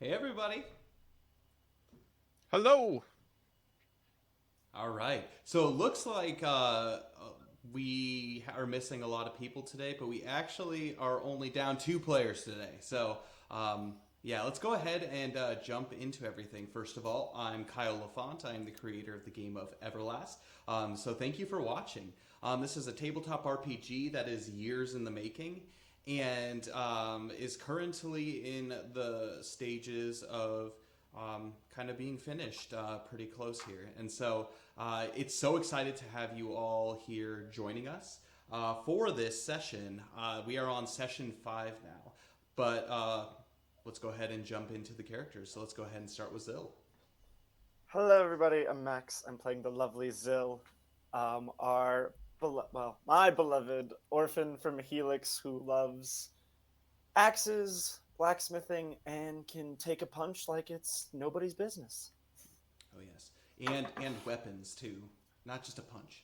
Hey everybody. Hello. All right. So it looks like we are missing a lot of people today, but we actually are only down two players today. So yeah, let's go ahead and jump into everything. First of all, I'm Kyle LaFont. I'm the creator of the game of Everlast. So thank you for watching. This is a tabletop RPG that is years in the making and is currently in the stages of kind of being finished pretty close here. And so it's so excited to have you all here joining us for this session. We are on session 5 now, but let's go ahead and jump into the characters. So let's go ahead and start with Zill. Hello, everybody. I'm Max. I'm playing the lovely Zill, my beloved orphan from Helix who loves axes, blacksmithing, and can take a punch like it's nobody's business. Oh yes, and weapons too, not just a punch.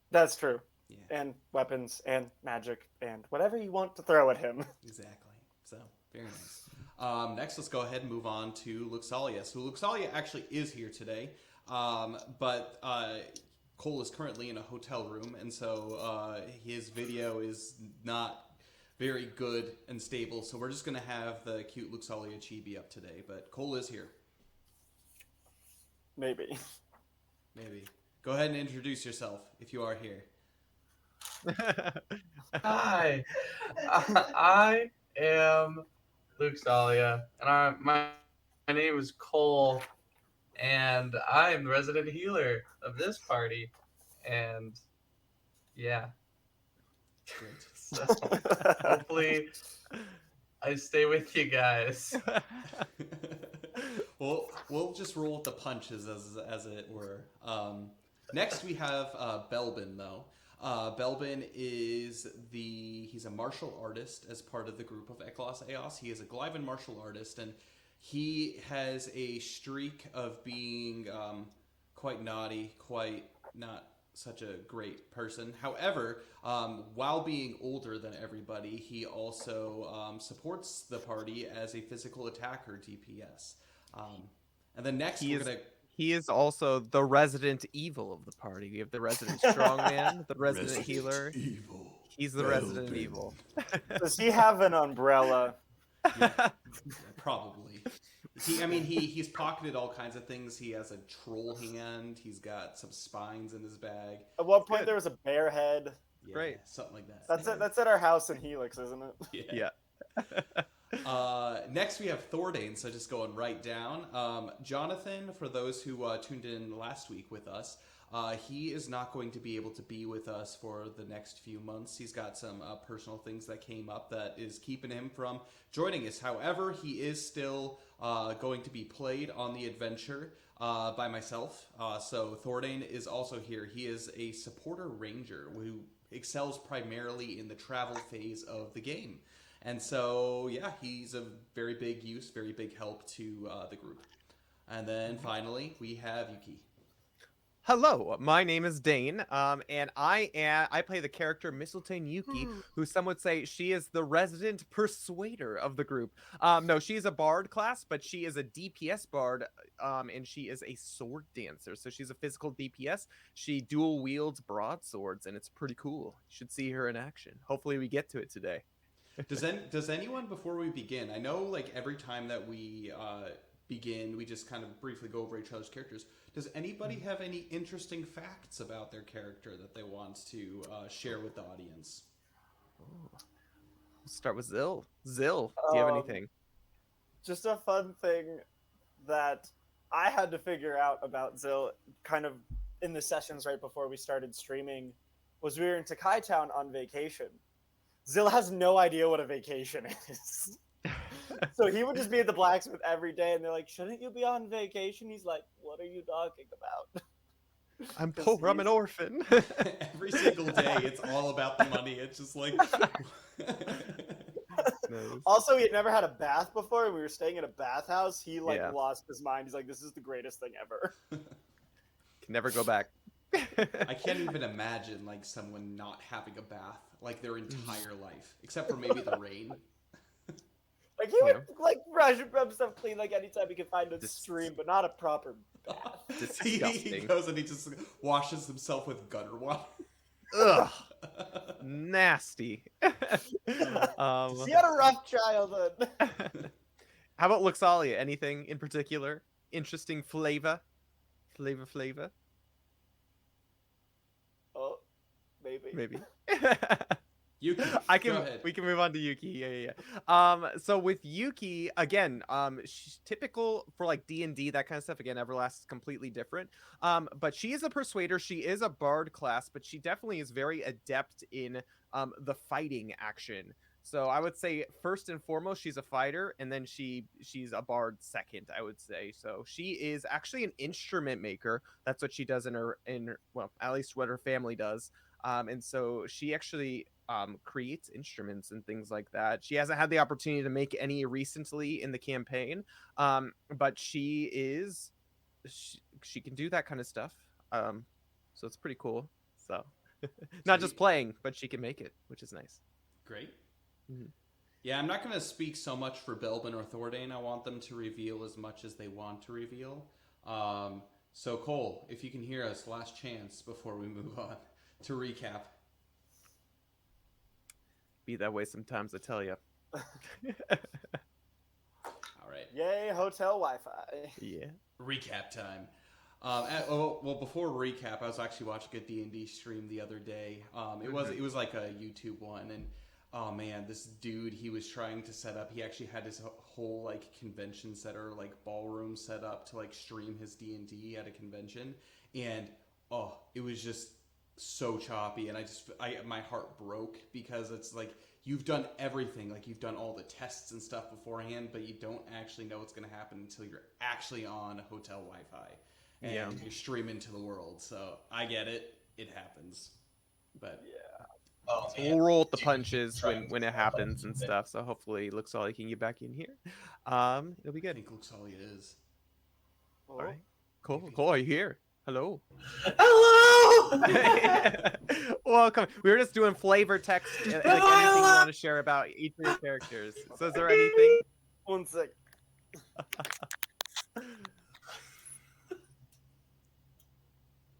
That's true. Yeah, And weapons and magic and whatever you want to throw at him. exactly. So very nice. Next, let's go ahead and move on to Luxalia. So Luxalia actually is here today, but Cole is currently in a hotel room, and so his video is not very good and stable. So we're just gonna have the cute Luxalia chibi up today. But Cole is here. Maybe. Maybe go ahead and introduce yourself if you are here. Hi, I am Luke Salia, and my name is Cole, and I am the resident healer of this party. And yeah, Great. so hopefully I stay with you guys. Well, we'll just roll with the punches as it were. Next, we have Belbin, though. Belbin is he's a martial artist as part of the group of Eclaas Eeas. He is a Glyvan martial artist, and he has a streak of being quite naughty, quite not such a great person. However, while being older than everybody, he also supports the party as a physical attacker DPS. And then next, he we're is gonna he is also the resident evil of the party. We have the resident strongman, the resident healer. Evil. He's the resident evil. Does he have an umbrella? Yeah, probably. He's pocketed all kinds of things. He has a troll hand. He's got some spines in his bag. At one point, Good. there was a bear head. Yeah, Great. something like that. That's it. That's at our house in Helix, isn't it? Yeah. Yeah. Next, we have Thordane, so just going right down. Jonathan, for those who tuned in last week with us, he is not going to be able to be with us for the next few months. He's got some personal things that came up that is keeping him from joining us. However, he is still going to be played on the adventure by myself. So Thordane is also here. He is a supporter ranger who excels primarily in the travel phase of the game. And so, yeah, he's a very big use, very big help to the group. And then finally, we have Yuki. Hello, my name is Dane, and I play the character Mistletoe Yuki, who some would say she is the resident persuader of the group. No, she's a bard class, but she is a DPS bard, and she is a sword dancer. So she's a physical DPS. She dual wields broadswords, and it's pretty cool. You should see her in action. Hopefully, we get to it today. Does anyone, before we begin, I know like every time that we begin, we just kind of briefly go over each other's characters. Does anybody have any interesting facts about their character that they want to share with the audience? We'll start with Zill. Zill, do you have Um, anything? Just a fun thing that I had to figure out about Zill kind of in the sessions right before we started streaming was we were in Takai Town on vacation. Zill has no idea what a vacation is. So he would just be at the blacksmith every day and they're like, shouldn't you be on vacation? He's like, what are you talking about? I'm 'Cause poor. I'm an he's- orphan. Every single day, it's all about the money. It's just like. Nice. Also, he had never had a bath before and we were staying in a bathhouse. He Yeah. lost his mind. He's like, this is the greatest thing ever. Can never go back. I can't even imagine like someone not having a bath like their entire life, except for maybe the rain. Like he would like brush himself clean like anytime he could find a stream, but not a proper bath. he Disgusting. goes and he just washes himself with gutter water. Ugh, nasty. He had a rough childhood. How about Luxalia? Anything in particular? Interesting flavor? Flavor? Oh, maybe. Maybe. Yuki, I go can. ahead. We can move on to Yuki. Yeah. So with Yuki, again, she's typical for like D&D, that kind of stuff. Again, Everlast is completely different. But she is a persuader. She is a bard class, but she definitely is very adept in the fighting action. So I would say first and foremost, she's a fighter, and then she's a bard second, I would say. So she is actually an instrument maker. That's what she does in her well, at least what her family does. And so she actually creates instruments and things like that. She hasn't had the opportunity to make any recently in the campaign, but she can do that kind of stuff. So it's pretty cool. So not just playing, but she can make it, which is nice. Great. Mhm. Yeah, I'm not going to speak so much for Belbin or Thordain. I want them to reveal as much as they want to reveal. So Cole, if you can hear us, last chance before we move on to recap. Be that way sometimes, I tell you. All right. Yay, hotel Wi-Fi. Yeah. Recap time. Well, before recap, I was actually watching a D&D stream the other day. It was like a YouTube one, and oh man, this dude, he was trying to set up. He actually had his whole like convention center, like ballroom set up to like stream his D&D at a convention, and it was just so choppy, and my heart broke because it's like you've done everything, like you've done all the tests and stuff beforehand, but you don't actually know what's going to happen until you're actually on hotel Wi-Fi and you're streaming to the world. So I get it, it happens, but Yeah. Oh, So man. we'll roll with the punches when it happens and stuff. So hopefully Luxalia can get back in here. It'll be I good. think looks all he is. Oh. All right. Cool. Are you here? Hello. Hello! Welcome. We were just doing flavor text, like anything you want to share about each of your characters. So is there anything? 1 sec.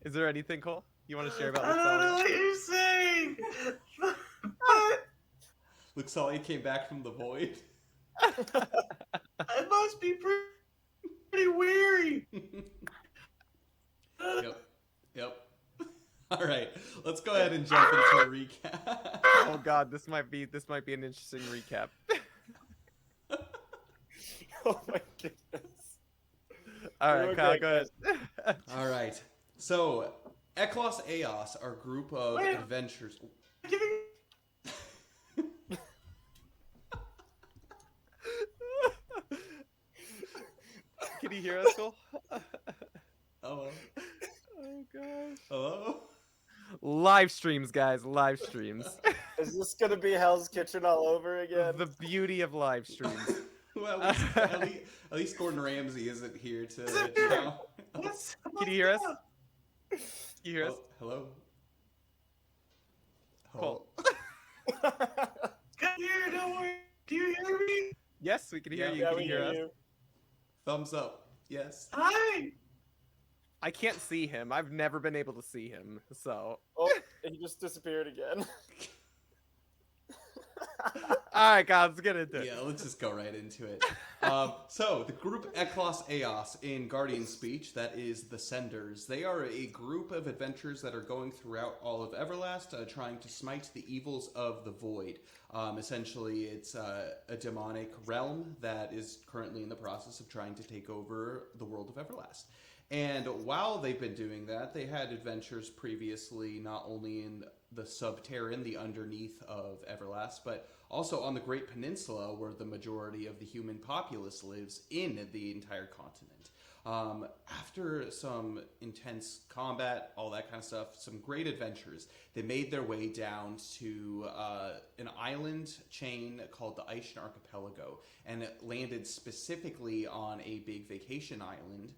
Is there anything, Cole, you want to share about I don't know Luxalia? what you're saying. Luxalia came back from the void. I must be pretty weary. Yep. All right, let's go ahead and jump into a recap. Oh God, this might be an interesting recap. Oh my goodness. All right, Okay, Kyle, go ahead. All right, so Eclaas Eeas, our group of Wait. adventurers. Can you hear us, Cole? Hello. Oh gosh. Hello. Live streams, guys. Live streams. Is this gonna be Hell's Kitchen all over again? The beauty of live streams. Well, at least Gordon Ramsay isn't here to. You know. Can you hear us? Can you hear us? Hello. Cole. Come here, don't worry. Do you hear me? Yes, we can hear Yeah, you. Yeah, Can we you hear us? you. Thumbs up. Yes. Hi. I can't see him. I've never been able to see him. So, Oh, he just disappeared again. all right, guys, let's get into it. Yeah, let's just go right into it. So, the group Eclaas Eeas in Guardian speech, that is the Senders, they are a group of adventurers that are going throughout all of Everlast, trying to smite the evils of the Void. Essentially, it's a demonic realm that is currently in the process of trying to take over the world of Everlast. And while they've been doing that, they had adventures previously not only in the subterranean, the underneath of Everlast, but also on the Great Peninsula, where the majority of the human populace lives in the entire continent. After some intense combat, all that kind of stuff, some great adventures, they made their way down to an island chain called the Aishan Archipelago, and it landed specifically on a big vacation island,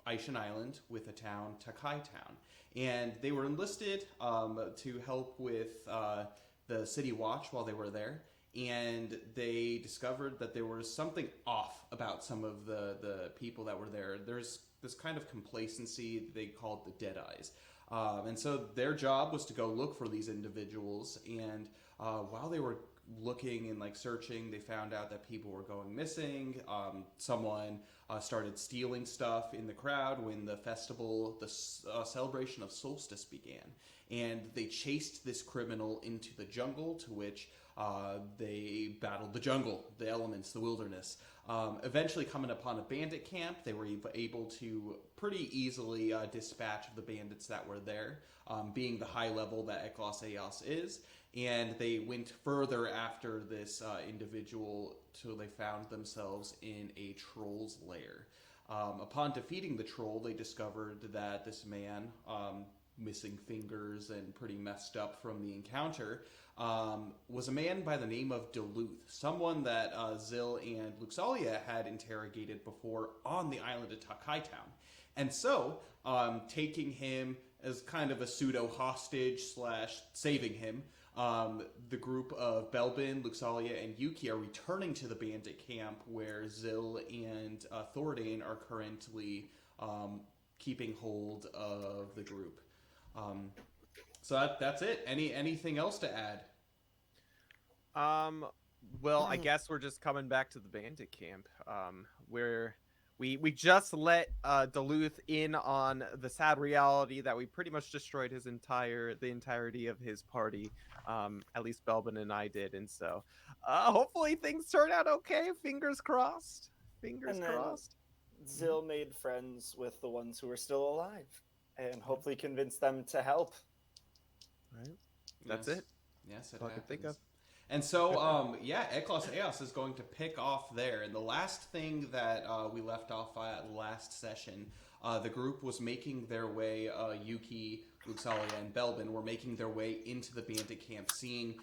Aishan Island, with a town, Takai Town. And they were enlisted to help with the city watch while they were there. and they discovered that there was something off about some of the people that were there. There's this kind of complacency they called the Deadeyes. And so their job was to go look for these individuals, and while they were looking and like searching, they found out that people were going missing. Someone started stealing stuff in the crowd when the festival, the celebration of solstice began, and they chased this criminal into the jungle, to which they battled the jungle, the elements, the wilderness. Eventually coming upon a bandit camp, they were able to pretty easily dispatch the bandits that were there, being the high level that Eclaas Eeas is. And they went further after this individual till they found themselves in a troll's lair. Upon defeating the troll, they discovered that this man, missing fingers and pretty messed up from the encounter, was a man by the name of Duluth, someone that Zil and Luxalia had interrogated before on the island of Hightown. And so, taking him as kind of a pseudo-hostage / saving him, the group of Belbin, Luxalia, and Yuki are returning to the bandit camp where Zil and Thordane are currently keeping hold of the group. So that's it. Anything else to add? Well, I guess we're just coming back to the bandit camp, where we just let Duluth in on the sad reality that we pretty much destroyed the entirety of his party. At least Belbin and I did, and so hopefully things turn out okay. Fingers crossed. Fingers crossed. Zil made friends with the ones who are still alive, and hopefully convinced them to help. Right. That's it. Yes, it all I can think of. And so, Eclaas Eeas is going to pick off there. And the last thing that we left off at last session, the group was making their way, Yuki, Luxalia, and Belbin were making their way into the bandit camp, seeing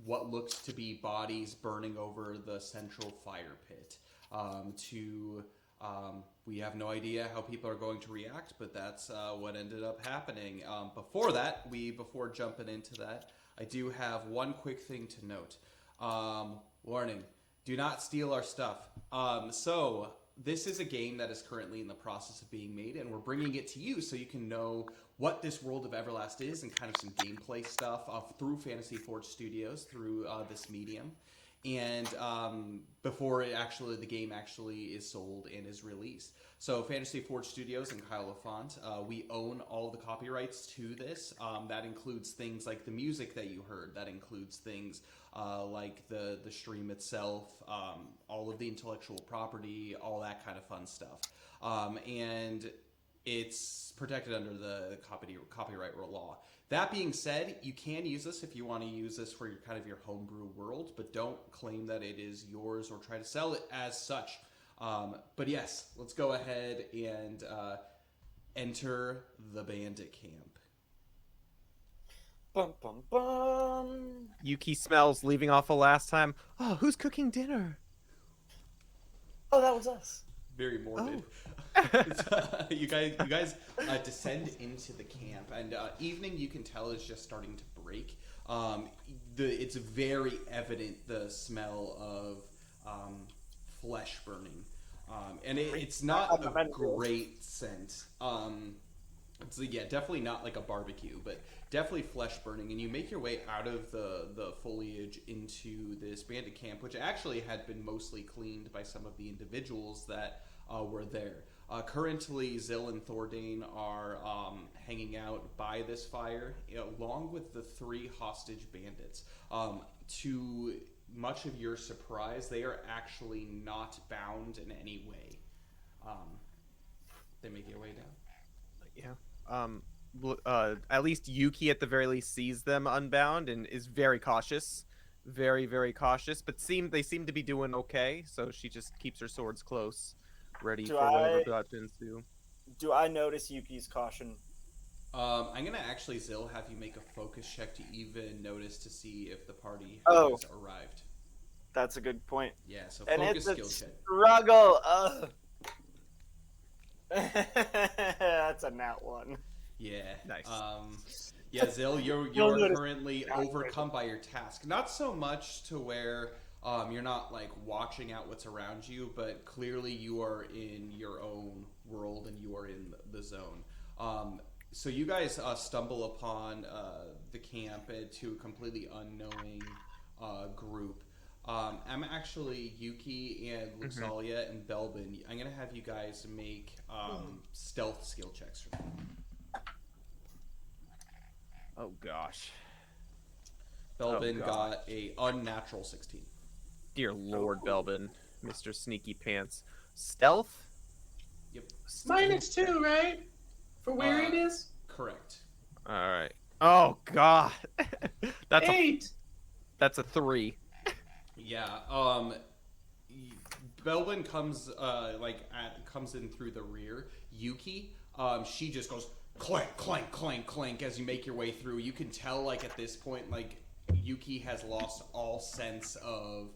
what looks to be bodies burning over the central fire pit. We have no idea how people are going to react, but that's what ended up happening. Before jumping into that, I do have one quick thing to note. Warning, do not steal our stuff. So this is a game that is currently in the process of being made, and we're bringing it to you so you can know what this world of Everlast is and kind of some gameplay stuff through Fantasy Forge Studios, through this medium. And before the game actually is sold and is released. So Fantasy Forge Studios and Kyle LaFont, we own all the copyrights to this. That includes things like the music that you heard. That includes things like the stream itself, all of the intellectual property, all that kind of fun stuff. And it's protected under the copyright law. That being said, you can use this if you want to use this for your homebrew world, but don't claim that it is yours or try to sell it as such. But yes, let's go ahead and enter the bandit camp. Bum, bum, bum. Yuki smells leaving off a last time. Oh, who's cooking dinner? Oh, that was us. Very morbid. You guys descend into the camp, and evening, you can tell, is just starting to break. It's very evident, the smell of flesh burning, and it's not a great scent. It's definitely not like a barbecue, but definitely flesh burning. And you make your way out of the foliage into this bandit camp, which actually had been mostly cleaned by some of the individuals that were there. Currently, Zil and Thordane are hanging out by this fire, along with the 3 hostage bandits. To much of your surprise, they are actually not bound in any way. They make their way down. Yeah. At least Yuki, at the very least, sees them unbound and is very cautious. Very, very cautious. But they seem to be doing okay, so she just keeps her swords close, ready for whatever about to ensue. Do I notice Yuki's caution? I'm gonna actually, Zil, have you make a focus check to even notice to see if the party has arrived. That's a good point. Yeah, so And focus it's a skill check. struggle. That's a nat 1. Yeah. Nice. Yeah, Zill, you're You'll notice currently overcome by your task. Not so much to where you're not like watching out what's around you, but clearly you are in your own world and you are in the zone. So you guys stumble upon the camp to a completely unknowing group. I'm actually Yuki and Mhm. Luxalia and Belbin. I'm gonna have you guys make stealth skill checks for me. Oh gosh. Belbin gosh. got a unnatural 16. Dear Lord, Belbin, Mr. Sneaky Pants. Stealth? Yep. -2, right? For where it is? Correct. All right. Oh god. that's a 8. that's a 3. Yeah. Belbin comes comes in through the rear. Yuki, she just goes clank, clank, clank, clank as you make your way through. You can tell like at this point like Yuki has lost all sense of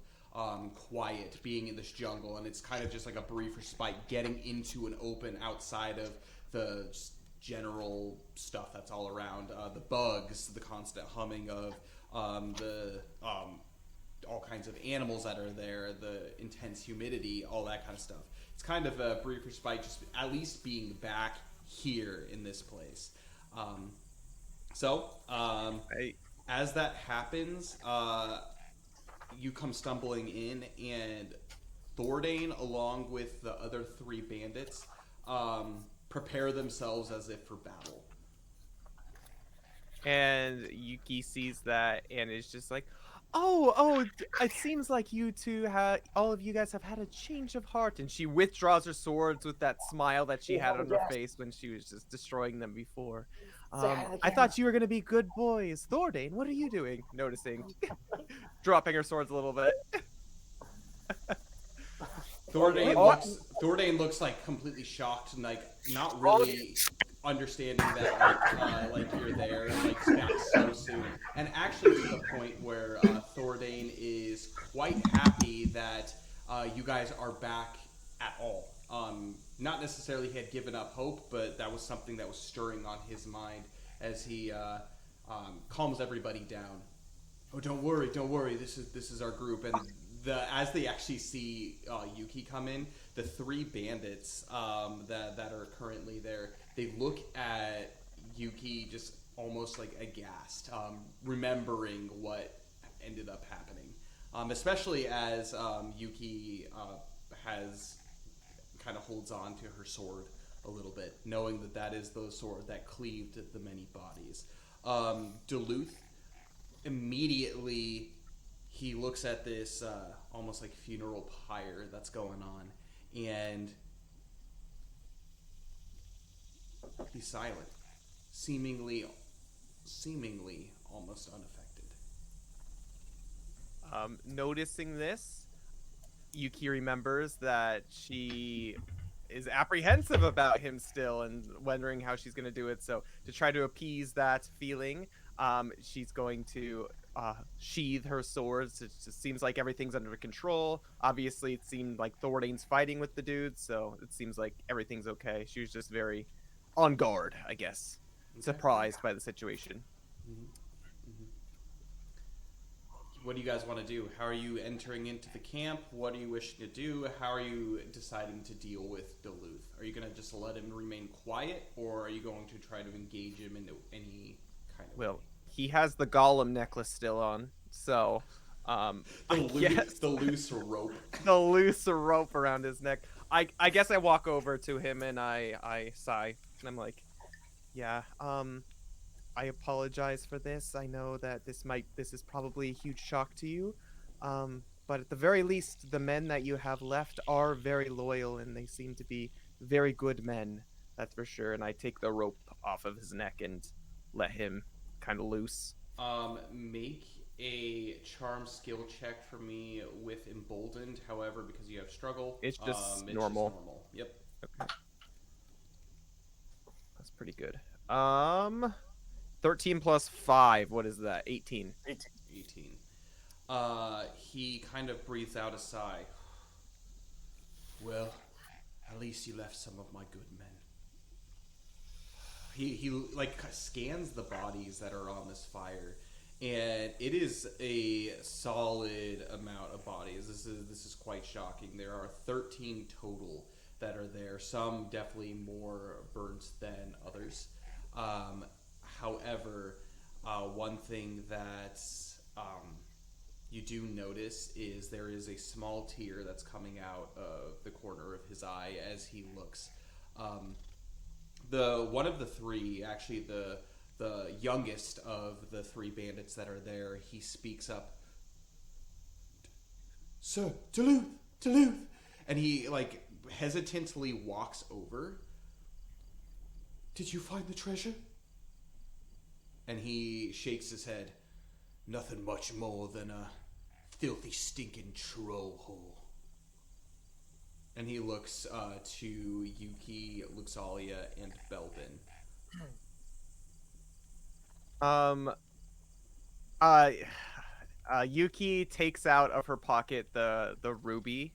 quiet being in this jungle, and it's kind of just like a brief respite getting into an open outside of the just general stuff that's all around. The bugs, the constant humming of the all kinds of animals that are there, the intense humidity, all that kind of stuff. It's kind of a brief respite, just at least being back here in this place. So, Hey. as that happens, you come stumbling in, and Thordane, along with the other 3 bandits, prepare themselves as if for battle. And Yuki sees that and is just like, it seems like you two all of you guys have had a change of heart. And she withdraws her swords with that smile that she had on her Yes. face when she was just destroying them before. Say hi to the I camera. thought you were gonna be good boys. Thordane, what are you doing? Noticing, dropping her swords a little bit. Thordane looks like completely shocked and like not really understanding that like you're there like back so soon, and actually to the point where Thordane is quite happy that you guys are back at all. Not necessarily he had given up hope, but that was something that was stirring on his mind as he calms everybody down. Oh, don't worry, don't worry. This is our group, and as they actually see Yuki come in, the 3 bandits that are currently there, they look at Yuki just almost like aghast, remembering what ended up happening. Especially as Yuki has kind of holds on to her sword a little bit, knowing that that is the sword that cleaved the many bodies. Duluth immediately he looks at this almost like funeral pyre that's going on, and he's silent, seemingly almost unaffected. Noticing this, Yuki remembers that she is apprehensive about him still and wondering how she's going to do it. So to try to appease that feeling, she's going to sheathe her swords. It just seems like everything's under control. Obviously, it seemed like Thordane's fighting with the dudes, so it seems like everything's okay. She was just very on guard, I guess, Okay. surprised by the situation. Mm-hmm. Mm-hmm. What do you guys want to do? How are you entering into the camp? What are you wishing to do? How are you deciding to deal with Duluth? Are you going to just let him remain quiet, or are you going to try to engage him in any kind of Well, way? he has the golem necklace still on, so The loose rope. the loose rope around his neck. I guess I walk over to him and I sigh and I'm like, yeah, I apologize for this. I know that this is probably a huge shock to you. But at the very least, the men that you have left are very loyal and they seem to be very good men. That's for sure. And I take the rope off of his neck and let him kind of loose. Make a charm skill check for me with emboldened. However, because you have struggle, It's just it's normal. Just normal. Yep. Okay. That's pretty good. 13 plus 5, what is that? 18. 18. He kind of breathes out a sigh. Well, at least you left some of my good men. he like scans the bodies that are on this fire, and it is a solid amount of bodies. This is quite shocking. There are 13 total that are there. Some definitely more burnt than others. However, one thing that you do notice is there is a small tear that's coming out of the corner of his eye as he looks. The one of the three, actually the youngest of the three bandits that are there, he speaks up. Sir, Duluth, Duluth, and he like hesitantly walks over. Did you find the treasure? And he shakes his head. Nothing much more than a filthy, stinking troll hole. And he looks to Yuki, Luxalia, and Belvin. Yuki takes out of her pocket the ruby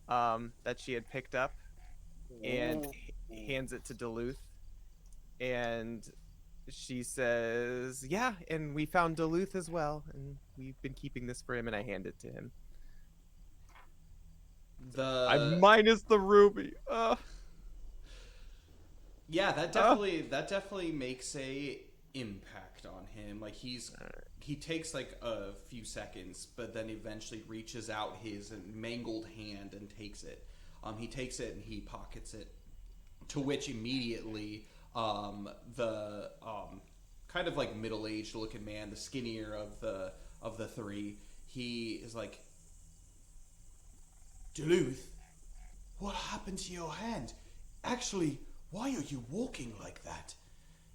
that she had picked up and hands it to Duluth. And she says, yeah, and we found Duluth as well, and we've been keeping this for him, and I hand it to him. I minus the ruby. Yeah, that definitely makes a impact on him. Like he takes like a few seconds, but then eventually reaches out his mangled hand and takes it. He takes it and he pockets it. To which immediately the kind of like middle-aged looking man, the skinnier of the three, he is like, Duluth, what happened to your hand? Actually, why are you walking like that?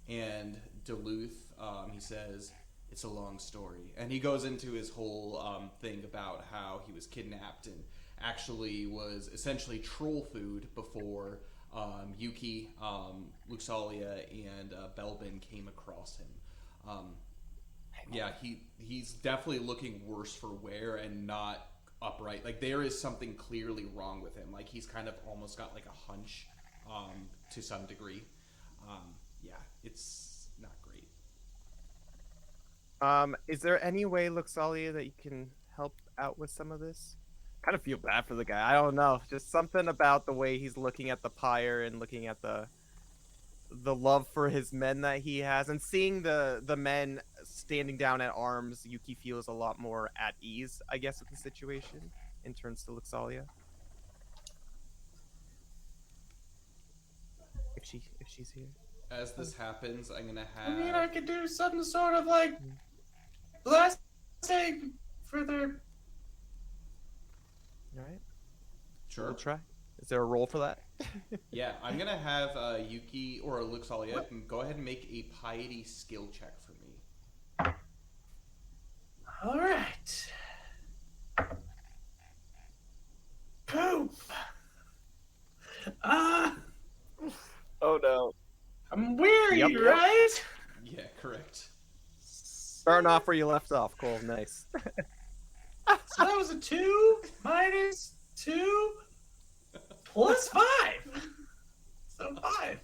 And Duluth, he says, it's a long story. And he goes into his whole thing about how he was kidnapped and actually was essentially troll food before Yuki, Luxalia, and Belbin came across him. Yeah, he's definitely looking worse for wear and not upright. Like there is something clearly wrong with him. Like he's kind of almost got like a hunch to some degree. Yeah, it's not great. Is there any way, Luxalia, that you can help out with some of this? Kind of feel bad for the guy. I don't know. Just something about the way he's looking at the pyre and looking at the love for his men that he has, and seeing the men standing down at arms. Yuki feels a lot more at ease, I guess, with the situation. And turns to Luxalia. If she's here. As this happens, I'm gonna have. I mean, I could do some sort of like blessing for their. All right. Sure. We'll try. Is there a roll for that? Yeah, I'm gonna have Yuki or Luxalia go ahead and make a piety skill check for me. All right. Poop. Oh no. I'm weary, Yep. right? Yeah, correct. Starting off where you left off. Cool. Nice. So that was a 2 minus 2 plus 5. So 5.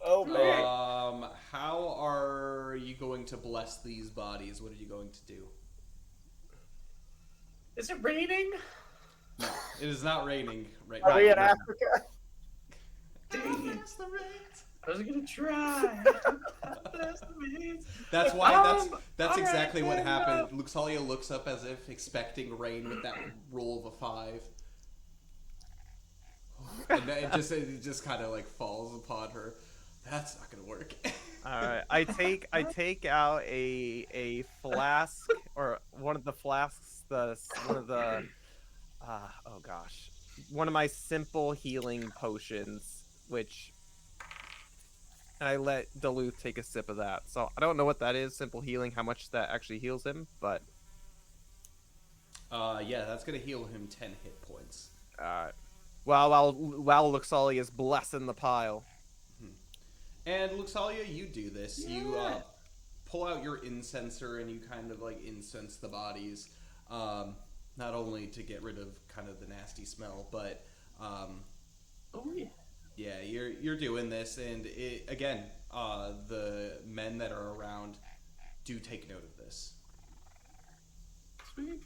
Oh man. How are you going to bless these bodies? What are you going to do? Is it raining? No, it is not raining right Are we in now. Africa? Dang it. Bless the rains. I was gonna try. Bless the rains. That's why. That's all exactly right, what then, happened. Luxalia looks up as if expecting rain with that roll of a 5, and then it just kind of like falls upon her. That's not gonna work. All right. I take out a flask, or one of the flasks. Oh gosh, one of my simple healing potions, and I let Duluth take a sip of that. So I don't know what that is, simple healing, how much that actually heals him, but yeah, that's gonna heal him 10 hit points. while Luxalia is blessing the pile. And Luxalia, you do this. Yeah. You pull out your incenser and you kind of like incense the bodies, not only to get rid of kind of the nasty smell, but Oh yeah. Yeah, you're doing this, and it again, the men that are around do take note of this. Sweet.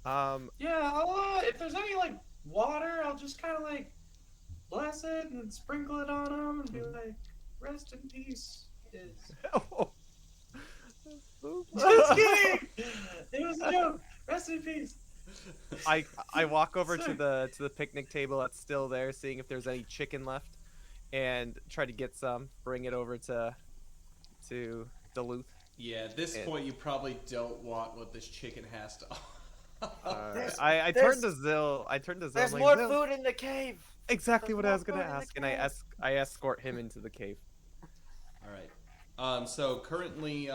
All right. Yeah, if there's any like water, I'll just kind of like bless it and sprinkle it on them and be like, "Rest in peace." Is just kidding. It was a joke. Rest in peace. I walk over to Sorry. the picnic table that's still there, seeing if there's any chicken left, and try to get some. Bring it over to Duluth. Yeah, at this And, point, you probably don't want what this chicken has to. There's- I turned to Zill. I turned to Zill. There's I'm more like, Zill, food in the cave. exactly There's what I more was gonna food in the ask, and cave. I escort him into the cave. All right. So currently,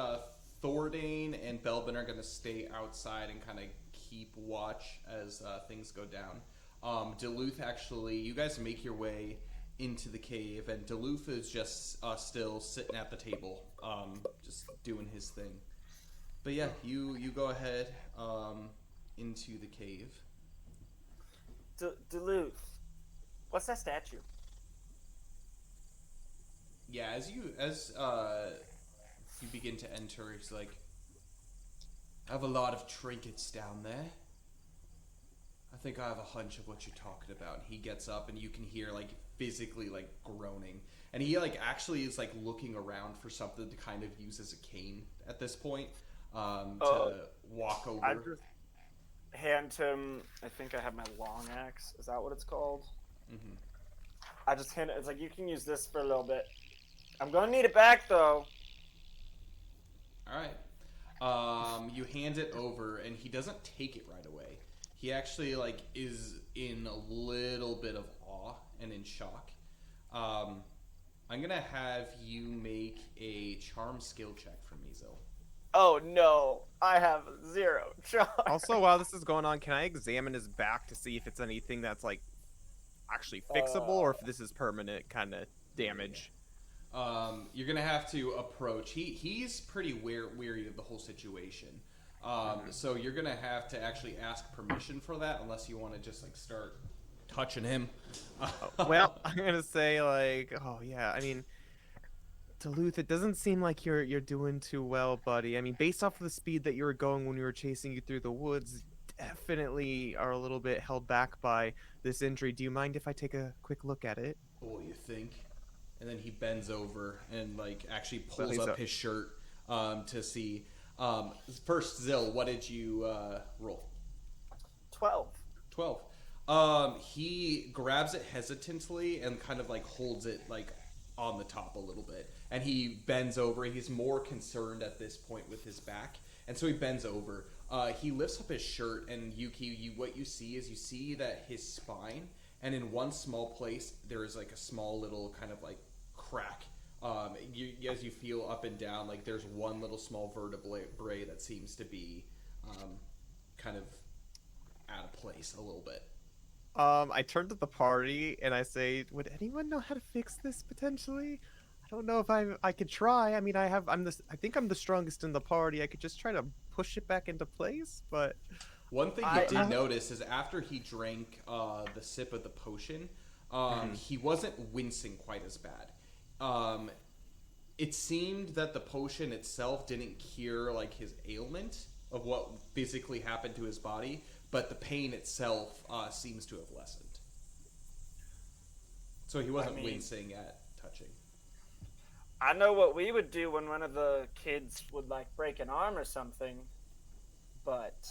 Thordane and Belbin are going to stay outside and kind of keep watch as things go down. Duluth, actually, you guys make your way into the cave, and Duluth is just still sitting at the table, just doing his thing. But yeah, you go ahead into the cave. Duluth. What's that statue? Yeah, as you begin to enter, he's like, I have a lot of trinkets down there. I think I have a hunch of what you're talking about. He gets up and you can hear like physically like groaning. And he like actually is like looking around for something to kind of use as a cane at this point. To walk over. I just hand him. I think I have my long axe. Is that what it's called? Mm-hmm. I just hand it. It's like you can use this for a little bit. I'm gonna need it back though. All right. You hand it over, and he doesn't take it right away. He actually like is in a little bit of awe and in shock. I'm gonna have you make a charm skill check for me, Zil. Oh no, I have 0 charm. Also, while this is going on, can I examine his back to see if it's anything that's like actually fixable, or if this is permanent kind of damage? You're gonna have to approach. He's pretty weary of the whole situation. So you're gonna have to actually ask permission for that, unless you want to just like start touching him. Well, I'm gonna say like, oh yeah, I mean, Duluth, it doesn't seem like you're doing too well, buddy. I mean, based off of the speed that you were going when we were chasing you through the woods, definitely are a little bit held back by this injury. Do you mind if I take a quick look at it? What you think? And then he bends over and like actually Well, pulls he's up up. his shirt to see. First, Zil, what did you roll? 12. 12. He grabs it hesitantly and kind of like holds it like on the top a little bit. And he bends over. He's more concerned at this point with his back. And so he bends over. He lifts up his shirt, and Yuki, what you see is you see that his spine, and in one small place, there is like a small little kind of like crack. As you feel up and down, like there's one little small vertebrae that seems to be kind of out of place a little bit. I turn to the party and I say, would anyone know how to fix this potentially? I don't know if I could try. I mean, I think I'm the strongest in the party. I could just try to push it back into place, but One thing you did notice is after he drank the sip of the potion, he wasn't wincing quite as bad. It seemed that the potion itself didn't cure like his ailment of what physically happened to his body, but the pain itself seems to have lessened. So he wasn't wincing at touching. I know what we would do when one of the kids would like break an arm or something, but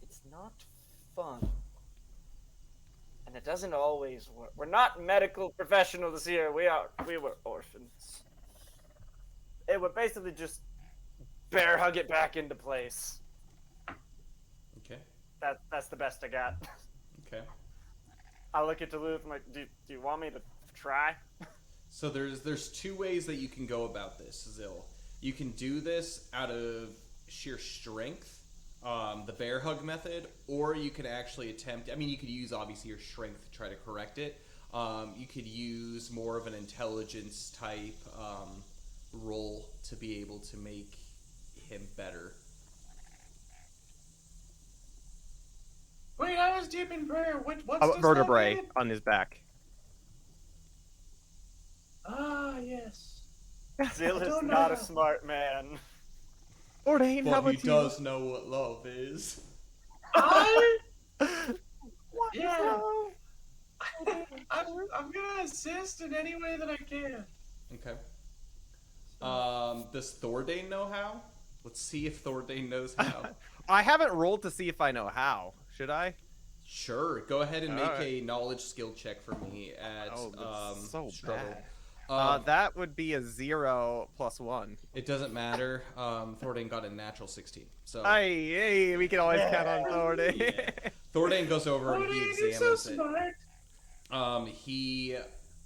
it's not fun. And it doesn't always work. We're not medical professionals here. We were orphans. It would basically just bear hug it back into place. Okay. That's the best I got. Okay. I look at Duluth. I'm like, do you want me to try? So there's two ways that you can go about this, Zil. You can do this out of sheer strength, the bear hug method, or you can actually attempt. I mean, you could use obviously your strength to try to correct it. You could use more of an intelligence type roll to be able to make him better. Wait, I was deep in prayer. What's a this vertebrae located? on his back. Ah, yes. Zil I is don't know not a how. smart man. Ordain, how But he about you? does know what love is. I What? yeah. Okay. I'm gonna assist in any way that I can. Okay. Does Thordane know how? Let's see if Thordane knows how. I haven't rolled to see if I know how. Should I? Sure. Go ahead and make Alright. a knowledge skill check for me at Oh, that's so struggle. bad. Um, That would be a 0 plus 1. it doesn't matter. Thordane got a natural 16. So Hey, we can always count on Thorday. yeah, Thordane goes over and he Odin, you're so examines it. smart. He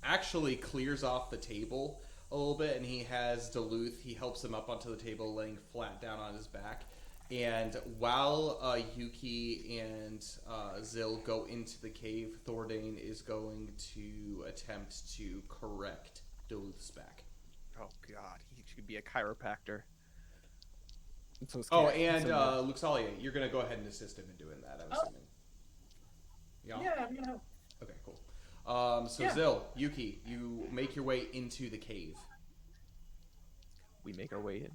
actually clears off the table a little bit, and he has Duluth. He helps him up onto the table, laying flat down on his back. And while Yuki and Zil go into the cave, Thordane is going to attempt to correct Duluth's back. Oh god, he should be a chiropractor. I'm so Oh, scared. and So Luxalia, you're going to go ahead and assist him in doing that, I'm assuming. Yeah, I'm gonna help. Okay, cool. So Yeah. Zil, Yuki, you make your way into the cave. we make our way in.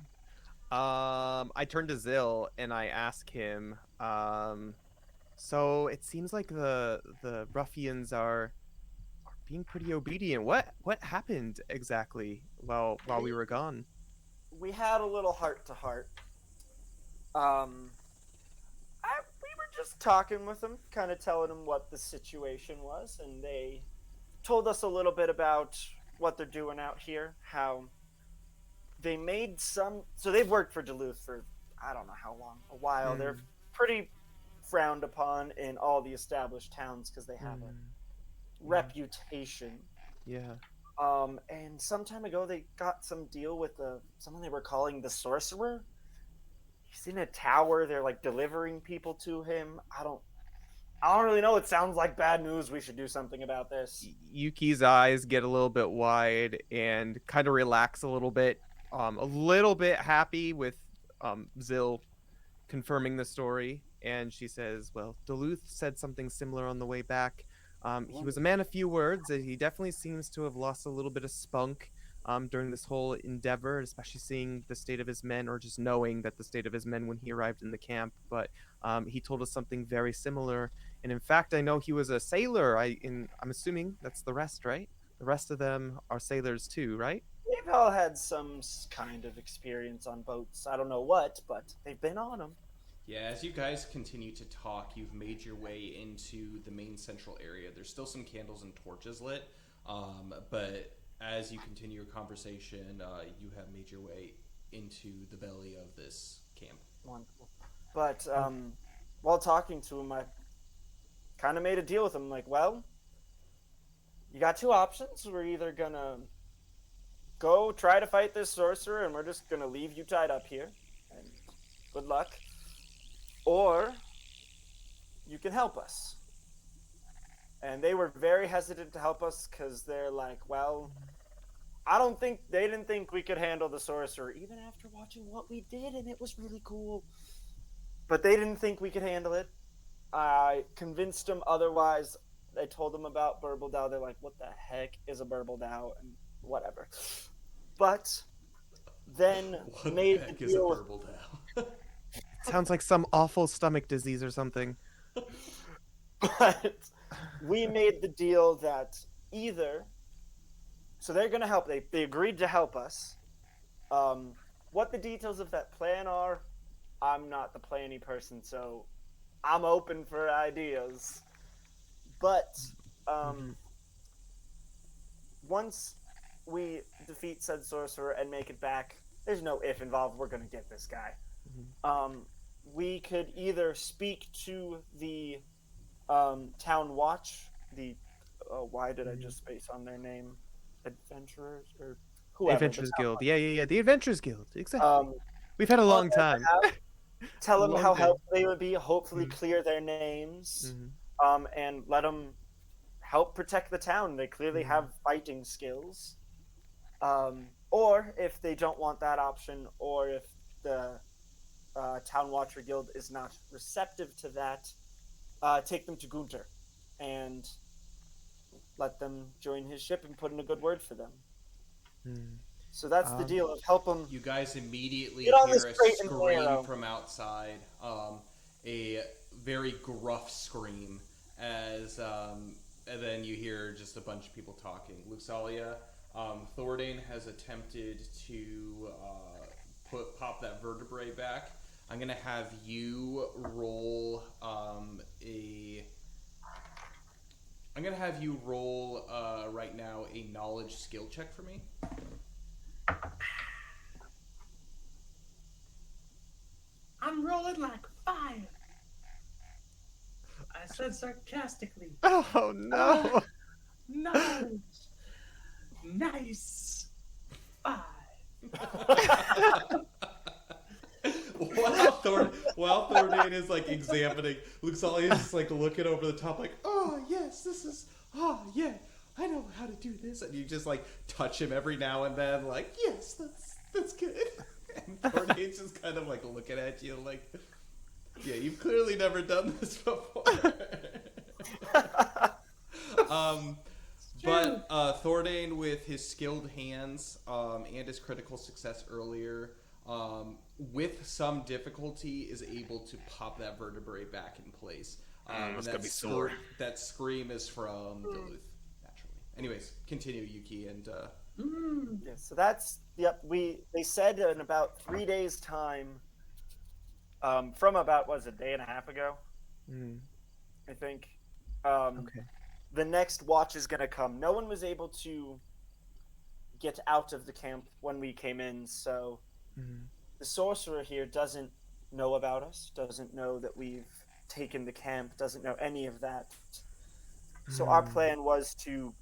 I turn to Zil and I ask him, so it seems like the ruffians are being pretty obedient. What happened exactly while we were gone? We had a little heart to heart. We were just talking with them, kind of telling them what the situation was, and they told us a little bit about what they're doing out here. How they made some. So they've worked for Duluth for I don't know how long, a while. They're pretty frowned upon in all the established towns because they have a reputation. Yeah. And some time ago, they got some deal with someone they were calling the sorcerer. He's in a tower. They're like delivering people to him. I don't really know. It sounds like bad news. We should do something about this. Yuki's eyes get a little bit wide and kind of relax a little bit happy with Zil confirming the story. And she says, well, Duluth said something similar on the way back. He was a man of few words, and he definitely seems to have lost a little bit of spunk during this whole endeavor, especially seeing the state of his men or just knowing that the state of his men when he arrived in the camp. But he told us something very similar. And in fact, I know he was a sailor. I'm assuming that's the rest, right? The rest of them are sailors too, right? They've all had some kind of experience on boats. I don't know what, but they've been on them. Yeah, as you guys continue to talk, you've made your way into the main central area. There's still some candles and torches lit, but as you continue your conversation, you have made your way into the belly of this camp. Wonderful. But while talking to him, I kind of made a deal with him. Like, well, you got two options. We're either gonna go try to fight this sorcerer, and we're just gonna leave you tied up here, and good luck. Or you can help us. And they were very hesitant to help us because they're like, well, they didn't think we could handle the sorcerer, even after watching what we did, and it was really cool. But they didn't think we could handle it. I convinced them otherwise. I told them about Burble Dow. They're like, what the heck is a Burble Dow? And whatever. But then What made the heck the is a deal with burble now? Sounds like some awful stomach disease or something. but we made the deal that either so they're going to help they agreed to help us. What the details of that plan are, I'm not the planny person, so I'm open for ideas. But once we defeat said sorcerer and make it back, there's no if involved. We're going to get this guy. We could either speak to the town watch, why did I just space on their name? Adventurers or whoever. Adventurers Guild. Yeah. The Adventurers Guild. Exactly. Um, We've had a on long their time. behalf, tell them Long how day. helpful they would be. Hopefully, clear their names, and let them help protect the town. They clearly have fighting skills. Or if they don't want that option, or if the Town Watcher Guild is not receptive to that, take them to Gunter and let them join his ship and put in a good word for them. Hmm. So that's the deal of help them You guys immediately get on the hear a straight and scream narrow. from outside, a very gruff scream, and then you hear just a bunch of people talking. Luxalia, Thordane has attempted to pop that vertebrae back. I'm gonna have you roll a. I'm gonna have you roll right now a knowledge skill check for me. I'm rolling like fire. I said sarcastically. Oh no! Knowledge. Nice. 5. While Thornton is like examining, Luxalia is just like looking over the top, like, oh yes, this is, oh yeah, I know how to do this, and you just like touch him every now and then, like, yes, that's good. And Thornton's just kind of like looking at you, like, yeah, you've clearly never done this before. But Thordane, with his skilled hands and his critical success earlier, with some difficulty, is able to pop that vertebrae back in place. It's gonna be sore. That scream is from Duluth, naturally. Anyways, continue, Yuki, and Yeah, so that's they said in about 3 days time, from about a day and a half ago, I think. Okay. The next watch is gonna come. No one was able to get out of the camp when we came in, so the sorcerer here doesn't know about us, doesn't know that we've taken the camp, doesn't know any of that. So our plan was to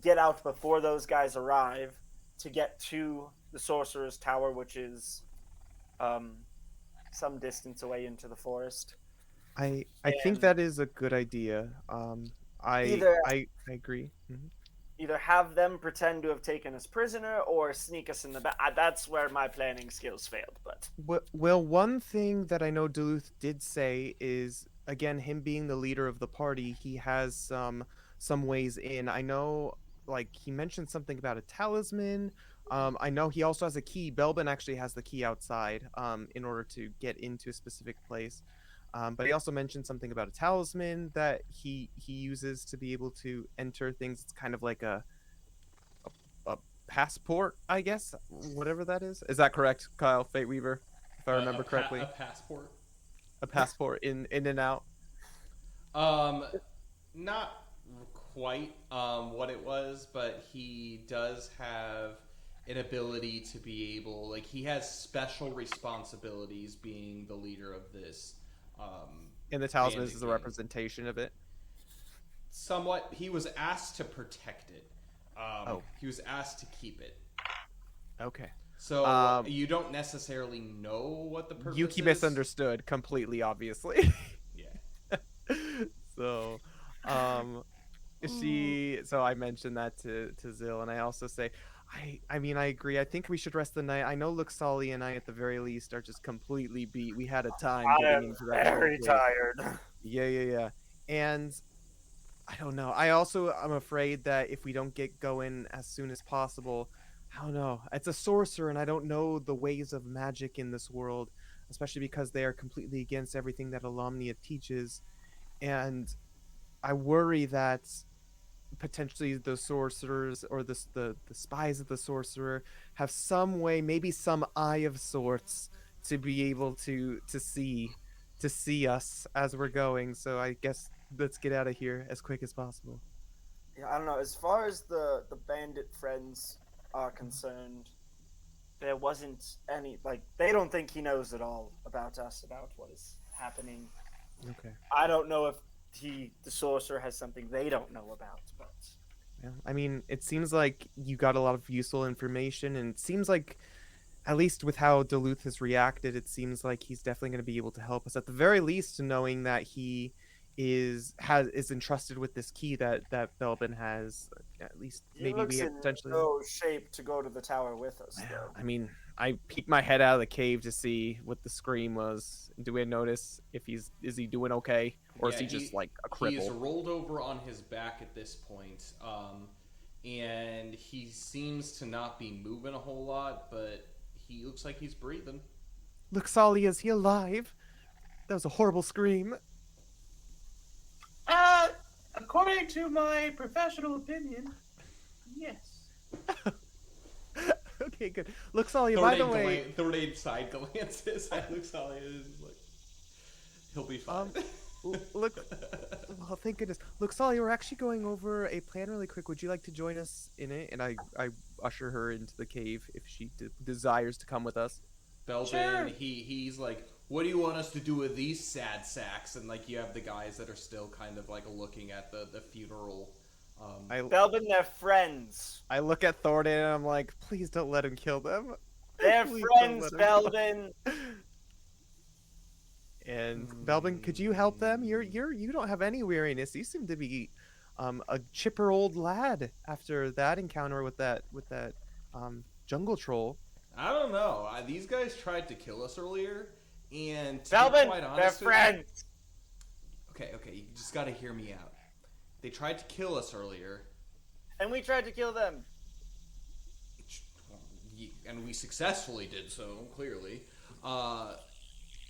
get out before those guys arrive, to get to the sorcerer's tower, which is some distance away into the forest. I think And that is a good idea. either I agree. either have them pretend to have taken us prisoner or sneak us in the back. That's where my planning skills failed. But Well, one thing that I know Duluth did say is, again, him being the leader of the party, he has some ways in. I know, like, he mentioned something about a talisman. I know he also has a key. Belbin actually has the key outside in order to get into a specific place. But he also mentioned something about a talisman that he uses to be able to enter things. It's kind of like a passport, I guess, whatever that is. Is that correct, Kyle Fate Weaver? If I remember correctly, a passport. a passport in and out. Not quite what it was, but he does have an ability to be able, like, he has special responsibilities being the leader of this. And the talisman bandit is a gang. representation of it. Somewhat, he was asked to protect it. Oh. He was asked to keep it. Okay. So you don't necessarily know what the purpose Yuki is. misunderstood completely, obviously. Yeah. So, so I mentioned that to Zil, and I also say, I mean, I agree. I think we should rest the night. I know Luxali and I, at the very least, are just completely beat. We had a time I getting am into that very cold place. tired. Yeah. And I don't know. I'm afraid that if we don't get going as soon as possible, I don't know. It's a sorcerer, and I don't know the ways of magic in this world, especially because they are completely against everything that Alomnia teaches. And I worry that potentially the sorcerers or the spies of the sorcerer have some way, maybe some eye of sorts, to be able to see us as we're going. So I guess let's get out of here as quick as possible. Yeah, I don't know. As far as the bandit friends are concerned, there wasn't any, like, they don't think he knows at all about us, about what is happening. Okay. I don't know if the sorcerer has something they don't know about, but Yeah. I mean, it seems like you got a lot of useful information, and it seems like, at least with how Duluth has reacted, it seems like he's definitely going to be able to help us. At the very least, knowing that he is entrusted with this key that Belbin has, at least he maybe looks we in potentially. no shape to go to the tower with us, Yeah, though. I mean, I peeked my head out of the cave to see what the scream was. Do we notice if is he doing okay, or is Yeah, he just like a He's cripple? rolled over on his back at this point. and he seems to not be moving a whole lot, but he looks like he's breathing. Luxalia, is he alive? That was a horrible scream. According to my professional opinion, yes. Okay, good. Luxalia, by the way, Thornade side glances at Luxalia and is like, he'll be fine. look. Well, thank goodness. Luxalia, we're actually going over a plan really quick. Would you like to join us in it? And I usher her into the cave if she desires to come with us. Belvin, Sure. he's like, what do you want us to do with these sad sacks? And like, you have the guys that are still kind of like looking at the funeral. Belbin, they're friends. I look at Thornton and I'm like, please don't let him kill them. They're Please don't friends, let him kill Belbin. And Belbin, could you help them? You don't have any weariness. You seem to be a chipper old lad after that encounter with that jungle troll. I don't know. These guys tried to kill us earlier, and to be Belbin, quite they're honest with you- friends. Okay, you just gotta hear me out. They tried to kill us earlier, And we tried to kill them. and we successfully did so, clearly.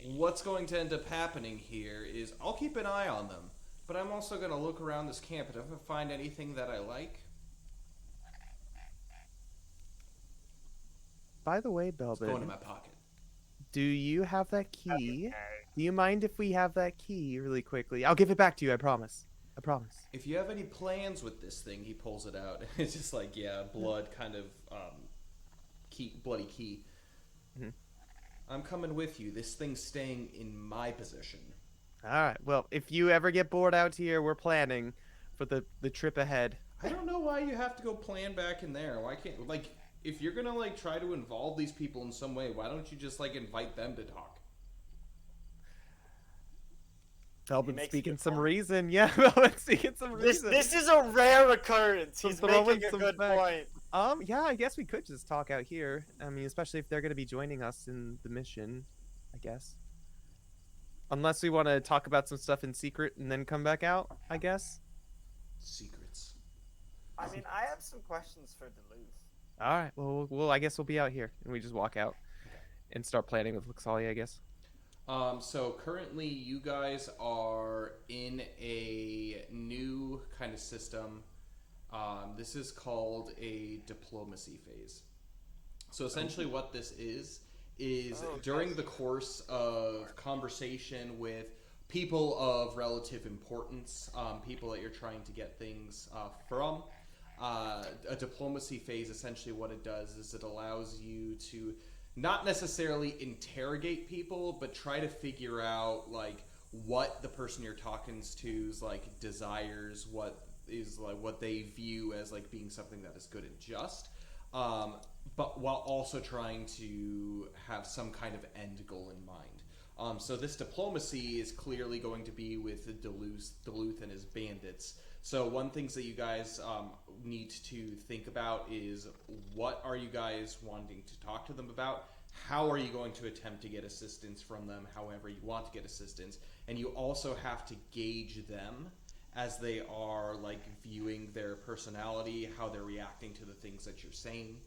What's going to end up happening here is I'll keep an eye on them, but I'm also going to look around this camp, and if I find anything that I like, By the way, it's going in Belbin, my pocket. do you have that key? Do you mind if we have that key really quickly? I'll give it back to you, I promise. I promise. If you have any plans with this thing, he pulls it out. It's just like, yeah, blood kind of, bloody key. Mhm. I'm coming with you. This thing's staying in my possession. Alright, well, if you ever get bored out here, we're planning for the trip ahead. I don't know why you have to go plan back in there. Why can't, like, if you're gonna, like, try to involve these people in some way, why don't you just, like, invite them to talk? Belbin makes a speaking good some point. reason. Yeah, Belbin speaking some This reason. this is a rare occurrence. He's Throwing making a some good facts. point. Yeah, I guess we could just talk out here. I mean, especially if they're going to be joining us in the mission, I guess. Unless we want to talk about some stuff in secret and then come back out, I guess. Secrets. I mean, I have some questions for Duluth. All right. Well, I guess we'll be out here, and we just walk out and start planning with Luxalia, I guess. So currently you guys are in a new kind of system. This is called a diplomacy phase. So essentially what this is during the course of conversation with people of relative importance, people that you're trying to get things from, a diplomacy phase, essentially what it does is it allows you to not necessarily interrogate people, but try to figure out like what the person you're talking to's like desires, what is like what they view as like being something that is good and just, but while also trying to have some kind of end goal in mind. So this diplomacy is clearly going to be with Duluth and his bandits. So one things that you guys need to think about is what are you guys wanting to talk to them about? How are you going to attempt to get assistance from them however you want to get assistance? And you also have to gauge them as they are like viewing their personality, how they're reacting to the things that you're saying.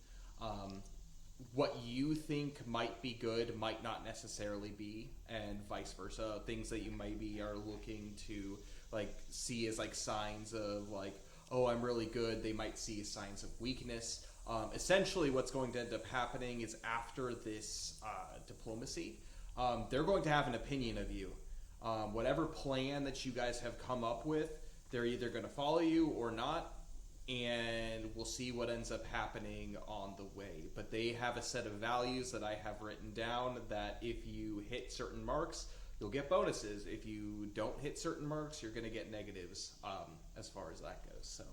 What you think might be good might not necessarily be, and vice versa. Things that you maybe are looking to like see as like signs of like, oh, I'm really good, they might see as signs of weakness. Essentially what's going to end up happening is after this diplomacy, they're going to have an opinion of you. Whatever plan that you guys have come up with, they're either going to follow you or not, and we'll see what ends up happening on the way. But they have a set of values that I have written down that if you hit certain marks, you'll get bonuses. If you don't hit certain marks, you're going to get negatives as far as that goes. So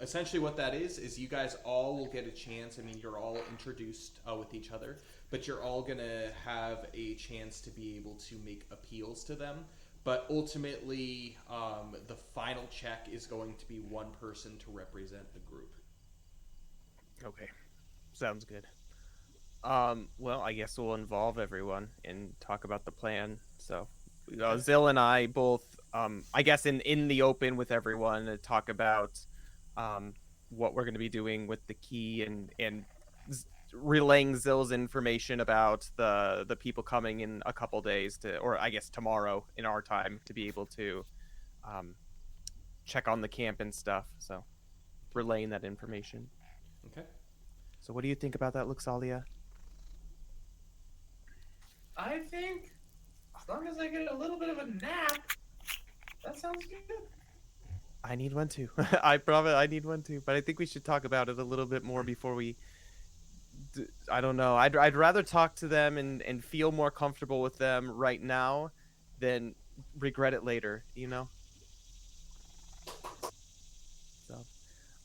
essentially what that is you guys all will get a chance. I mean, you're all introduced with each other, but you're all going to have a chance to be able to make appeals to them. But ultimately, the final check is going to be one person to represent the group. Okay, sounds good. Well, I guess we'll involve everyone and talk about the plan. So, Zill and I both, I guess in the open with everyone, talk about what we're going to be doing with the key and relaying Zill's information about the people coming in a couple days to, or I guess tomorrow in our time, to be able to um, check on the camp and stuff. So relaying that information. Okay. So what do you think about that, Luxalia? I think as long as I get a little bit of a nap, that sounds good. I need one too. I promise I need one too. But I think we should talk about it a little bit more before we. I don't know. I'd rather talk to them and feel more comfortable with them right now than regret it later. You know. So,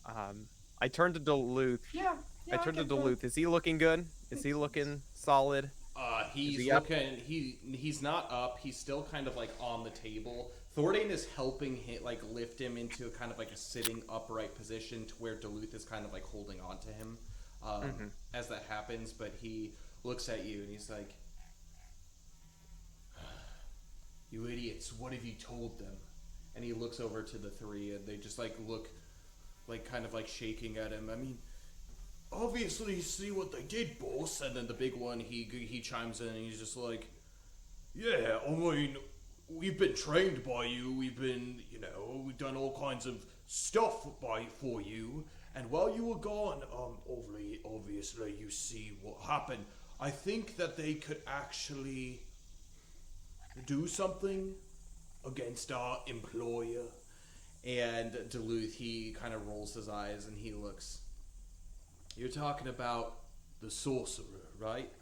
um, I turned to Duluth. Yeah, I yeah, I turned to get that. Duluth. Is he looking good? Is he looking solid? He's he up? looking. He's not up. He's still kind of like on the table. Thordane is helping him, like lift him into a kind of like a sitting upright position to where Duluth is kind of like holding on to him as that happens. But he looks at you and he's like, "You idiots! What have you told them?" And he looks over to the three, and they just like look, like kind of like shaking at him. I mean, obviously, you see what they did, boss. And then the big one, he chimes in, and he's just like, "Yeah, I mean, we've been trained by you. We've been, we've done all kinds of stuff for you. And while you were gone, obviously, you see what happened. I think that they could actually do something against our employer." And Duluth, he kind of rolls his eyes and he looks. "You're talking about the sorcerer, right?"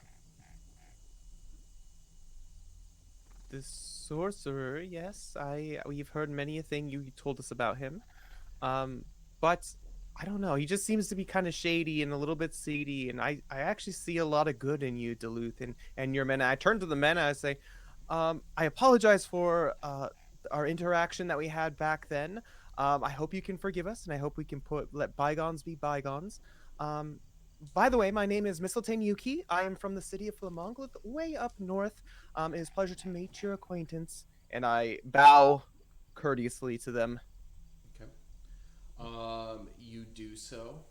The sorcerer, yes. We've heard many a thing you told us about him. But I don't know. He just seems to be kind of shady and a little bit seedy. And I actually see a lot of good in you, Duluth, and your men. I turn to the men and I say, I apologize for our interaction that we had back then. I hope you can forgive us, and I hope we can let bygones be bygones. Um, by the way, my name is Mistletoe Yuki. I am from the city of Flamonglith, way up north. It is a pleasure to meet your acquaintance. And I bow courteously to them. Okay. You do so.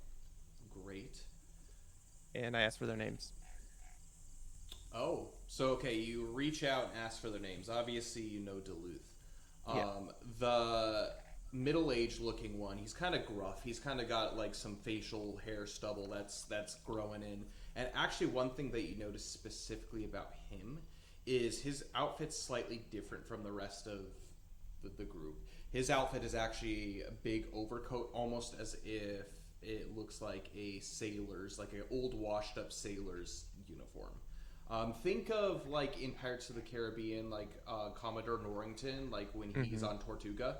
Great. And I ask for their names. Oh, so okay, you reach out and ask for their names. Obviously, you know Duluth. Yeah. The middle-aged looking one, he's kind of gruff. He's kind of got like some facial hair stubble that's growing in. And actually, one thing that you notice specifically about him is his outfit's slightly different from the rest of the group. His outfit is actually a big overcoat, almost as if it looks like a sailor's, like an old washed-up sailor's uniform. Think of like in Pirates of the Caribbean, like Commodore Norrington, like when he's on Tortuga,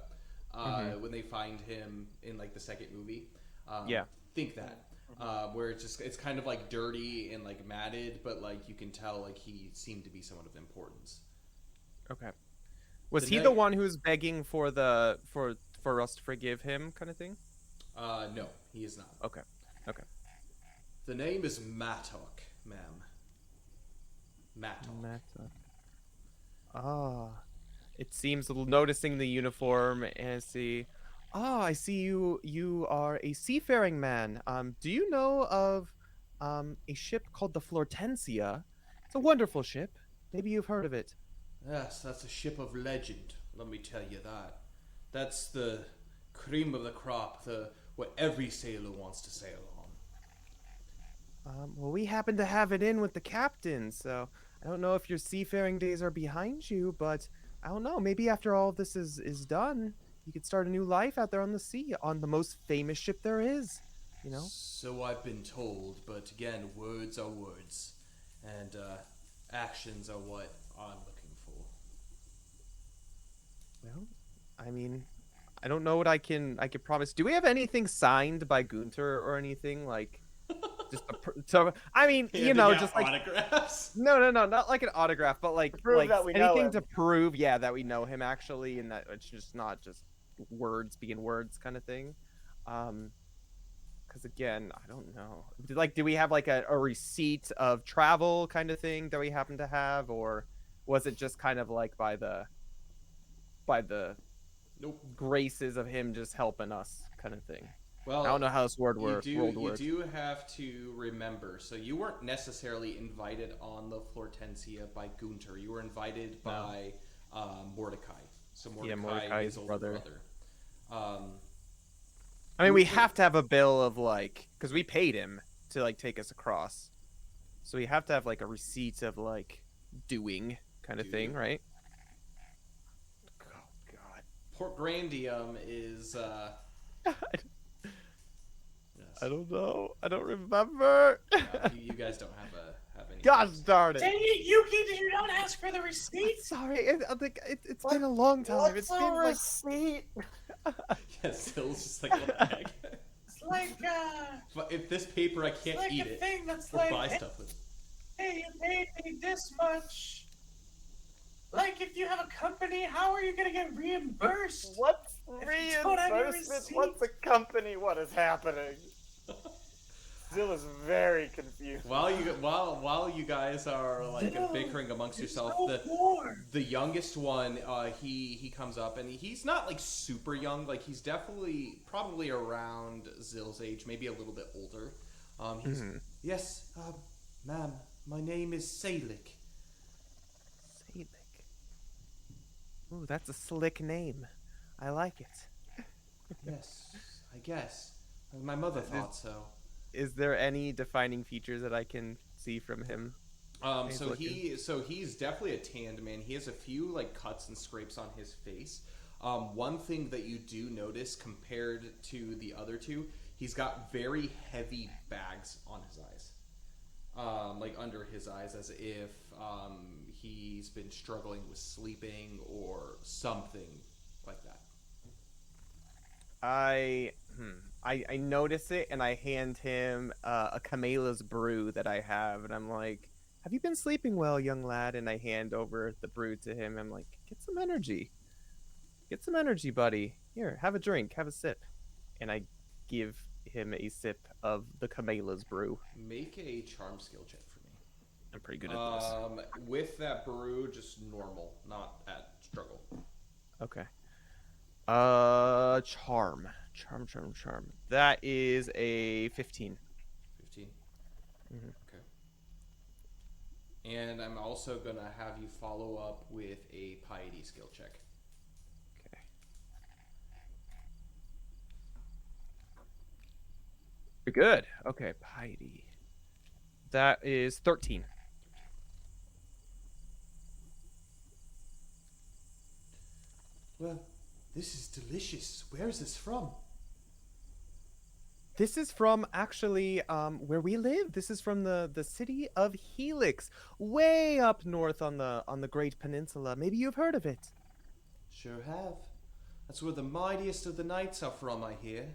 when they find him in like the second movie. Yeah. Think that. Where it's kind of like dirty and like matted, but like you can tell like he seemed to be someone of importance. Okay. Was The he next- the one who's begging for for us to forgive him, kind of thing? No, he is not. Okay. Okay. The name is Mattock, ma'am. Mattock. Ah, it seems noticing the uniform and see. Ah, I see you are a seafaring man. Do you know of a ship called the Flortensia? It's a wonderful ship. Maybe you've heard of it. Yes, that's a ship of legend. Let me tell you that. That's the cream of the crop. What every sailor wants to sail on. Well, we happen to have it in with the captain, so I don't know if your seafaring days are behind you, but I don't know. Maybe after all of this is done, you could start a new life out there on the sea, on the most famous ship there is. You know? So I've been told, but again, words are words, and actions are what I'm looking for. Well, I mean, I don't know what I could promise. Do we have anything signed by Gunter or anything like? So I mean, Handing out just like autographs. no, not like an autograph, but like Prove that we know anything him. to prove, yeah, that we know him actually, and that it's just not just words being words kind of thing. Because again, I don't know. Do we have like a receipt of travel kind of thing that we happen to have, or was it just kind of like by the Nope. graces of him just helping us kind of thing? Well, I don't know how this world you works. do have to remember. So you weren't necessarily invited on the Flortensia by Gunter. You were invited by Mordecai. So Mordecai, Mordecai's his older brother. brother. Um, I mean, we Gunter- have to have a bill of like, because we paid him to like take us across, so we have to have like a receipt of like doing kind of Do thing, you? right? Oh God. Port Grandium is. I Yes. don't know. I don't remember. You guys don't have any. Gosh names. darn it. Dang it, Yuki! Did you not ask for the receipt? Sorry, it's What- been a long time. What's It's a been like receipt? Yes, Zill's just like, what the heck? It's like If this paper, I can't like eat a it thing that's or like, buy stuff with. hey, you paid me this much. Like, if you have a company, how are you gonna get reimbursed? What's If you don't have your reimbursement? What's a receipt. company? What is happening? Zill is very confused. While you guys are like No, bickering amongst there's yourself, no more. the youngest one, he comes up and he's not like super young, like he's definitely probably around Zill's age, maybe a little bit older. He's yes, ma'am, my name is Salik. Salik. Ooh, that's a slick name. I like it. Yes, I guess. My mother thought so. Is there any defining features that I can see from him? He's So he's definitely a tanned man. He has a few like cuts and scrapes on his face. One thing that you do notice compared to the other two, he's got very heavy bags on his eyes, like under his eyes, as if he's been struggling with sleeping or something like that. I notice it and I hand him a Camela's brew that I have, and I'm like, "Have you been sleeping well, young lad?" And I hand over the brew to him. I'm like, "Get some energy. Get some energy, buddy. Here, have a drink, have a sip." And I give him a sip of the Camela's brew. Make a charm skill check for me. I'm pretty good at this. With that brew, just normal, not at struggle. Okay. Charm. Charm. That is a 15. 15. Mhm. Okay. And I'm also gonna have you follow up with a piety skill check. Okay. You're good. Okay, piety. That is 13. Well, this is delicious. Where is this from? This is from actually where we live. This is from the city of Helix, way up north on the Great Peninsula. Maybe you've heard of it. Sure have. That's where the mightiest of the knights are from, I hear.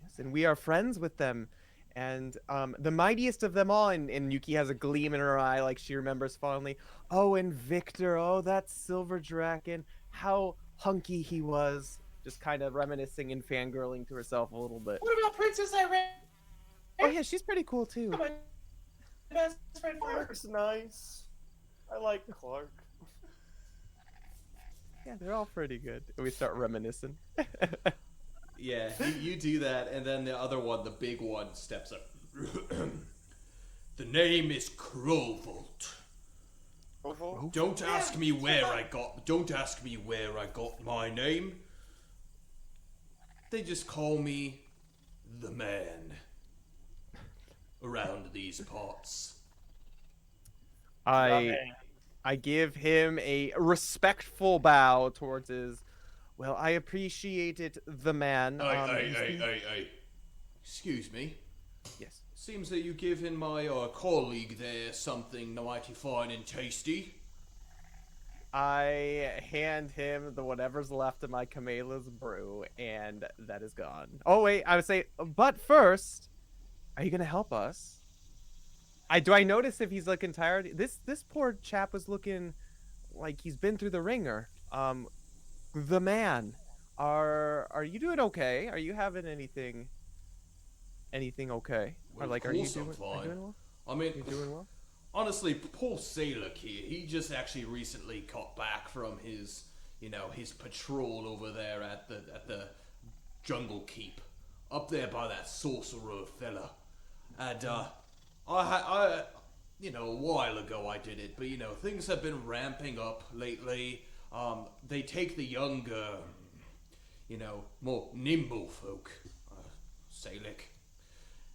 Yes, and we are friends with them. And the mightiest of them all, and Yuki has a gleam in her eye like she remembers fondly. Oh, and Victor, oh, that silver dragon, how hunky he was. Just kind of reminiscing and fangirling to herself a little bit. What about Princess Irene? Oh yeah, she's pretty cool too. My best friend. Clark's nice. I like Clark. Yeah, they're all pretty good. And we start reminiscing. Yeah, you do that, and then the other one, the big one, steps up. The name is Crowvolt. Don't ask me where I got my name. They just call me the man around these parts. I give him a respectful bow towards his. Well, I appreciate it, the man. Excuse me. Yes. Seems that you given my colleague there something mighty fine and tasty. I hand him the whatever's left of my Camela's brew, and that is gone. Oh wait, I would say, but first, are you gonna help us? Do I notice if he's looking tired? This poor chap was looking like he's been through the ringer. The man, are you doing okay? Are you having anything okay? Well, Or like, of are you course I'm doing fine. well? I mean, You doing well? honestly, poor Salek here, he just actually recently got back from his patrol over there at the Jungle Keep. up there by that sorcerer fella. And, I a while ago I did it, but, things have been ramping up lately. They take the younger, more nimble folk, Salic.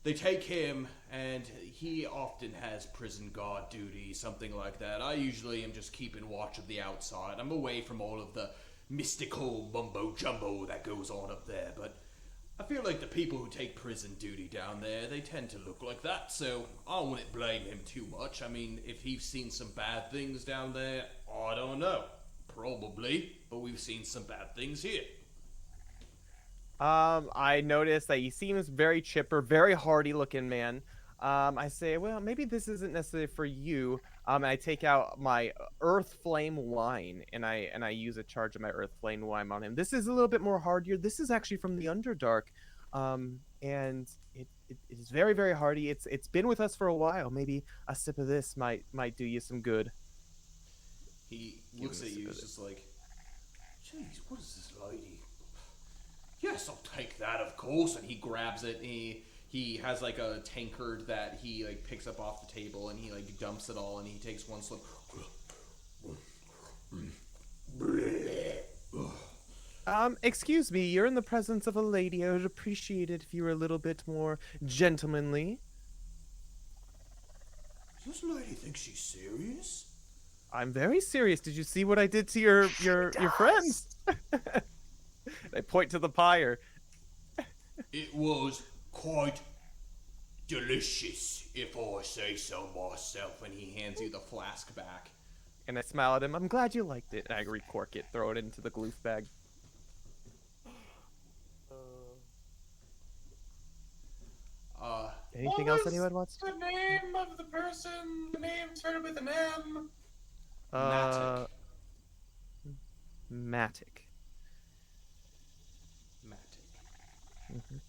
They take him, and he often has prison guard duty, something like that. I usually am just keeping watch of the outside. I'm away from all of the mystical mumbo-jumbo that goes on up there, but I feel like the people who take prison duty down there, they tend to look like that, so I wouldn't blame him too much. I mean, if he's seen some bad things down there, I don't know. Probably, but we've seen some bad things here. I noticed that he seems very chipper, very hardy looking man. I say, well, maybe this isn't necessarily for you. And I take out my Earth Flame wine, and I use a charge of my Earth Flame wine on him. This is a little bit more hardier. This is actually from the Underdark, and it is very, very hardy. It's been with us for a while. Maybe a sip of this might do you some good. He looks at you, just like, jeez, what is this lady? Yes, I'll take that, of course. And he grabs it. And he has like a tankard that he like picks up off the table, and he like dumps it all, and he takes one slip. Excuse me, you're in the presence of a lady. I would appreciate it if you were a little bit more gentlemanly. Does this lady think she's serious? I'm very serious. Did you see what I did to your friends? I point to the pyre. It was quite delicious, if I say so myself. And he hands you the flask back. And I smile at him. I'm glad you liked it. And I recork it, throw it into the gloof bag. Anything else anyone wants? The name of the person. The name started with an M. Matic. Matic. Matic.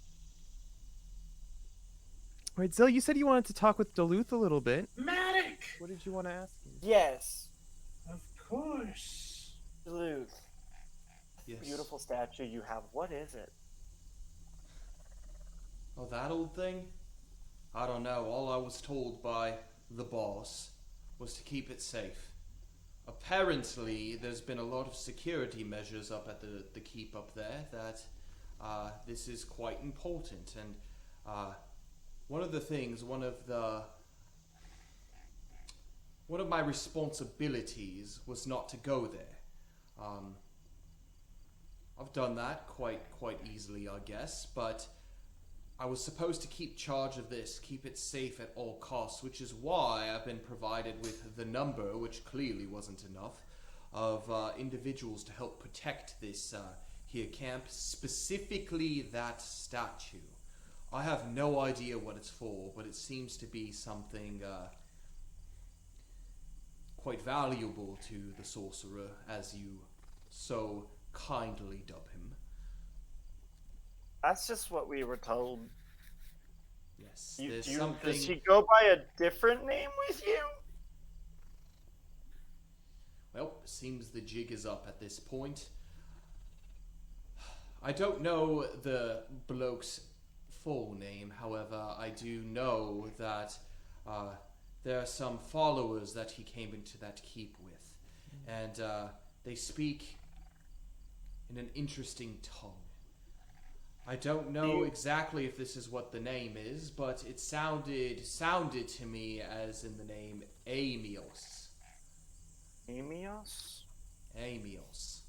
Alright, Zill, you said you wanted to talk with Duluth a little bit. Matic. What did you want to ask him? Yes. Of course. Duluth. Yes. Beautiful statue you have. What is it? Oh, that old thing? I don't know. All I was told by the boss was to keep it safe. Apparently, there's been a lot of security measures up at the keep up there that this is quite important. And one of my responsibilities was not to go there. I've done that quite easily, I guess, but I was supposed to keep charge of this, keep it safe at all costs, which is why I've been provided with the number, which clearly wasn't enough, of individuals to help protect this here camp, specifically that statue. I have no idea what it's for, but it seems to be something quite valuable to the sorcerer, as you so kindly dub him. That's just what we were told. Yes, there's something... Does he go by a different name with you? Well, seems the jig is up at this point. I don't know the bloke's full name, however, I do know that there are some followers that he came into that keep with, and they speak in an interesting tongue. I don't know exactly if this is what the name is, but it sounded to me as in the name Amios. Amios? Amios.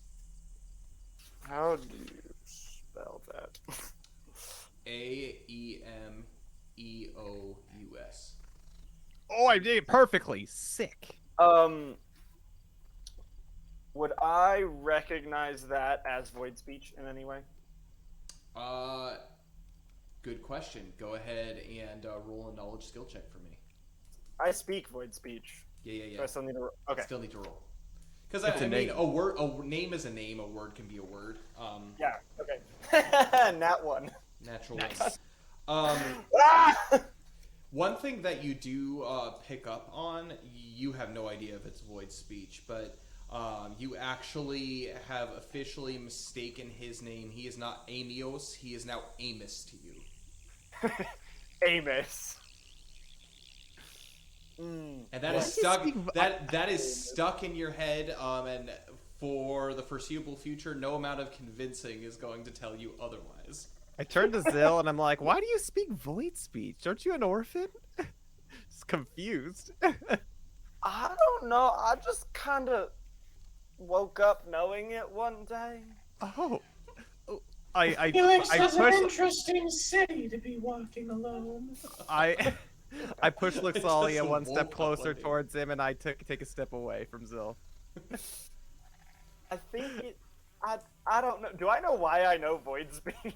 How do you spell that? Aemeous. Oh, I did it perfectly. Sick. Would I recognize that as void speech in any way? Good question. Go ahead and roll a knowledge skill check for me. I speak void speech. Yeah. Do I still need to? Okay. Still need to roll. Because I mean, a name is a name. A word can be a word. Yeah. Okay. Nat one. Natural Nice. one. Ah! One thing that you do pick up on, you have no idea if it's void speech, but You actually have officially mistaken his name. He is not Amios. He is now Amos to you. Amos. Mm. And that Why is do you stuck. speak- That is stuck in your head. And for the foreseeable future, no amount of convincing is going to tell you otherwise. I turned to Zill and I'm like, why do you speak void speech? Aren't you an orphan? Just confused. I don't know. I just kind of woke up knowing it one day. Oh. Oh, I Helix I is an pushed interesting city to be walking alone. I I pushed Luxalia just one woke step up closer one day. towards him and I take a step away from Zill. I think it. I don't know. Do I know why I know void speech?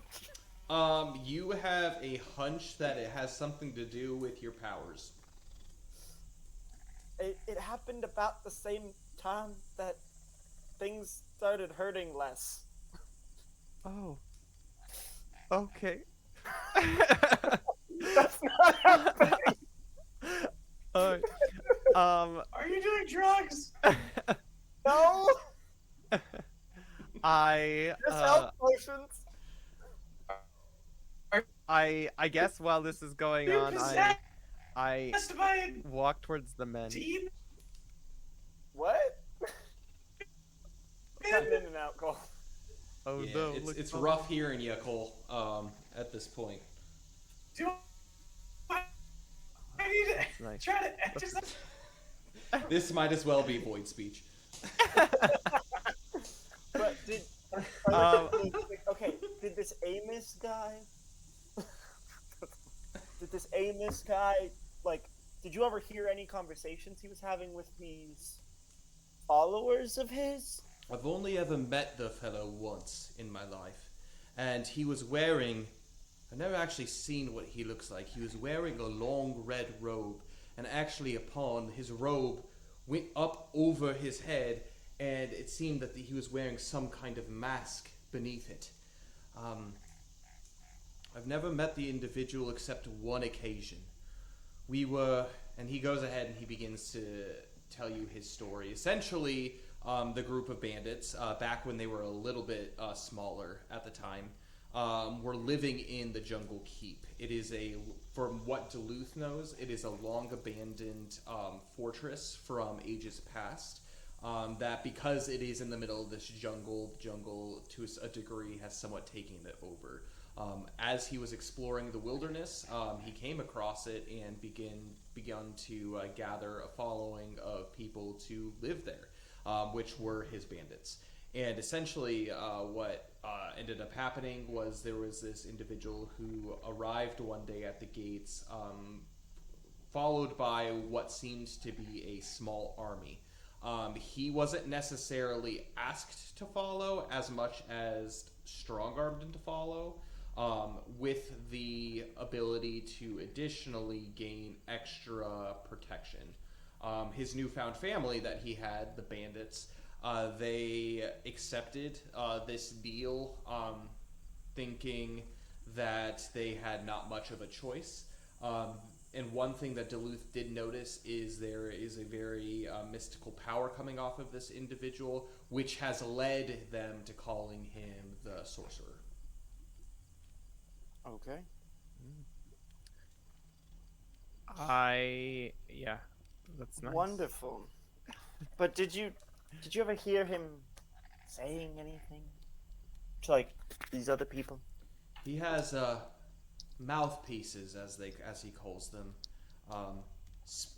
You have a hunch that it has something to do with your powers. It happened about the same time that things started hurting less. Oh. Okay. That's not happening. uh, Are you doing drugs? No. I Just health potions. I guess while this is going You on, possessed I by a walk towards the men. demon? What? Cutting in and out, Cole. Oh Yeah, no! it's rough hearing you, Cole. At this point. Do I need to That's nice. try to exercise? This might as well be void speech. But did okay? Did this Amos guy? Did this Amos guy like? Did you ever hear any conversations he was having with these followers of his? I've only ever met the fellow once in my life, and he was wearing. I've never actually seen what he looks like. He was wearing a long red robe, and actually, upon his robe went up over his head, and it seemed that he was wearing some kind of mask beneath it. I've never met the individual except one occasion. We were, and he goes ahead and he begins to tell you his story. Essentially, the group of bandits, back when they were a little bit smaller at the time, were living in the Jungle Keep. It is from what Duluth knows, it is a long abandoned fortress from ages past. That because it is in the middle of this jungle to a degree has somewhat taken it over. As he was exploring the wilderness, he came across it and begun to gather a following of people to live there, which were his bandits. And essentially, what ended up happening was there was this individual who arrived one day at the gates, followed by what seemed to be a small army. He wasn't necessarily asked to follow as much as strong-armed him to follow, with the ability to additionally gain extra protection. His newfound family that he had, the bandits, they accepted this deal, thinking that they had not much of a choice. And one thing that Duluth did notice is there is a very mystical power coming off of this individual, which has led them to calling him the Sorcerer. Okay. Yeah, that's nice. Wonderful. But did you ever hear him saying anything to like these other people? He has mouthpieces, as he calls them,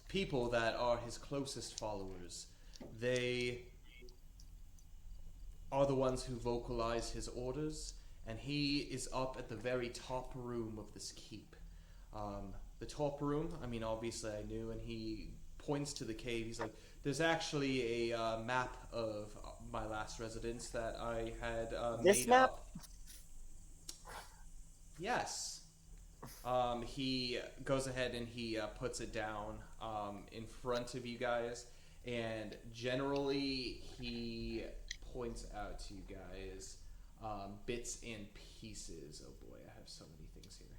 people that are his closest followers. They are the ones who vocalize his orders, and he is up at the very top room of this keep. The top room, I mean, obviously I knew, and he points to the cave. He's like, there's actually a map of my last residence that I had This made map? up. Yes. He goes ahead and he puts it down in front of you guys, and generally he points out to you guys bits and pieces. Oh boy, I have so many things here.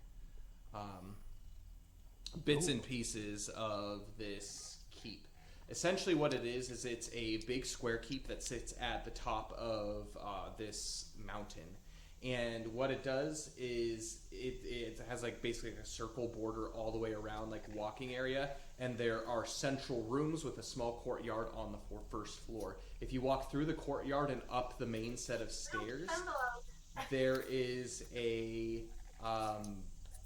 Bits and pieces of this keep. Essentially, what it is it's a big square keep that sits at the top of this mountain. And what it does is it has like basically a circle border all the way around, like walking area. And there are central rooms with a small courtyard on the first floor. If you walk through the courtyard and up the main set of stairs, there is a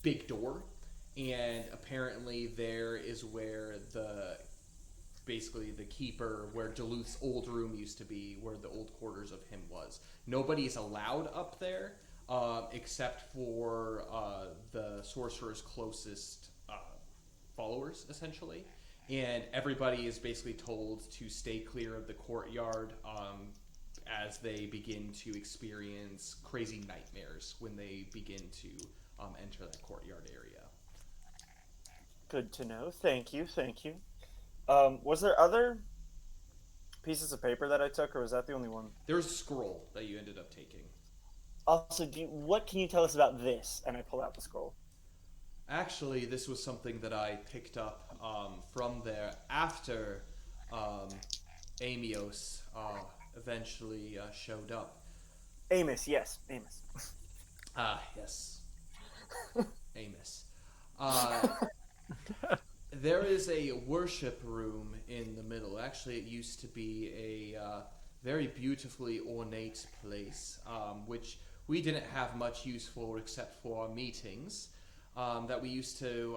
big door, and apparently there is where basically the keeper, where Duluth's old room used to be, where the old quarters of him was. Nobody's allowed up there except for the sorcerer's closest followers, essentially. And everybody is basically told to stay clear of the courtyard as they begin to experience crazy nightmares when they begin to enter that courtyard area. Good to know. Thank you. Was there other pieces of paper that I took, or was that the only one? There's a scroll that you ended up taking. Also, what can you tell us about this? And I pull out the scroll. Actually, this was something that I picked up from there after Amios eventually showed up. Amos, yes, Amos. Ah, yes. Amos. There is a worship room in the middle. Actually, it used to be a very beautifully ornate place, which we didn't have much use for except for our meetings. That we used to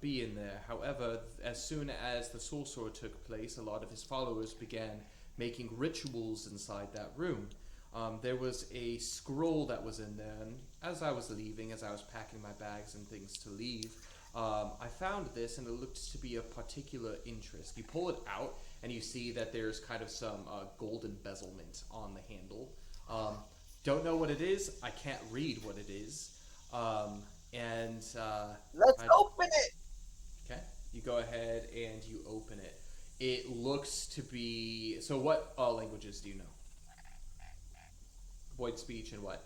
be in there. However, as soon as the sorcerer took place, a lot of his followers began making rituals inside that room. There was a scroll that was in there, and as I was packing my bags and things to leave, I found this, and it looked to be of particular interest. You pull it out, and you see that there's kind of some gold embezzlement on the handle. Don't know what it is. I can't read what it is. Let's open it! Okay, you go ahead and you open it. It looks to be... So what languages do you know? Void speech and what?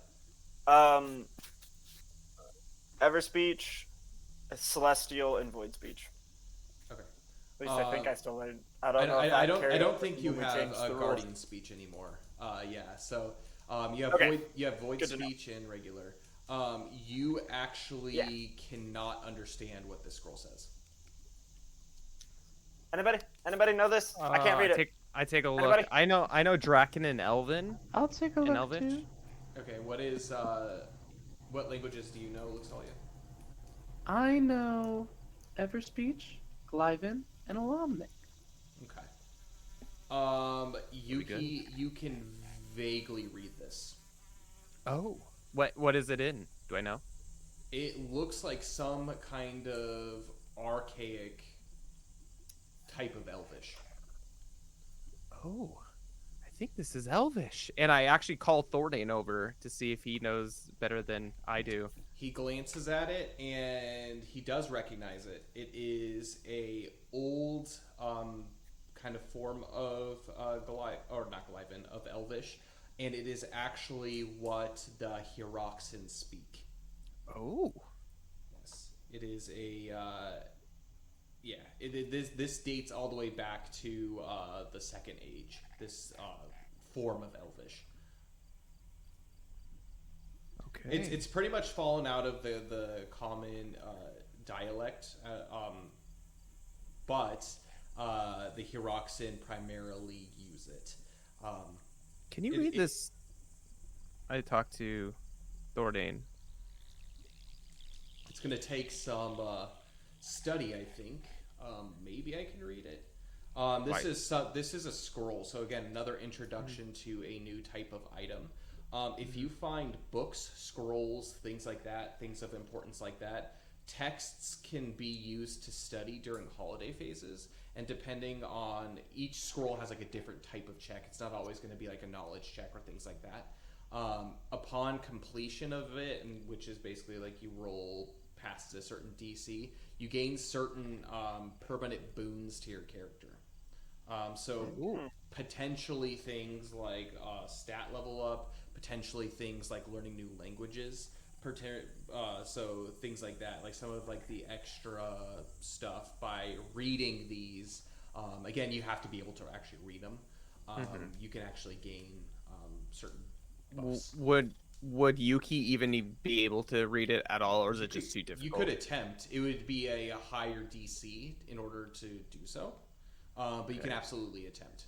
Everspeech, Celestial, and Void Speech. Okay. At least I think I still learned. I I don't think you when we have changed the rules. guardian speech anymore. Yeah, so you have Okay. void Good to know. speech and regular. You actually cannot understand what this scroll says. Anybody know this? I can't read it. I take a look. Anybody? I know Draken and Elven. I'll take a In look Elvish? too. Okay, what languages do you know, Luxalia? I know Everspeech, Glyven, and Alamnic. Okay. Yuki, you can vaguely read this. Oh. What is it in? Do I know? It looks like some kind of archaic type of Elvish. Oh. I think this is Elvish. And I actually call Thordain over to see if he knows better than I do. He glances at it and he does recognize it. It is a old kind of form of of Elvish, and it is actually what the Hieroxans speak. Oh. Yes, it is a this dates all the way back to the Second Age. This form of Elvish. Okay. It's pretty much fallen out of the common dialect, but the Hieroxan primarily use it. Can you read this? I talked to Thordain. It's going to take some study, I think. Maybe I can read it. This is a scroll. So again, another introduction to a new type of item. If you find books, scrolls, things like that, things of importance like that, texts can be used to study during holiday phases. And depending on each scroll has like a different type of check. It's not always going to be like a knowledge check or things like that. Upon completion of it, and which is basically like you roll past a certain DC, you gain certain permanent boons to your character. Potentially things like stat level up, potentially things like learning new languages, so things like that, like some of like the extra stuff by reading these Again, you have to be able to actually read them. Mhm. You can actually gain certain W- buffs. would would Yuki even be able to read it at all, or is You it could just too you could difficult? attempt. It would be a higher DC in order to do so, but you can Okay. absolutely attempt.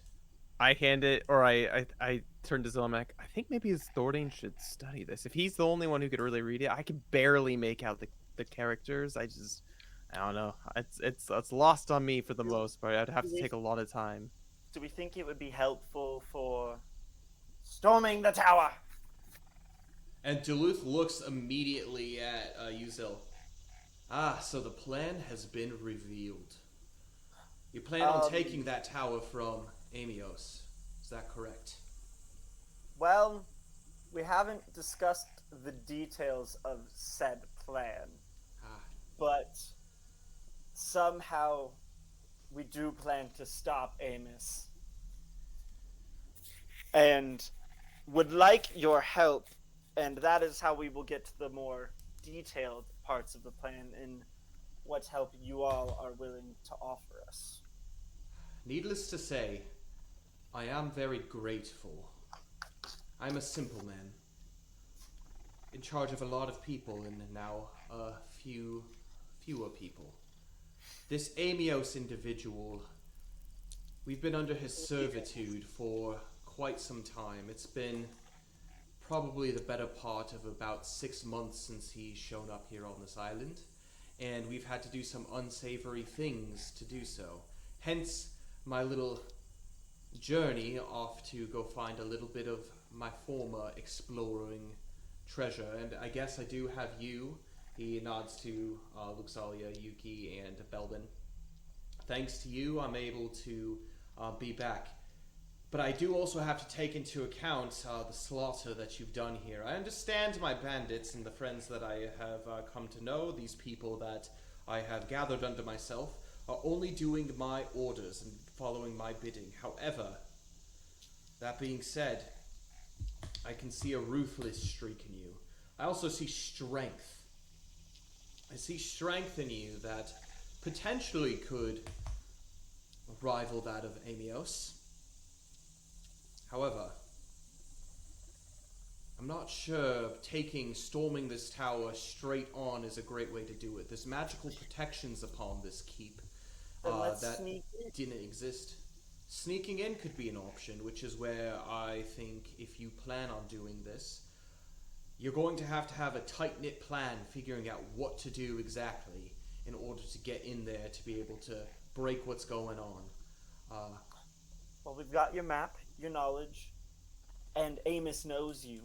I hand it, or I turn to Zillimak. I think maybe his Thordain should study this. If he's the only one who could really read it, I can barely make out the characters. I don't know. It's lost on me for the Do, most part. I'd have do to we take a lot of time. do we think it would be helpful for storming the tower? And Duluth looks immediately at Yuzil. Ah, so the plan has been revealed. You plan on Um, taking that tower from Amios. Is that correct? well, we haven't discussed the details of said plan, Ah, but somehow we do plan to stop Amos and would like your help, and that is how we will get to the more detailed parts of the plan and what help you all are willing to offer us. needless to say, I am very grateful. I'm a simple man, in charge of a lot of people and now a fewer people. This Amios individual, we've been under his servitude for quite some time. It's been probably the better part of about 6 months since he's shown up here on this island, and we've had to do some unsavory things to do so. Hence, my little journey off to go find a little bit of my former exploring treasure. And I guess I do have you. He nods to Luxalia, Yuki, and Belbin. Thanks to you, I'm able to be back. But I do also have to take into account the slaughter that you've done here. I understand my bandits and the friends that I have come to know, these people that I have gathered under myself, are only doing my orders and following my bidding. However, that being said, I can see a ruthless streak in you. I also see strength. I see strength in you that potentially could rival that of Amios. However, I'm not sure storming this tower straight on is a great way to do it. There's magical protections upon this keep Then let's that sneak in. didn't exist. Sneaking in could be an option, which is where I think if you plan on doing this, you're going to have a tight knit plan figuring out what to do exactly in order to get in there to be able to break what's going on. Uh, Well, we've got your map, your knowledge, and Amos knows you.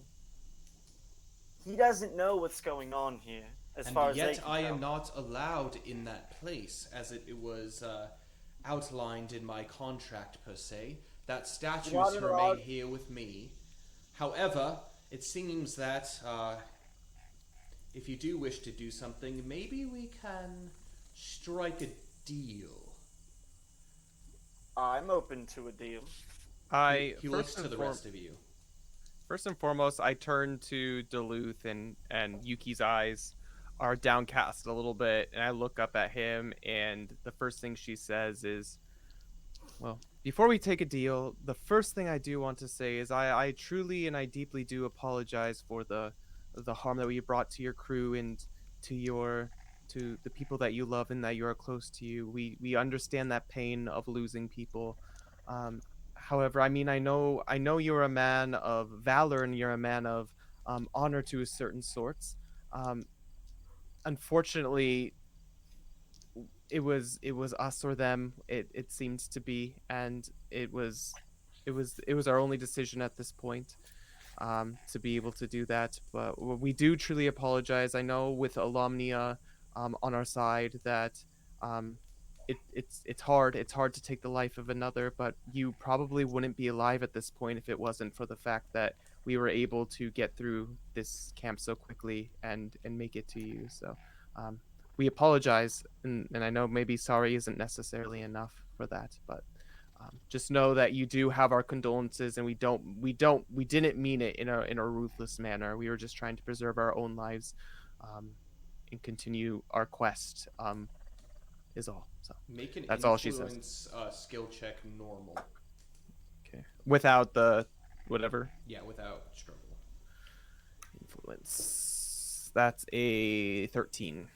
He doesn't know what's going on here, as and far as they yet can I tell. am not allowed in that place as it was outlined in my contract per se. That statue You're is not to allowed. remain here with me. However, it seems that if you do wish to do something, maybe we can strike a deal. I'm open to a deal. I He looks to the rest of you. first and foremost, I turn to Duluth, and Yuki's eyes are downcast a little bit, and I look up at him, and the first thing she says is, "Well, before we take a deal, the first thing I do want to say is I truly and I deeply do apologize for the harm that we brought to your crew and to your to the people that you love and that you are close to you. We understand that pain of losing people. Um, however, I mean, I know you're a man of valor and you're a man of honor to a certain sorts. Um, unfortunately, it was us or them. It seemed to be, and it was our only decision at this point, to be able to do that. But we do truly apologize. I know with Alumnia on our side that um, it's hard. It's hard to take the life of another, but you probably wouldn't be alive at this point if it wasn't for the fact that we were able to get through this camp so quickly and make it to you. So we apologize, and I know maybe sorry isn't necessarily enough for that, but just know that you do have our condolences, and we didn't mean it in a ruthless manner. We were just trying to preserve our own lives, and continue our quest. Is all. So Make an that's all she says. influence skill check normal. Okay. Without the whatever Yeah, without struggle. influence. That's a 13.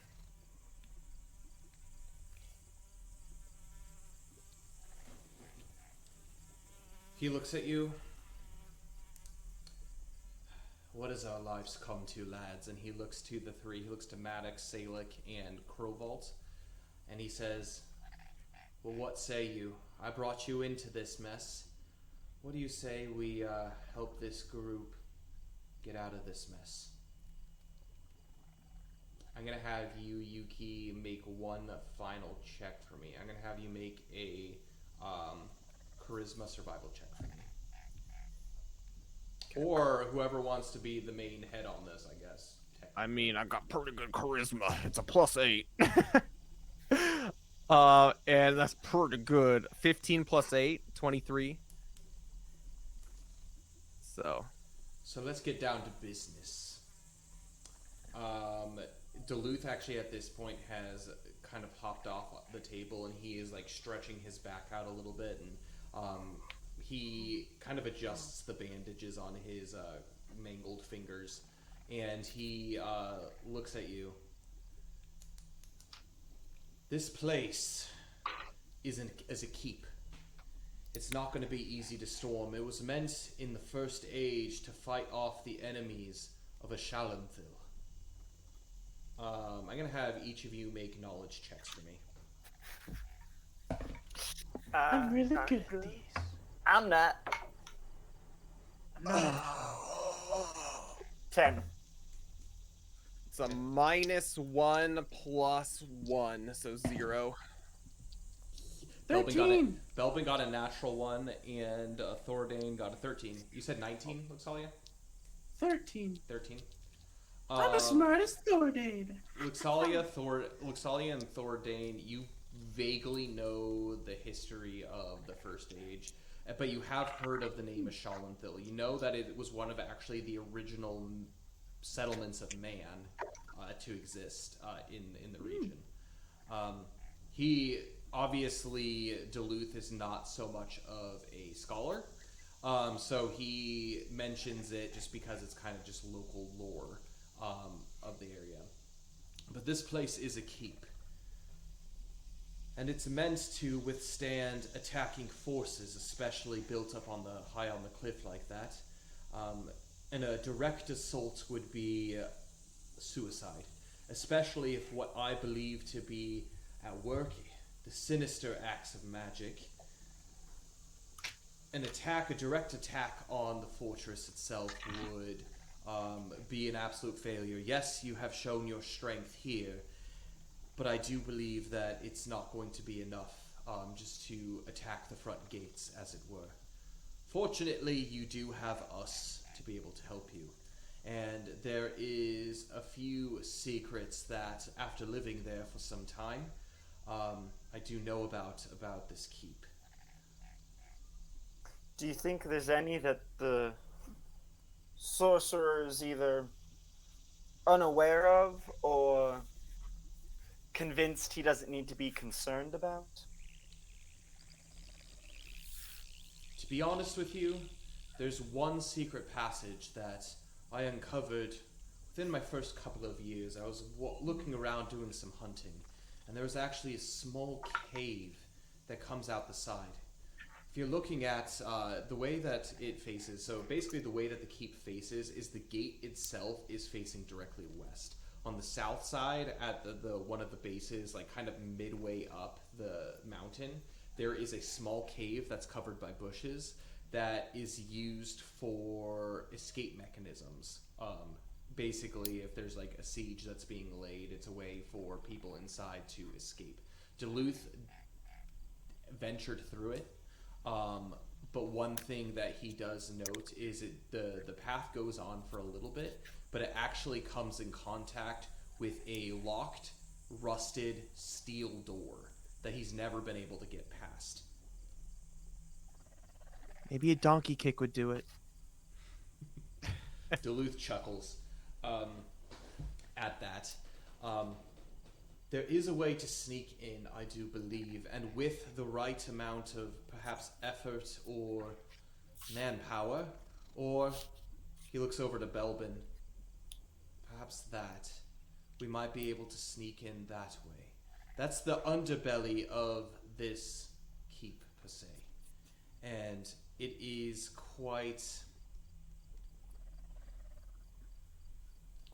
He looks at you. What has our lives come to, lads? And he looks to the three. He looks to Maddox, Salic, and Crowvault. And he says, well, what say you? I brought you into this mess. What do you say we help this group get out of this mess? I'm going to have you, Yuki, make one final check for me. I'm going to have you make a charisma survival check for me. Or whoever wants to be the main head on this, I guess. I mean, I got pretty good charisma. It's a +8. And that's pretty good. 15 plus 8, 23. So let's get down to business. Duluth actually at this point has kind of hopped off the table and he is like stretching his back out a little bit, and he kind of adjusts the bandages on his mangled fingers, and he looks at you. This place is a keep. It's not going to be easy to storm. It was meant in the First Age to fight off the enemies of a Shalanthil. I'm going to have each of you make knowledge checks for me. I'm really good at these. I'm not. 10. it's a -1 plus 1, so 0. 13. Belbin got a natural 1, and Thordane got a 13. You said 19, Luxalia? 13. 13. I'm as smart as Thordane. Luxalia and Thordane, you vaguely know the history of the First Age, but you have heard of the name of Shalanthil. You know that it was one of actually the original settlements of man to exist in the region. He obviously, Duluth is not so much of a scholar, so he mentions it just because it's kind of just local lore of the area. But this place is a keep, and it's meant to withstand attacking forces, especially built up on the high on the cliff like that. And a direct assault would be suicide, especially if what I believe to be at work, the sinister acts of magic. A direct attack on the fortress itself would be an absolute failure. Yes, you have shown your strength here, but I do believe that it's not going to be enough just to attack the front gates, as it were. Fortunately, you do have us to be able to help you. And there is a few secrets that, after living there for some time, I do know about this keep. Do you think there's any that the sorcerer is either unaware of or convinced he doesn't need to be concerned about? To be honest with you, there's one secret passage that I uncovered within my first couple of years. I was looking around doing some hunting, and there was actually a small cave that comes out the side. If you're looking at the way that it faces, so basically the way that the keep faces is the gate itself is facing directly west. On the south side, at the one of the bases, like kind of midway up the mountain, there is a small cave that's covered by bushes that is used for escape mechanisms. Basically, if there's like a siege that's being laid, it's a way for people inside to escape. Duluth ventured through it, but one thing that he does note is the path goes on for a little bit, but it actually comes in contact with a locked, rusted steel door that he's never been able to get past. Maybe a donkey kick would do it. Duluth chuckles at that. There is a way to sneak in, I do believe, and with the right amount of perhaps effort or manpower, or he looks over to Belbin, perhaps that, we might be able to sneak in that way. That's the underbelly of this keep, per se. And it is quite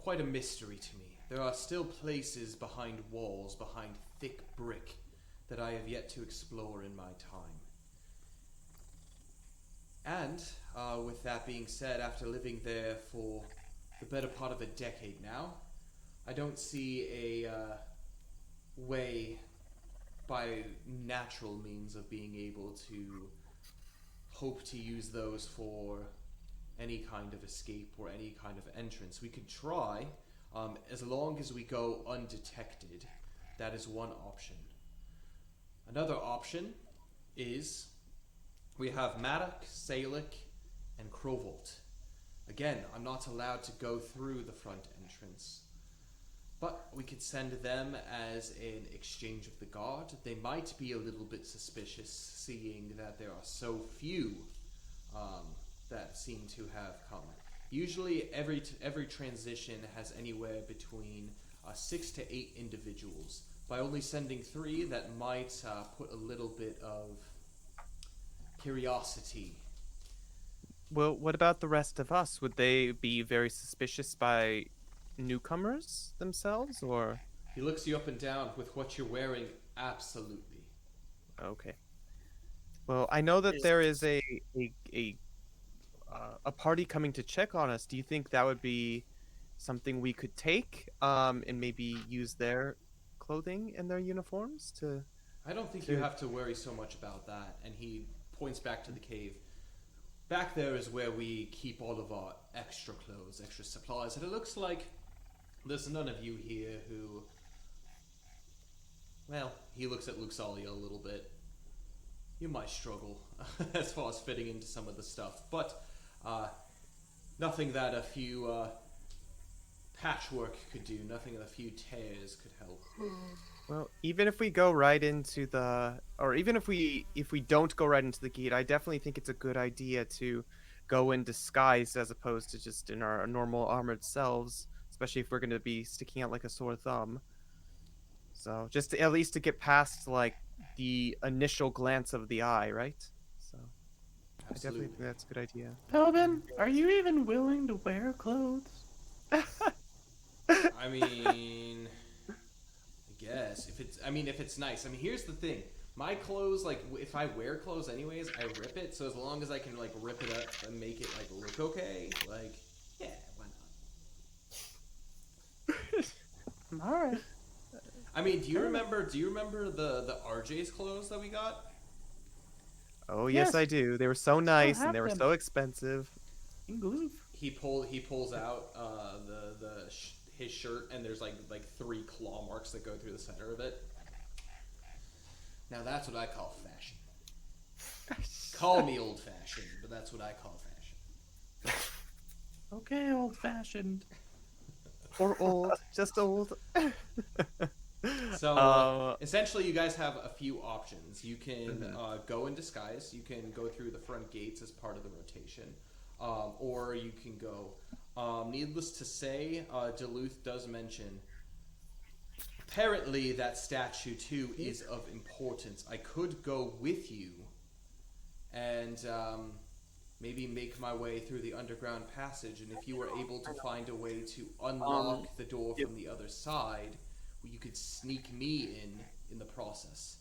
a mystery to me. There are still places behind walls, behind thick brick, that I have yet to explore in my time. And, with that being said, after living there for the better part of a decade now, I don't see a way by natural means of being able to hope to use those for any kind of escape or any kind of entrance. We could try, as long as we go undetected. That is one option. Another option is we have Maddock, Salic, and Crovolt. Again, I'm not allowed to go through the front entrance, but we could send them as an exchange of the guard. They might be a little bit suspicious, seeing that there are so few that seem to have come. Usually, every transition has anywhere between 6 to 8 individuals. By only sending 3, that might put a little bit of curiosity. Well, what about the rest of us? Would they be very suspicious by newcomers themselves, or? He looks you up and down. With what you're wearing, absolutely. Okay. Well, I know that there is a party coming to check on us. Do you think that would be something we could take, and maybe use their clothing and their uniforms to? I don't think you have to worry so much about that. And he points back to the cave. Back there is where we keep all of our extra clothes, extra supplies, and it looks like there's none of you here who... Well, he looks at Luxalia a little bit. You might struggle as far as fitting into some of the stuff, but nothing that a few patchwork could do, nothing that a few tears could help. Well, even if we go right into the, or even if we don't go right into the gate, I definitely think it's a good idea to go in disguise as opposed to just in our normal armored selves, especially if we're going to be sticking out like a sore thumb. So just at least to get past like the initial glance of the eye, right? So I definitely think that's a good idea. Pelvin, are you even willing to wear clothes? I mean, I guess if it's nice. I mean, here's the thing. My clothes, like, if I wear clothes anyways, I rip it. So as long as I can like rip it up and make it like look okay, like, yeah, why not? All right. I mean, do you remember the RJ's clothes that we got? Oh yes, Yes. I do. They were so nice and have they were them. so expensive. In glue. He pulls out his shirt, and there's like 3 claw marks that go through the center of it. Now that's what I call fashion. Call me old fashioned, but that's what I call fashion. Okay, old fashioned. Or old, just old. So essentially, you guys have a few options. You can go in disguise. You can go through the front gates as part of the rotation, or you can go. Needless to say, Duluth does mention. Apparently, that statue too is of importance. I could go with you, and maybe make my way through the underground passage. And if you were able to find a way to unlock the door from the other side, you could sneak me in the process.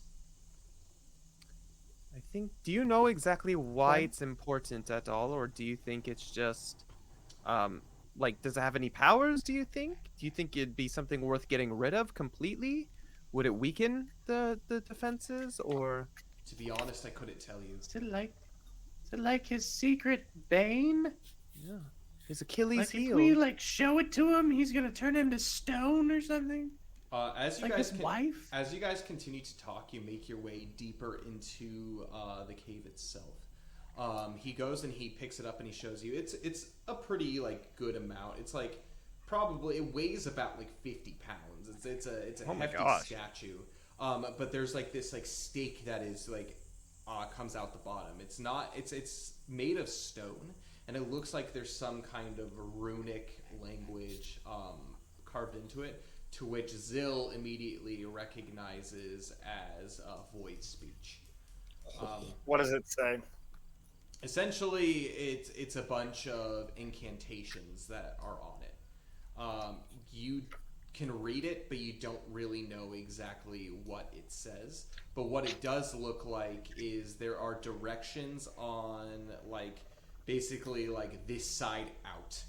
I think. Do you know exactly why it's important at all, or do you think it's just, like, does it have any powers? Do you think? Do you think it'd be something worth getting rid of completely? Would it weaken the defenses, or? To be honest, I couldn't tell you. Is it like his secret bane? Yeah, his Achilles Like heel. if we like show it to him, he's gonna turn into stone or something? As you Like guys his wife? as you guys continue to talk, you make your way deeper into the cave itself. He goes and he picks it up and he shows you. It's a pretty like good amount. It's like probably it weighs about like 50 pounds. It's a Oh my hefty gosh. statue. But there's like this like stake that is like comes out the bottom. It's not. It's made of stone, and it looks like there's some kind of runic language carved into it, to which Zill immediately recognizes as void speech. What does it say? Essentially, it's a bunch of incantations that are on it. You can read it, but you don't really know exactly what it says. But what it does look like is there are directions on, like, basically like this side out.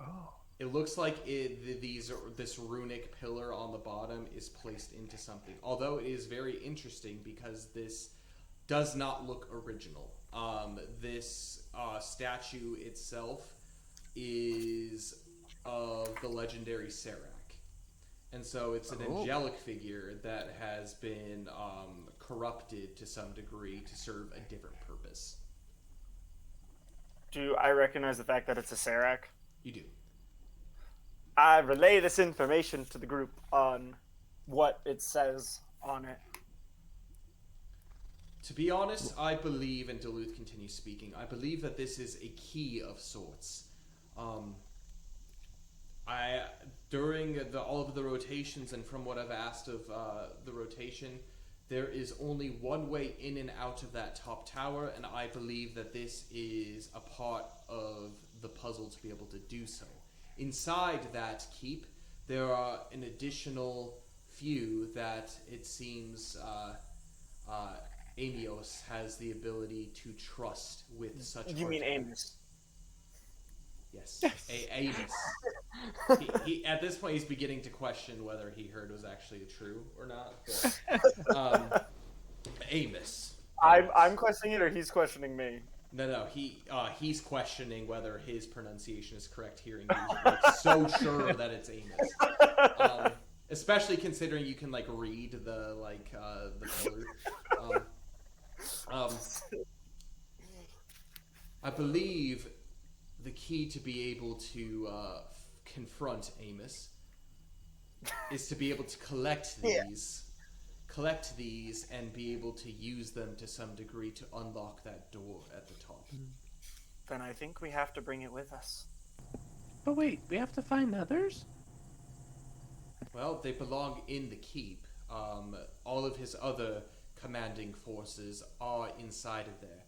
Oh. It looks like this runic pillar on the bottom is placed into something. Although it is very interesting because this does not look original. This statue itself is of the legendary Serac. And so it's an angelic figure that has been corrupted to some degree to serve a different purpose. Do I recognize the fact that it's a Serac? You do. I relay this information to the group on what it says on it. To be honest, I believe, and Duluth continues speaking, I believe that this is a key of sorts. During all of the rotations, and from what I've asked of the rotation, there is only one way in and out of that top tower, and I believe that this is a part of the puzzle to be able to do so. Inside that keep, there are an additional few that it seems Amios has the ability to trust with such. You mean Amos? Yes, Amos. He at this point he's beginning to question whether he heard was actually true or not. But, Amos. I'm questioning it, or he's questioning me. No. He's questioning whether his pronunciation is correct. Hearing you like so sure that it's Amos, especially considering you can like read the pillar. I believe the key to be able to confront Amos is to be able to collect these, and be able to use them to some degree to unlock that door at the top. Then I think we have to bring it with us. But wait, we have to find others? Well, they belong in the keep. All of his other commanding forces are inside of there.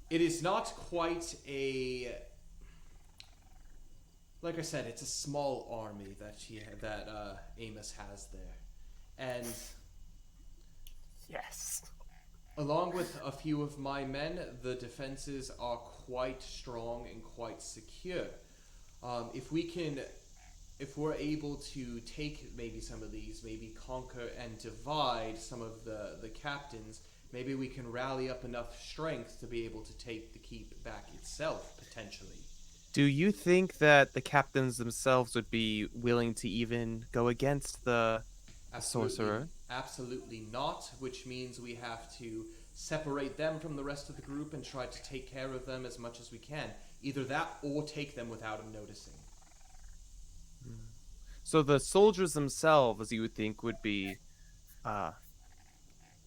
It is not quite a... Like I said, it's a small army that Amos has there. And Yes. along with a few of my men, the defenses are quite strong and quite secure. If we're able to take maybe some of these, maybe conquer and divide some of the captains, maybe we can rally up enough strength to be able to take the keep back itself, potentially. Do you think that the captains themselves would be willing to even go against the sorcerer? Absolutely not, which means we have to separate them from the rest of the group and try to take care of them as much as we can. Either that or take them without them noticing. So the soldiers themselves, you would think, would be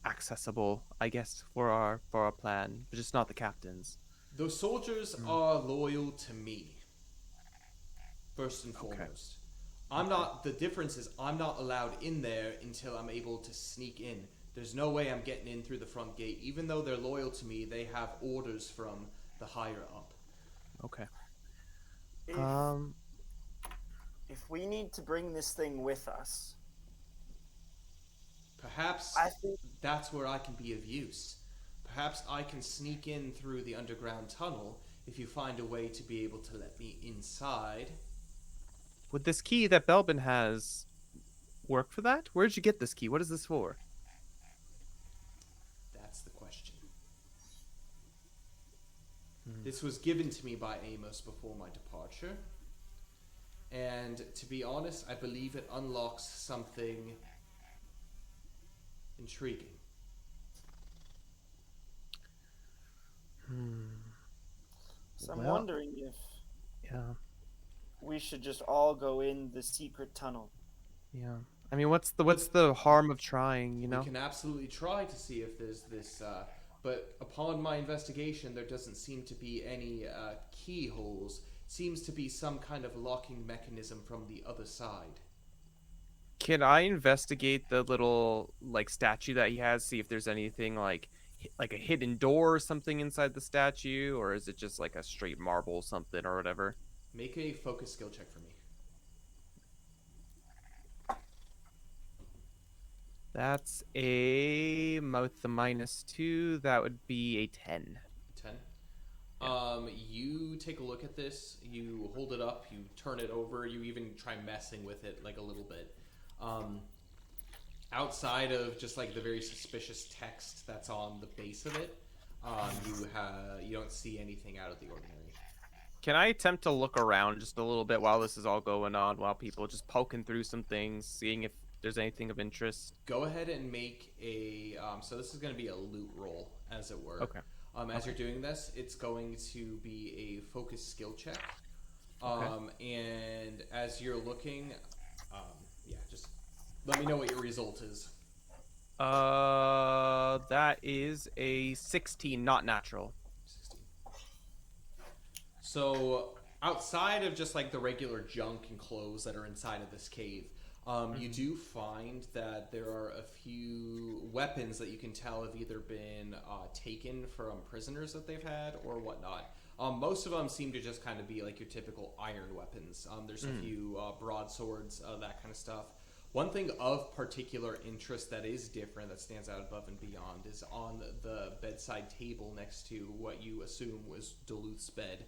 accessible, I guess, for our plan, but just not the captains. Those soldiers are loyal to me, first and foremost. The difference is I'm not allowed in there until I'm able to sneak in. There's no way I'm getting in through the front gate. Even though they're loyal to me, they have orders from the higher up. Okay. If we need to bring this thing with us, Perhaps I think that's where I can be of use. Perhaps I can sneak in through the underground tunnel if you find a way to be able to let me inside. Would this key that Belbin has work for that? Where did you get this key? What is this for? That's the question. This was given to me by Amos before my departure. And to be honest, I believe it unlocks something intriguing. So I'm Well- wondering if Yeah. we should just all go in the secret tunnel. Yeah. I mean, what's the harm of trying, you We know? can absolutely try to see if there's this, but upon my investigation, there doesn't seem to be any keyholes. Seems to be some kind of locking mechanism from the other side. Can I investigate the little like statue that he has, see if there's anything like a hidden door or something inside the statue, or is it just like a straight marble something or whatever? Make a focus skill check for me. That's a with the -2, that would be a 10. 10. Yeah. You take a look at this, you hold it up, you turn it over, you even try messing with it like a little bit. Outside of just like the very suspicious text that's on the base of it, you don't see anything out of the ordinary. Can I attempt to look around just a little bit while this is all going on, while people are just poking through some things, seeing if there's anything of interest? Go ahead and make a. So this is going to be a loot roll, as it were. Okay. As you're doing this, it's going to be a focus skill check. And as you're looking, just let me know what your result is. That is a 16, not natural. 16. So outside of just like the regular junk and clothes that are inside of this cave, you do find that there are a few weapons that you can tell have either been taken from prisoners that they've had or whatnot. Most of them seem to just kind of be like your typical iron weapons. There's a few broadswords, that kind of stuff. One thing of particular interest that is different, that stands out above and beyond, is on the bedside table next to what you assume was Duluth's bed.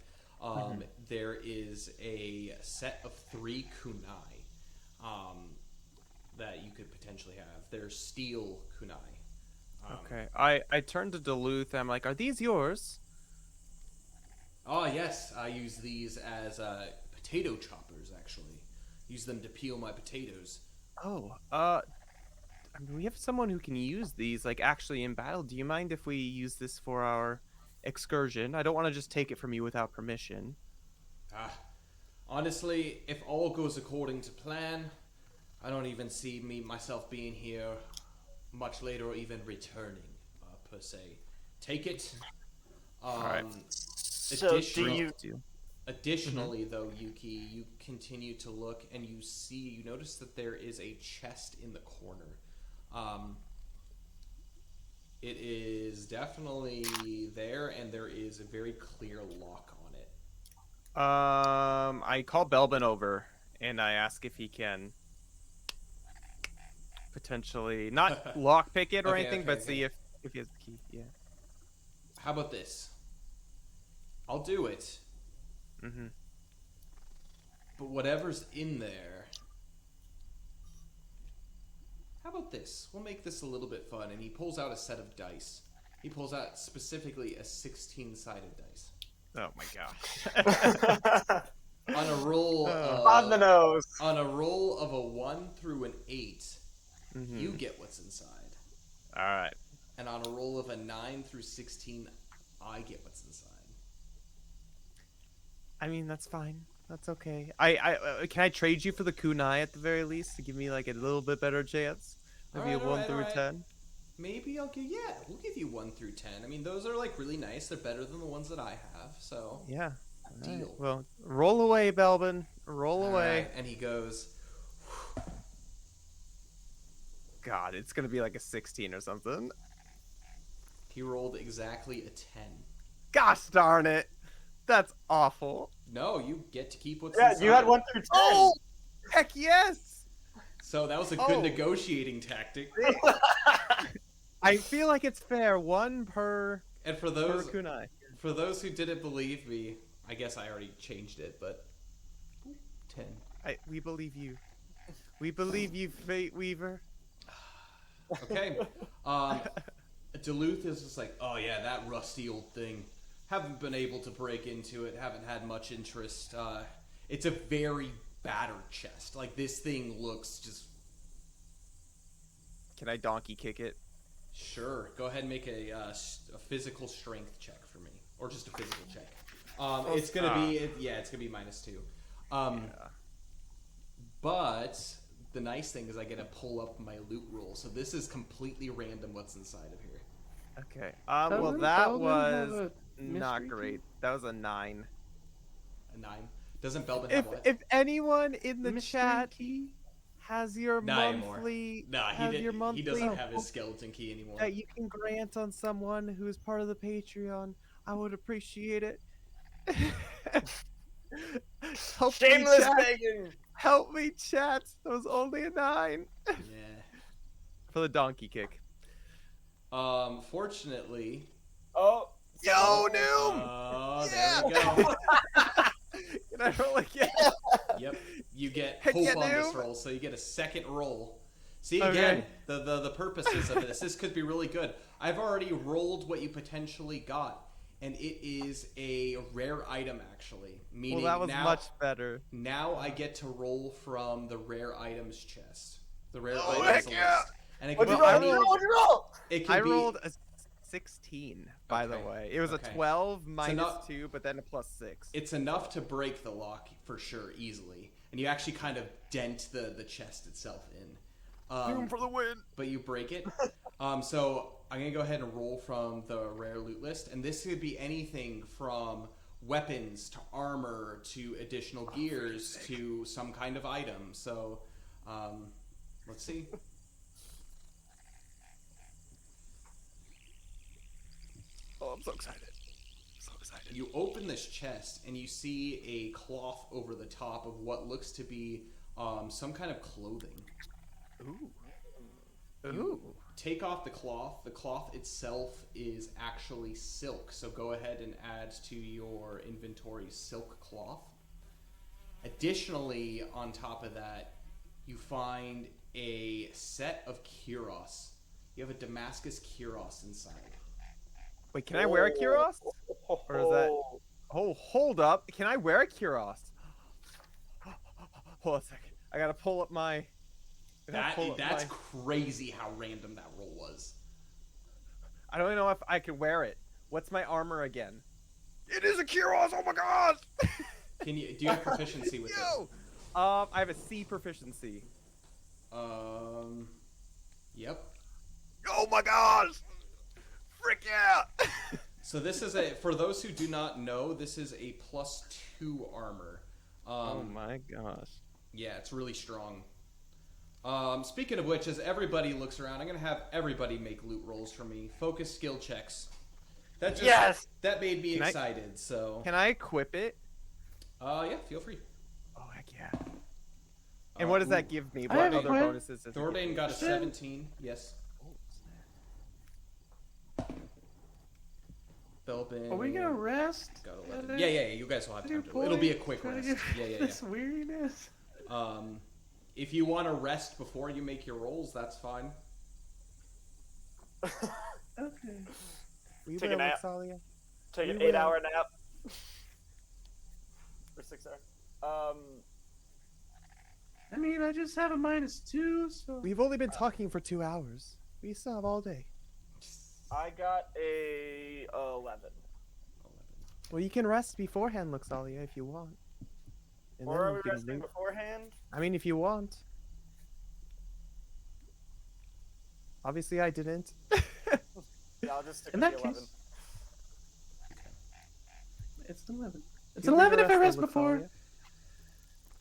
There is a set of 3 kunai that you could potentially have. They're steel kunai. Okay. I turned to Duluth. I'm like, "Are these yours?" Oh, yes. I use these as potato choppers, actually. Use them to peel my potatoes. Oh, I mean, we have someone who can use these, like, actually in battle. Do you mind if we use this for our excursion? I don't want to just take it from you without permission. Honestly, if all goes according to plan, I don't even see myself being here much later or even returning, per se. Take it. Alright. So Additionally, though, Yuki, you continue to look and you notice that there is a chest in the corner. It is definitely there, and there is a very clear lock on it. I call Belbin over and I ask if he can potentially not lockpick it or anything, but see if he has the key. Yeah. How about this? I'll do it. Mm-hmm. But whatever's in there... How about this? We'll make this a little bit fun. And he pulls out a set of dice. He pulls out specifically a 16-sided dice. Oh my gosh. On a roll on the nose. on a roll of a 1 through an 8, Mhm. you get what's inside. All right. And on a roll of a 9 through 16, I get what's inside. I mean, that's fine. That's okay. I can I trade you for the kunai at the very least to give me like a little bit better chance? Maybe Alright, a 1 through alright. 10. Maybe we'll give you 1 through 10. I mean, those are like really nice. They're better than the ones that I have. So Yeah. Deal. Alright, well, roll away, Belbin. Roll away. Alright, and he goes, God, it's gonna be like a 16 or something. he rolled exactly a 10. Gosh darn it. That's awful. No, you get to keep what's Yeah, inside. you had 1 through 10. Oh, heck yes. So that was a good Oh. negotiating tactic. I feel like it's fair. 1 per And for per those kunai. who didn't believe me, I guess I already changed it, but 10. We believe you. We believe you, Fate Weaver. Okay. Duluth is just like, oh yeah, that rusty old thing. Haven't been able to break into it. Haven't had much interest. It's a very battered chest. Like, this thing looks just... Can I donkey kick it? Sure. Go ahead and make a physical strength check for me. Or just a physical check. It's gonna be it's gonna be -2. Yeah. But the nice thing is I get to pull up my loot roll, so this is completely random what's inside of here. Okay. Well, Doesn't that Belden was have a not mystery great. key? That was a 9. A 9. Doesn't Belden If have what? if anyone in the Mystery chat key? has your Not anymore. monthly, Nah, has your he monthly doesn't have his skeleton key anymore. that you can grant on someone who is part of the Patreon, I would appreciate it. Help me, Shameless chat. begging. Help me, chat. That was only a 9. Yeah. For the donkey kick. Fortunately. Oh. Yo, Noom! Oh, there we go. Can I roll again? Yep. You get Heck hope yeah, on this Noom. roll, so you get a second roll. See, Okay. again, the purposes of this could be really good. I've already rolled what you potentially got, and it is a rare item, actually. Meaning Well, that was now, much better. Now I get to roll from the rare items chest. The rare Oh, items heck yeah. list. And it What'd could you be roll? any, What'd you roll? it could I be, rolled a 16, by the Okay. way. It was Okay. a 12 minus not- 2, but then a +6. It's enough to break the lock for sure, easily. And you actually kind of dent the chest itself in. Noom for the win. But you break it. So I'm going to go ahead and roll from the rare loot list. And this could be anything from weapons to armor to additional gears to some kind of item. So let's see. Oh, I'm so excited. So excited. You open this chest and you see a cloth over the top of what looks to be some kind of clothing. Ooh. You take off the cloth. The cloth itself is actually silk, so go ahead and add to your inventory silk cloth. Additionally, on top of that, you find a set of cuirass. You have a Damascus cuirass inside. Wait, can I wear a cuirass? Or is that... Oh, hold up. Can I wear a cuirass? Hold on a second. I gotta pull up my... That's crazy how random that roll was. I don't even know if I can wear it. What's my armor again? It is a cuirass! Oh my god! Do you have proficiency with Yo! I have a C proficiency. it? Yep. Oh my gosh! Frick yeah! So this is for those who do not know, this is a +2 armor. Oh my gosh. Yeah, it's really strong. Speaking of which, as everybody looks around, I'm gonna have everybody make loot rolls for me. Focus skill checks. That just that made me excited. So Can I equip it? yeah, feel free. Oh heck yeah. And what does that give me? I What have a other plan. bonuses does it give Thordain me? got a 17. Yes. Oh, snap. Belbin. Are we gonna rest? Got 11. Yeah. You guys will have time to. It'll be a quick rest. Yeah. This weirdness. If you want to rest before you make your rolls, that's fine. Okay. Will you Take wear a nap. Luxalia? Take an We 8-hour nap. Or 6 hour. I mean, I just have a -2, so. We've only been talking for 2 hours. We still have all day. I got a 11. Well, you can rest beforehand, Luxalia, if you want. And Or then are you we can resting loot. beforehand? I mean, if you want. Obviously, I didn't. Yeah, I'll just stick In with that the 11. case, it's 11. It's You'll 11 do if the I rest rest of before. Luxalia.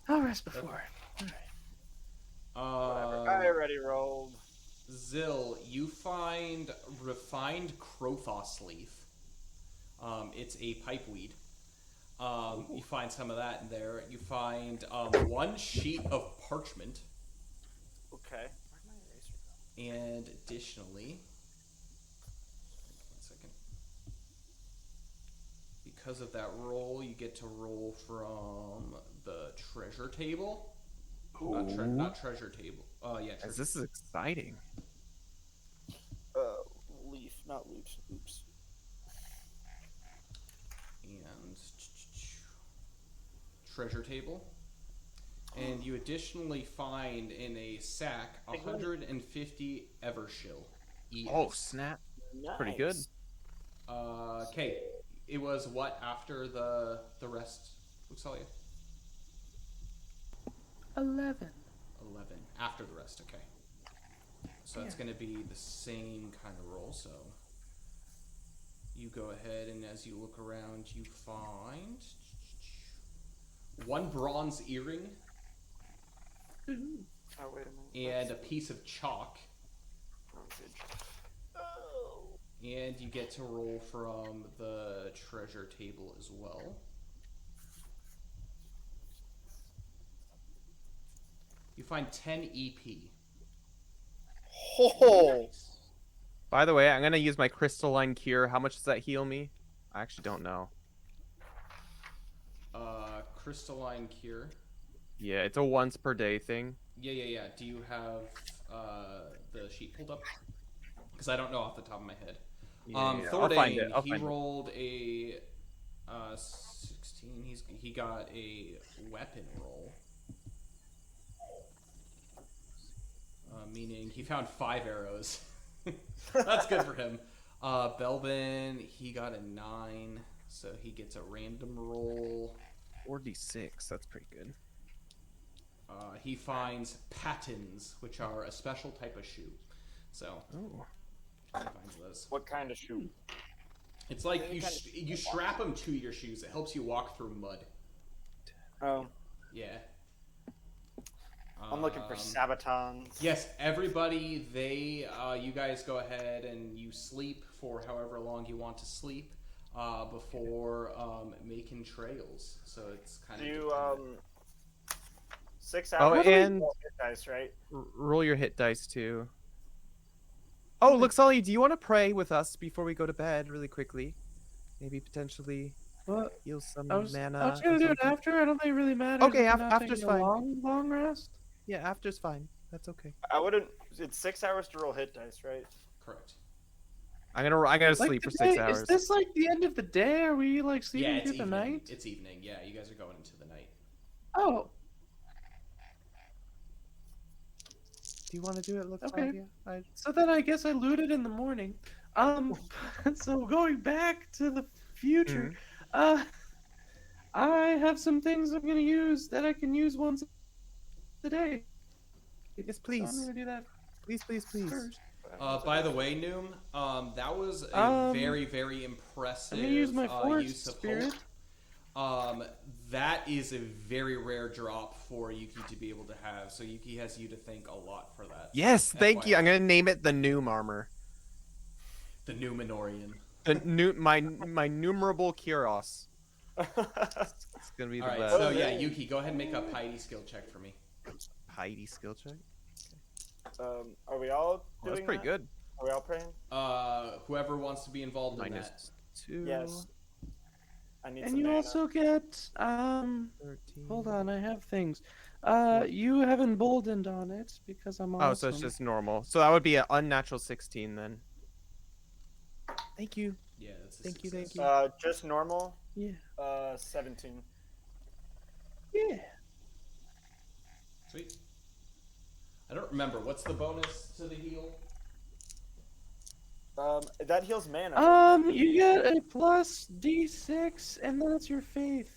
I'll rest before. Whatever. I already rolled. Zill, you find refined Krothos leaf. It's a pipeweed. You find some of that in there. You find 1 sheet of parchment. Okay. Where'd my eraser go? And additionally, 1 second. Because of that roll, you get to roll from the treasure table. Not treasure table. Yeah, treasure. This is exciting. Leaf, not loot. Oops. And treasure table. And you additionally find in a sack 150 Evershill. Oh, snap. Nice. Pretty good. Okay. it was what after the rest, Luxalia? 11. 11 after the rest. Okay. So it's Yeah. going to be the same kind of roll. So you go ahead, and as you look around, you find one bronze earring Ooh. Oh, wait a minute. and a piece of chalk. Oh. And you get to roll from the treasure table as well. You find 10 EP. Oh. By the way, I'm gonna use my crystalline cure. How much does that heal me? I actually don't know. Crystalline cure. Yeah, it's a once per day thing. Yeah. Do you have the sheet pulled up? Because I don't know off the top of my head. Yeah, I'll find Thordane, it. I'll he find it. rolled a 16. He got a weapon roll. Meaning he found 5 arrows. That's good for him. Belvin, he got a 9, so he gets a random roll. 4d6. That's pretty good. He finds patins, which are a special type of shoe. So Oh. he finds those. What kind of shoe? It's like Any you kind of- you strap them to your shoes. It helps you walk through mud. Oh, Yeah. I'm looking for sabatons. Yes, everybody. You guys go ahead and you sleep for however long you want to sleep before making trails. So it's kind Do of. you 6 Oh, hours? and- Dice, right? Roll your hit dice too. Oh, Luxali, do you want to pray with us before we go to bed, really quickly? Maybe potentially Well, heal some I was mana. gonna or do it something? after. I don't think it really matters. Okay, if we're not after's taking fine. a long rest. Yeah, after's fine. That's okay. I wouldn't. It's 6 hours to roll hit dice, right? Correct. I'm gonna sleep for the 6 day- hours. Is this like the end of the day? Are we like Yeah, sleeping it's through the evening. night? It's evening. Yeah, you guys are going into the night. Oh, Do you want to do it, Okay. Luxalia? so then I guess I looted in the morning. So going back to the future, I have some things I'm gonna use that I can use once a day. Yes, So I'm please. gonna do that Please. first. By the way, Noom, that was a very, very impressive I'm gonna use my force use of spirit. hope. That is a very rare drop for Yuki to be able to have, so Yuki has you to thank a lot for that. Yes, thank you. I'm FYI. gonna name it the Noom armor. The Numenorian. My numerable Kyros. It's gonna be the Alright, best. so yeah, Yuki, go ahead and make a piety skill check for me. Heidi skill check. Are we all Oh, doing that's pretty that? good. Are we all praying? Whoever wants to be involved in that. -2. Yes. I need And some you mana. also get 13. hold on, I have things. You have emboldened on it because I'm awesome. Oh, so it's just normal. So that would be an unnatural 16 then. Thank you. Yeah, that's a Thank you, success. thank you. Just normal. Yeah. 17. Yeah. Sweet. I don't remember. What's the bonus to the heal? That heals mana. You get a plus D6, and then it's your faith.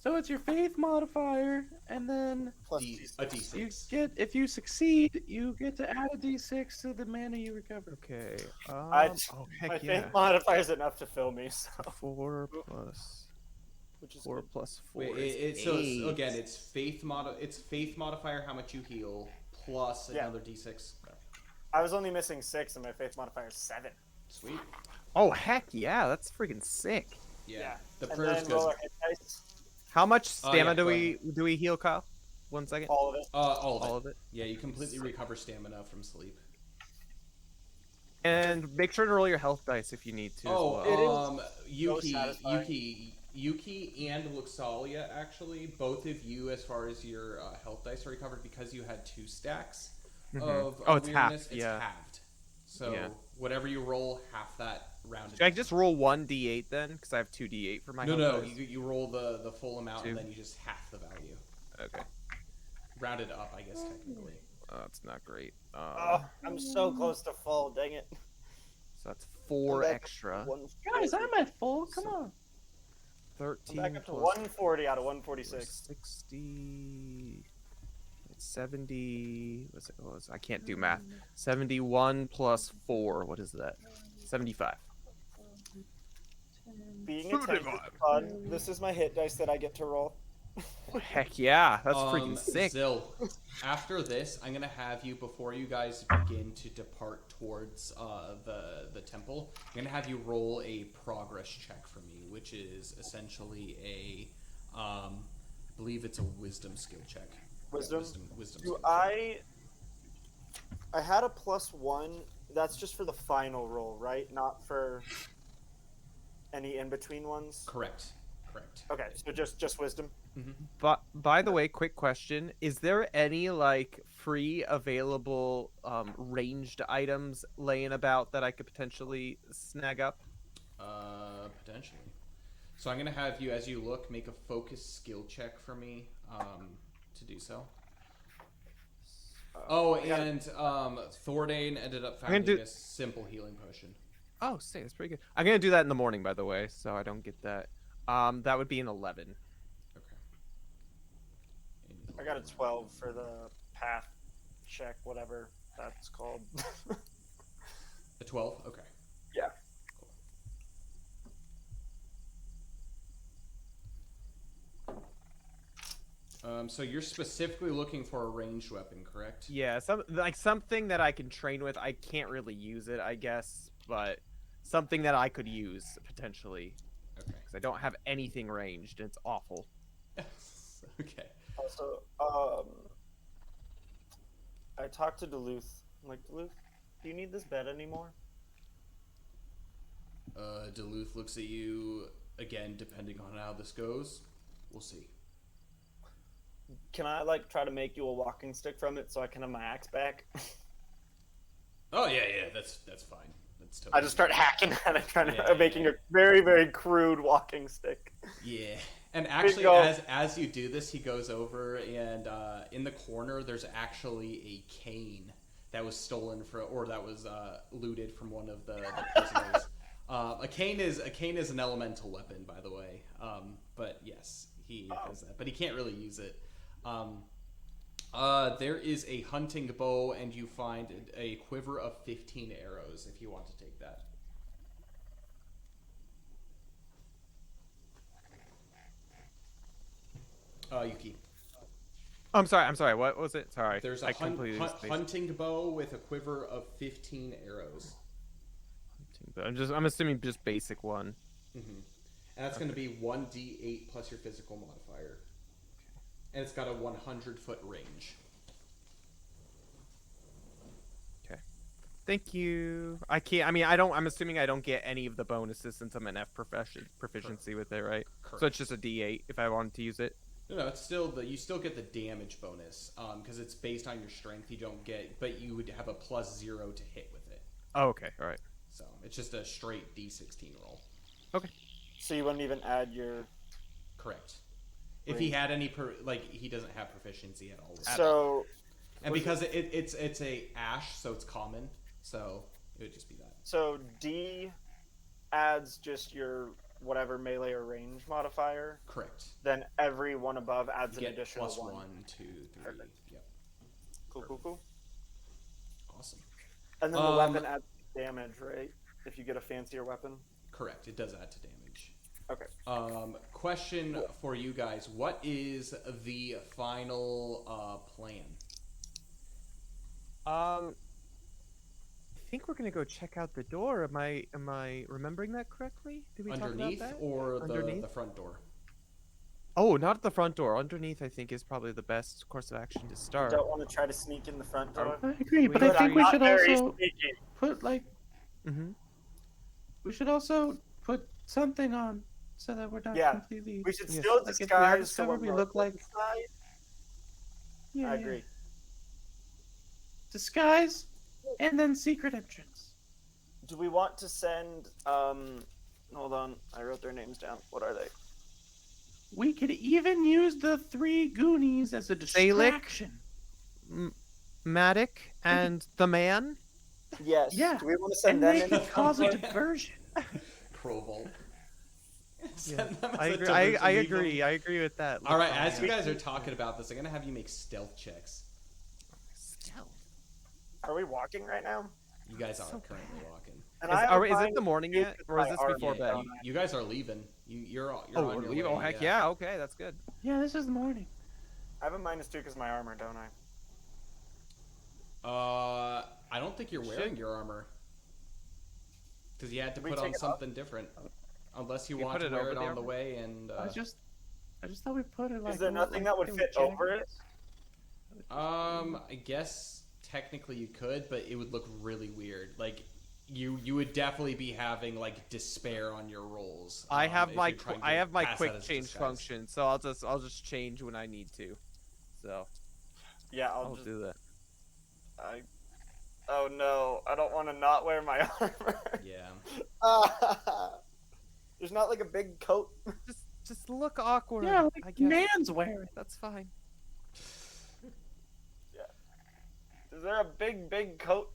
So it's your faith modifier, and then Plus A D6. you D6. get, if you succeed, you get to add a D6 to the mana you recover. Okay. I- Oh, My heck faith yeah. modifier is enough to fill me, so 4 plus which is 4 good. plus 4 Wait, is so 8. again, it's faith modifier how much you heal plus Yeah. another D6. I was only missing 6, and my faith modifier is 7. Sweet. Oh, heck yeah. That's freaking sick. Yeah. The And prayer's then roll good. our hit dice. How much Oh, stamina yeah, do go we heal, Kyle? 1 second. All of it. All of it. All of it. Yeah, you completely recover stamina from sleep. And make sure to roll your health dice if you need to. as well. Yuki and Luxalia, actually, both of you, as far as your health dice are recovered, because you had 2 stacks of Oh, it's halved, weirdness, it's yeah. halved. So Yeah. whatever you roll, half that rounded. Should I just roll 1d8 then? Because I have 2d8 for my No, health no, dice. you roll the full amount and Two. then you just half the value. Okay. Rounded up, I guess, technically. Oh, that's not great. Oh, I'm so close to full. Dang it. So that's 4 back up to extra. 140. Guys, I'm at full. Come So- on. I'm 13 back up to plus 140 out of 146. 60. 70. I can't do math. 71 plus 4. What is that? 75. Being a tank is fun. This is my hit dice that I get to roll. Well, heck yeah. That's freaking sick. Zill, after this, I'm gonna have you, before you guys begin to depart towards the temple, I'm gonna have you roll a progress check for me, which is essentially I believe it's a wisdom skill check. Wisdom? Wisdom Do skill check. I had a +1. That's just for the final roll, right? Not for any in-between ones? Correct. Okay, so just wisdom? But by the way, quick question: is there any like free available ranged items laying about that I could potentially snag up? Potentially. So I'm gonna have you, as you look, make a focus skill check for me to do so. And Thordane ended up finding a simple healing potion. Oh, sick! That's pretty good. I'm gonna do that in the morning, by the way, so I don't get that. That would be an 11. Okay. I got a 12 for the path check, whatever that's called. A 12? Okay. Yeah. So you're specifically looking for a ranged weapon, correct? Yeah, something that I can train with. I can't really use it, I guess, but something that I could use potentially. Okay. Because I don't have anything ranged, and it's awful. Okay. Also, I talked to Duluth. I'm like, Duluth, do you need this bed anymore? Duluth looks at you again, depending on how this goes. We'll see. Can I like try to make you a walking stick from it so I can have my axe back? Oh yeah, that's fine. That's totally I just start hacking at it, trying to making a very, very crude walking stick. Yeah, and actually, as you do this, he goes over and in the corner, there's actually a cane that was stolen that was looted from one of the prisoners. A cane is an elemental weapon, by the way. But yes, he has that, but he can't really use it. There is a hunting bow, and you find a quiver of 15 arrows if you want to take that. Yuki. I'm sorry. What was it? Sorry. There's a hunting bow with a quiver of 15 arrows. I'm assuming just basic one. Mm-hmm. And that's going to be 1d8 plus your physical modifier. And it's got a 100-foot range. Okay. Thank you. I'm assuming I don't get any of the bonuses since I'm an F proficiency with it, right? Correct. So it's just a D8 if I wanted to use it. No, it's still you still get the damage bonus because it's based on your strength. You don't get, but you would have a +0 to hit with it. Oh, okay. All right. So it's just a straight D16 roll. Okay. So you wouldn't even add your... Correct. If he had any, he doesn't have proficiency at all. So... And because it's a ash, so it's common, so it would just be that. So D adds just your whatever melee or range modifier. Correct. Then every one above adds You an get additional +1, one. 2, 3. Perfect. Yep. Cool. Awesome. And then the weapon adds damage, right? If you get a fancier weapon. Correct. It does add to damage. Okay. Question for you guys: what is the final plan? I think we're gonna go check out the door. Am I remembering that correctly? Did we Underneath talk about that? or Underneath? the front door? Oh, not at the front door. Underneath, I think, is probably the best course of action to start. Don't want to try to sneak in the front door. I agree, but We I think we not should very also sneaky. put like Mm-hmm. we should also put something on so that we're not Yeah, completely. We should Yes. still Like, if we are disguise so discovered, when we we're look like- inside. Yeah, I yeah. agree. Disguise, and then secret entrance. Do we want to send? Hold on, I wrote their names down. What are they? We could even use the 3 Goonies as a Salic? distraction. Matic and the man. Yes. Yeah. Do we want to send And them they in? could cause a diversion. Crowvolt. Yeah. Send them as I a agree. diversion, I leave them- agree. I agree with that. All right, Luxalia. as you guys are talking about this, I'm gonna have you make stealth checks. Stealth. Are we walking right now? You guys are So currently walking. And Is, I have are, a is it mind the morning to yet, use or is my this armor, before bed? don't I? You guys are leaving. You're on Oh, we're your leaving. way. Oh, heck yeah. Okay, that's good. Yeah, this is the morning. I have a -2 because my armor, don't I? I don't think you're wearing Should. your armor. Because you had to We put take on it off? something different. Unless you You want put to it wear over it the on the armor? way and... I just thought we put it like. Is there nothing that would in fit jackets. over it? I guess technically you could, but it would look really weird. Like, you would definitely be having, like, despair on your rolls. I have if my you're trying to I have my pass quick that as change disguise. function, so I'll just change when I need to. So Yeah, I'll I'll just. do that. Oh no, I don't want to not wear my armor. Yeah. There's not like a big coat. Just look awkward. Yeah, I like guess. man's wearing. That's fine. Is there a big coat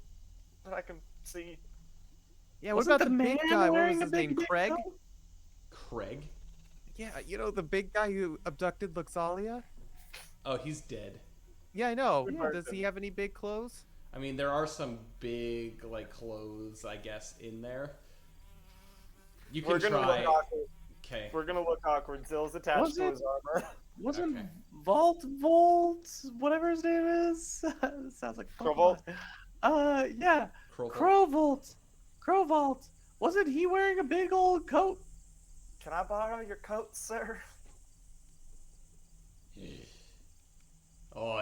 that I can see? Yeah, what Wasn't about the big man guy? What wearing was a his big name? dick Craig? coat? Craig? Yeah, you know the big guy who abducted Luxalia? Oh, he's dead. Yeah, I know. Good Does person. he have any big clothes? I mean, there are some big, like, clothes, I guess, in there. You We're can gonna try... look awkward. Okay. We're gonna look awkward. Zill's attached Was to it? his armor. Wasn't Okay. Volt, whatever his name is? Sounds like Crowvolt? Yeah, Crowvolt. Crowvolt. Wasn't he wearing a big old coat? Can I borrow your coat, sir? Oh,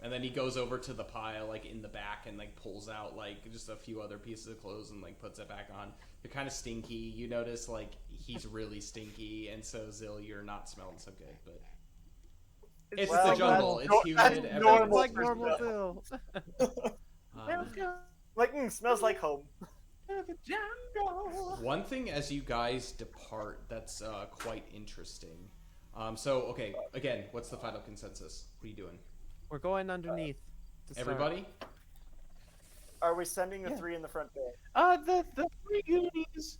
and then he goes over to the pile, like, in the back and, like, pulls out, like, just a few other pieces of clothes and, like, puts it back on. You're kind of stinky. You notice, like, he's really stinky, and so, Zill, you're not smelling so good, but... It's Well, the jungle. that's It's that's humid. normal. everything's Like for normal Zill. Bill. um, Like, smells like home. To the jungle. One thing as you guys depart that's quite interesting. So, okay, again, what's the final consensus? What are you doing? We're going underneath. to start. Everybody? Are we sending the Yeah. 3 in the front door? The three Goonies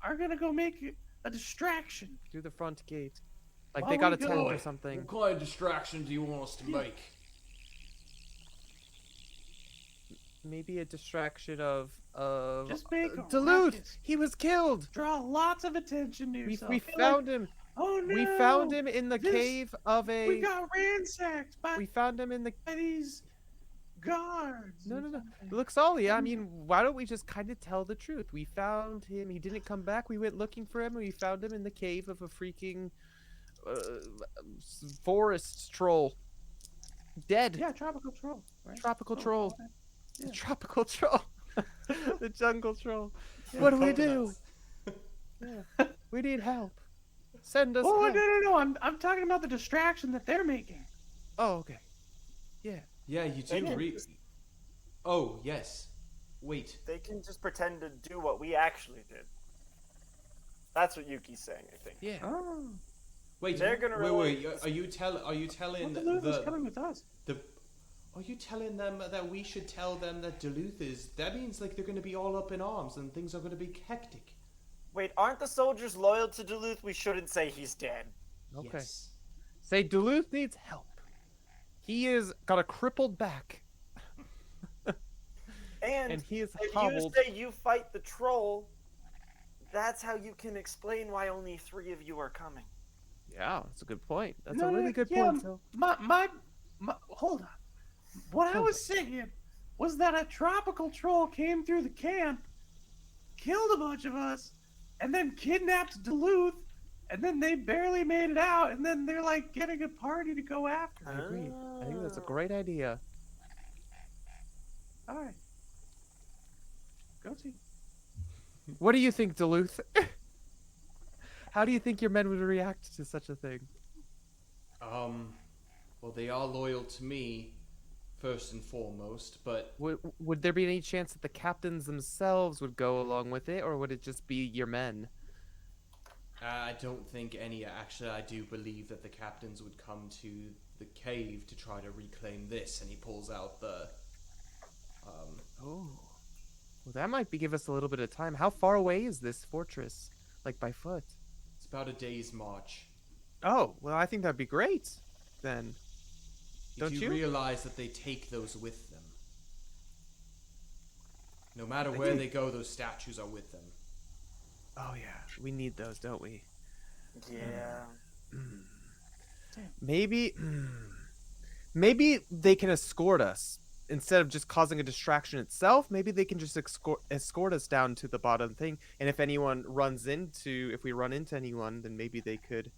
are gonna go make a distraction. Through the front gate. Like While they got we a tent go- or something. What kind of distraction do you want us to make? Maybe a distraction of Just make a Duluth. ruckus. He was killed. Draw lots of attention to yourself. We Be like, found him. oh no! We found him in the This- cave of We a. got ransacked by We found him in the. these guards. No, or no, no. something. Luxalia, I mean, why don't we just kind of tell the truth? We found him. He didn't come back. We went looking for him, and we found him in the cave of a freaking forest troll. Dead. Yeah, tropical troll. Right? Tropical Oh, troll. okay. The Yeah. tropical troll. The jungle troll. What do we do? Coconuts. We need help. Send us Oh help. no! I'm talking about the distraction that they're making. Oh, okay. Yeah. Yeah, you They do can read. just- Oh, yes. Wait. They can just pretend to do what we actually did. That's what Yuki's saying, I think. Yeah. Oh, Wait. They're gonna wait. realize- Are you telling well, Duluth is coming the with us. Are you telling them that we should tell them that Duluth is? That means like they're going to be all up in arms and things are going to be hectic. Wait, aren't the soldiers loyal to Duluth? We shouldn't say he's dead. Okay. Yes. Say Duluth needs help. He is got a crippled back, And, and he is if hobbled. you say you fight the troll, that's how you can explain why only 3 of you are coming. Yeah, that's a good point. That's No, a no, really good yeah, point. So. My, hold on. What I Hold was saying was that a tropical troll came through the camp, killed a bunch of us, and then kidnapped Duluth, and then they barely made it out, and then they're like getting a party to go after. I agree. I think that's a Ah. great idea. All right. Go team. What do you think, Duluth? How do you think your men would react to such a thing? Well, they are loyal to me, first and foremost, but Would there be any chance that the captains themselves would go along with it, or would it just be your men? I don't think any. Actually, I do believe that the captains would come to the cave to try to reclaim this, and he pulls out the Oh. that might give us a little bit of time. How far away is this fortress? Like by foot? It's about a day's march. Oh, well, I think that'd be great then. You Don't do you? realize that they take those with them. No matter They where do. they go, those statues are with them. Oh yeah, we need those, don't we? Yeah. Maybe maybe they can escort us instead of just causing a distraction itself. Maybe they can just escort us down to the bottom thing, and if we run into anyone, then maybe they could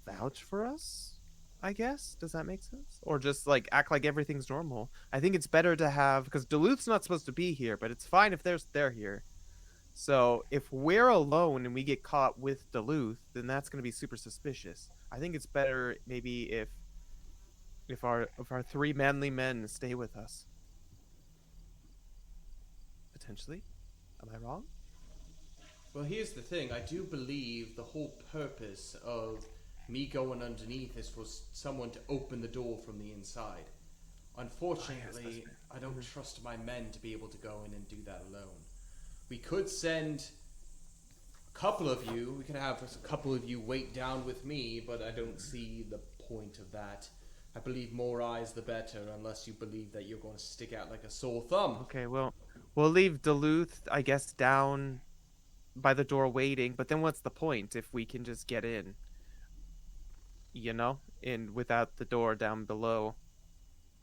vouch for us, I guess. Does that make sense? Or just like act like everything's normal. I think it's better to have, because Duluth's not supposed to be here, but it's fine if they're here. So if we're alone and we get caught with Duluth, then that's going to be super suspicious. I think it's better maybe if our three manly men stay with us. Potentially. Am I wrong? Well, here's the thing. I do believe the whole purpose of me going underneath is for someone to open the door from the inside. Unfortunately, I don't trust my men to be able to go in and do that alone. We could send a couple of you. We could have a couple of you wait down with me, but I don't see the point of that. I believe more eyes the better, unless you believe that you're going to stick out like a sore thumb. Okay, well, we'll leave Duluth, I guess, down by the door waiting, but then what's the point if we can just get in? You know? In without the door down below.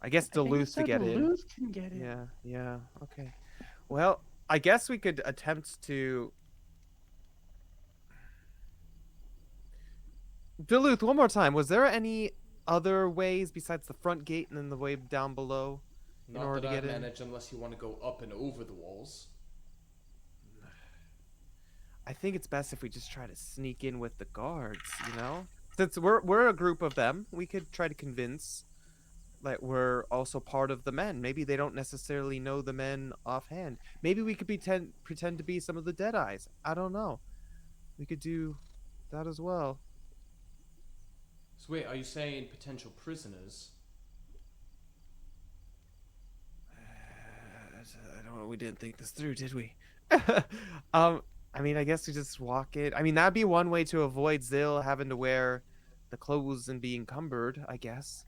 I guess I think Duluth so to get in. Duluth can get in. Yeah, okay. Well, I guess we could attempt to... Duluth, one more time. Was there any other ways besides the front gate and then the way down below in Not order that to I get in? manage unless you want to go up and over the walls. I think it's best if we just try to sneak in with the guards, you know? Since we're a group of them, we could try to convince that we're also part of the men. Maybe they don't necessarily know the men offhand. Maybe we could pretend to be some of the Deadeyes. I don't know. We could do that as well. So wait, are you saying potential prisoners? I don't know. We didn't think this through, did we? I mean, I guess we just walk in. I mean, that'd be one way to avoid Zill having to wear the clothes and be encumbered, I guess.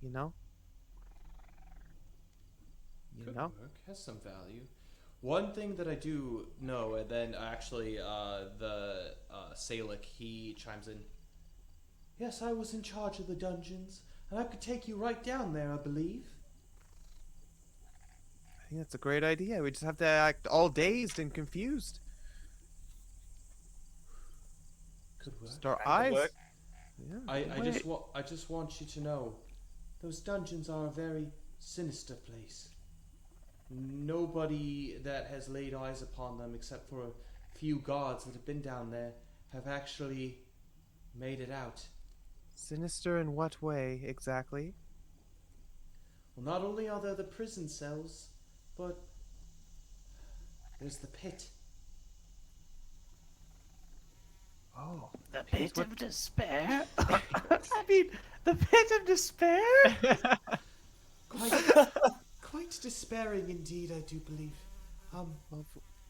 You know? Could work. Has some value. One thing that I do know, and then actually the Salic, he chimes in. Yes, I was in charge of the dungeons, and I could take you right down there, I believe. I think that's a great idea. We just have to act all dazed and confused. Could work. Just our That could eyes. work. Yeah. I just want you to know, those dungeons are a very sinister place. Nobody that has laid eyes upon them, except for a few guards that have been down there, have actually made it out. Sinister in what way exactly? Well, not only are there the prison cells, but there's the pit. Oh, The pit of despair? I mean, the pit of despair? Quite despairing indeed, I do believe. well,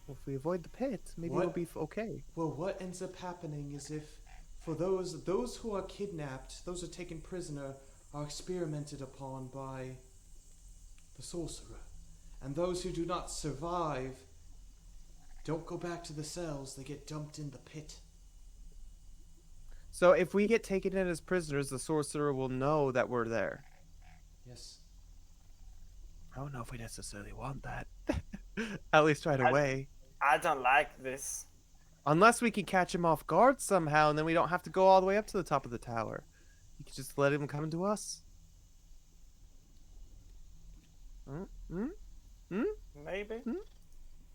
if we avoid the pit, maybe What? we'll be okay. Well, what ends up happening is if, for those who are kidnapped, those who are taken prisoner, are experimented upon by the sorcerer, and those who do not survive don't go back to the cells; they get dumped in the pit. So if we get taken in as prisoners, the sorcerer will know that we're there. Yes. I don't know if we necessarily want that. At least right away. I don't like this. Unless we can catch him off guard somehow, and then we don't have to go all the way up to the top of the tower. You could just let him come to us. Maybe.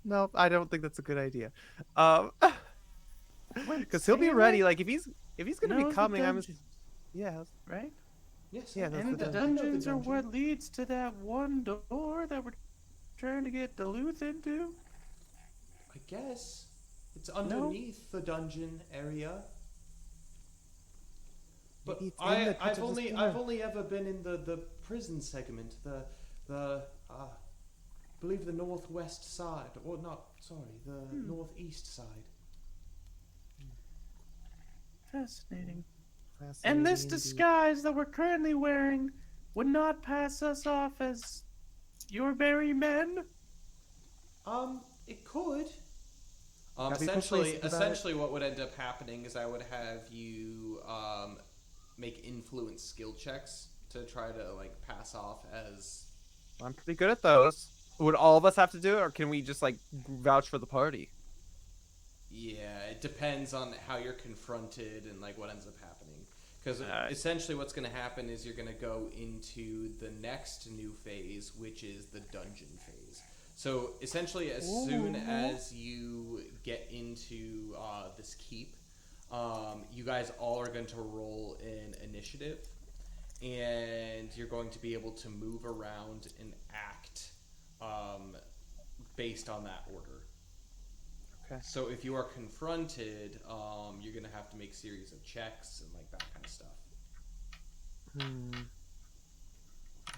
No, I don't think that's a good idea. Because he'll be Salic ready. Like if he's gonna be knows the coming, dungeons, yeah. right? Yes. Yeah, that's And the the dungeons are what leads to that one door that we're trying to get Duluth into. I guess it's underneath the dungeon area. But Maybe it's in the pit I've of only despair. I've only ever been in the prison segment, the believe the northwest side, or not, sorry, the northeast side. Fascinating. Fascinating And this indeed. disguise that we're currently wearing would not pass us off as your very men? It could. Gotta be Essentially, persuasive about it. essentially, what would end up happening is I would have you make influence skill checks to try to like pass off as. I'm pretty good at those. Would all of us have to do it, or can we just like vouch for the party? Yeah, it depends on how you're confronted and like what ends up happening. Because Alright. essentially, what's going to happen is you're going to go into the next new phase, which is the dungeon phase. So essentially, as soon as you get into this keep, you guys all are going to roll in initiative, and you're going to be able to move around and act based on that order. Okay. So if you are confronted, you're gonna have to make series of checks and like that kind of stuff.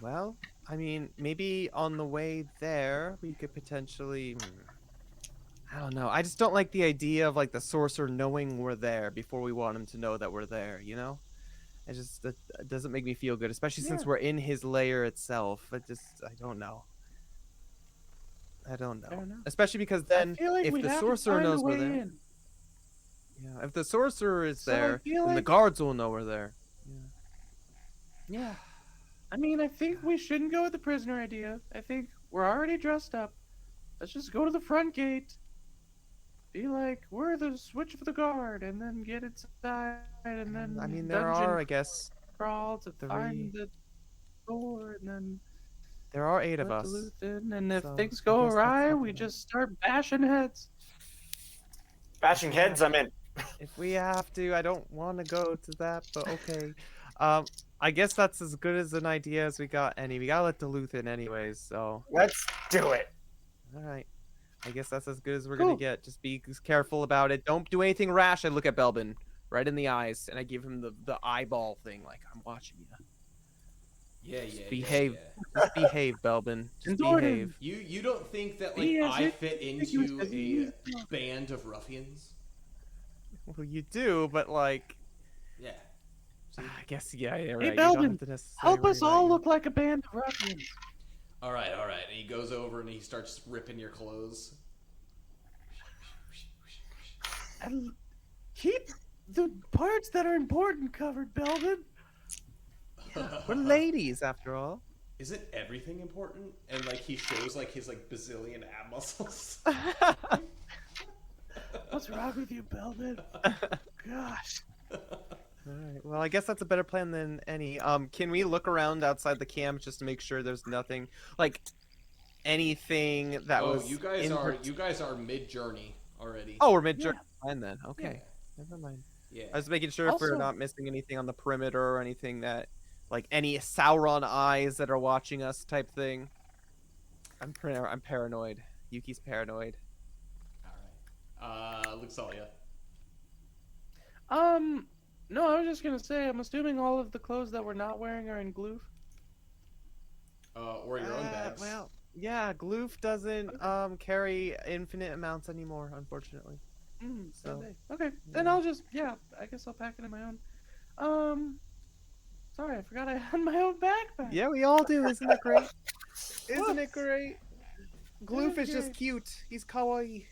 Well, I mean, maybe on the way there we could potentially. I don't know. I just don't like the idea of like the sorcerer knowing we're there before we want him to know that we're there. You know, that doesn't make me feel good, especially since Yeah. we're in his lair itself. I don't know. I don't Fair know. enough. Especially because I then, feel like if we'd the have to sorcerer find a knows we're way there, in. yeah. If the sorcerer is So I there, feel then the like- guards will know we're there. Yeah. I mean, I think we shouldn't go with the prisoner idea. I think we're already dressed up. Let's just go to the front gate. Be like, we're the switch for the guard, and then get inside, and then I mean, there dungeon are, I guess, crawl to 3. find the door, and then There are 8 of let us. Duluth in. And if so things I go guess that's awry, not we bad. just start bashing heads. Bashing heads, I'm in. If we have to, I don't want to go to that, but okay. I guess that's as good as an idea as we got. We gotta let Duluth in anyways. So, Let's do it. all right. I guess that's as good as we're Cool. gonna get. Just be careful about it. Don't do anything rash. I look at Belbin right in the eyes, and I give him the eyeball thing, like I'm watching you. Yeah. Behave. Just behave, Belbin. Just Endure him. behave. You don't think that like Be as I fit into inconspicuous as you a band of ruffians? Well, you do, but like, Yeah. See? I guess yeah, you're Hey, right. You don't Belbin, have to necessarily help worry us about all you. look like a band of ruffians. All right. And he goes over and he starts ripping your clothes. And keep the parts that are important covered, Belbin. We're ladies, after all. Isn't everything important? And like he shows like his like bazillion ab muscles. What's wrong with you, Belbin? Gosh. Alright, well, I guess that's a better plan than any. Can we look around outside the camp just to make sure there's nothing, like, anything that was you guys in are part- you guys are mid journey already. Oh, we're mid-journey. Fine then. Okay. Never mind. Yeah. I was making sure if we're Also- not missing anything on the perimeter or anything that, like, any Sauron eyes that are watching us type thing. I'm paranoid. Yuki's paranoid. All right. Luxalia. No, I was just gonna say, I'm assuming all of the clothes that we're not wearing are in glue. Or your own bags. Well, yeah, Gloof doesn't carry infinite amounts anymore, unfortunately. So, Okay, then yeah. I'll just, I guess I'll pack it in my own. Sorry, I forgot I had my own backpack. Yeah, we all do. Isn't it great? Isn't it great? Gloof is just great. cute. He's kawaii,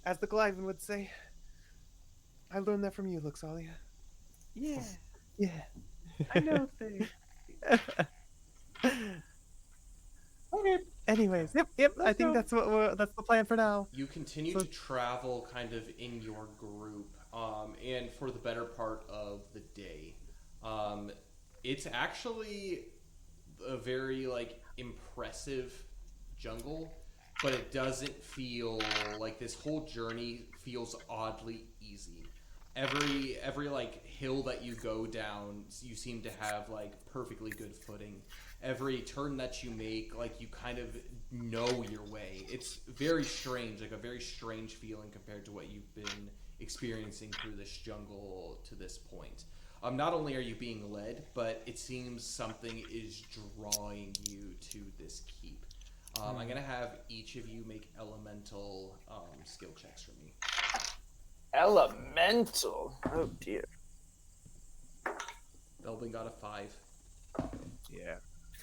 as the Glyven would say. I learned that from you, Luxalia. Yeah, Yeah. I know things. Okay. Anyways, yep. I Let's think go. that's the plan for now. You continue to travel kind of in your group, and for the better part of the day. It's actually a very like impressive jungle, but it doesn't feel like this whole journey feels oddly easy. Every like hill that you go down, you seem to have like perfectly good footing. Every turn that you make, like you kind of know your way. It's very strange, like a very strange feeling compared to what you've been experiencing through this jungle to this point. Not only are you being led, but it seems something is drawing you to this keep. I'm gonna have each of you make elemental skill checks for me. Elemental. Oh dear. Belbin got a 5. Yeah.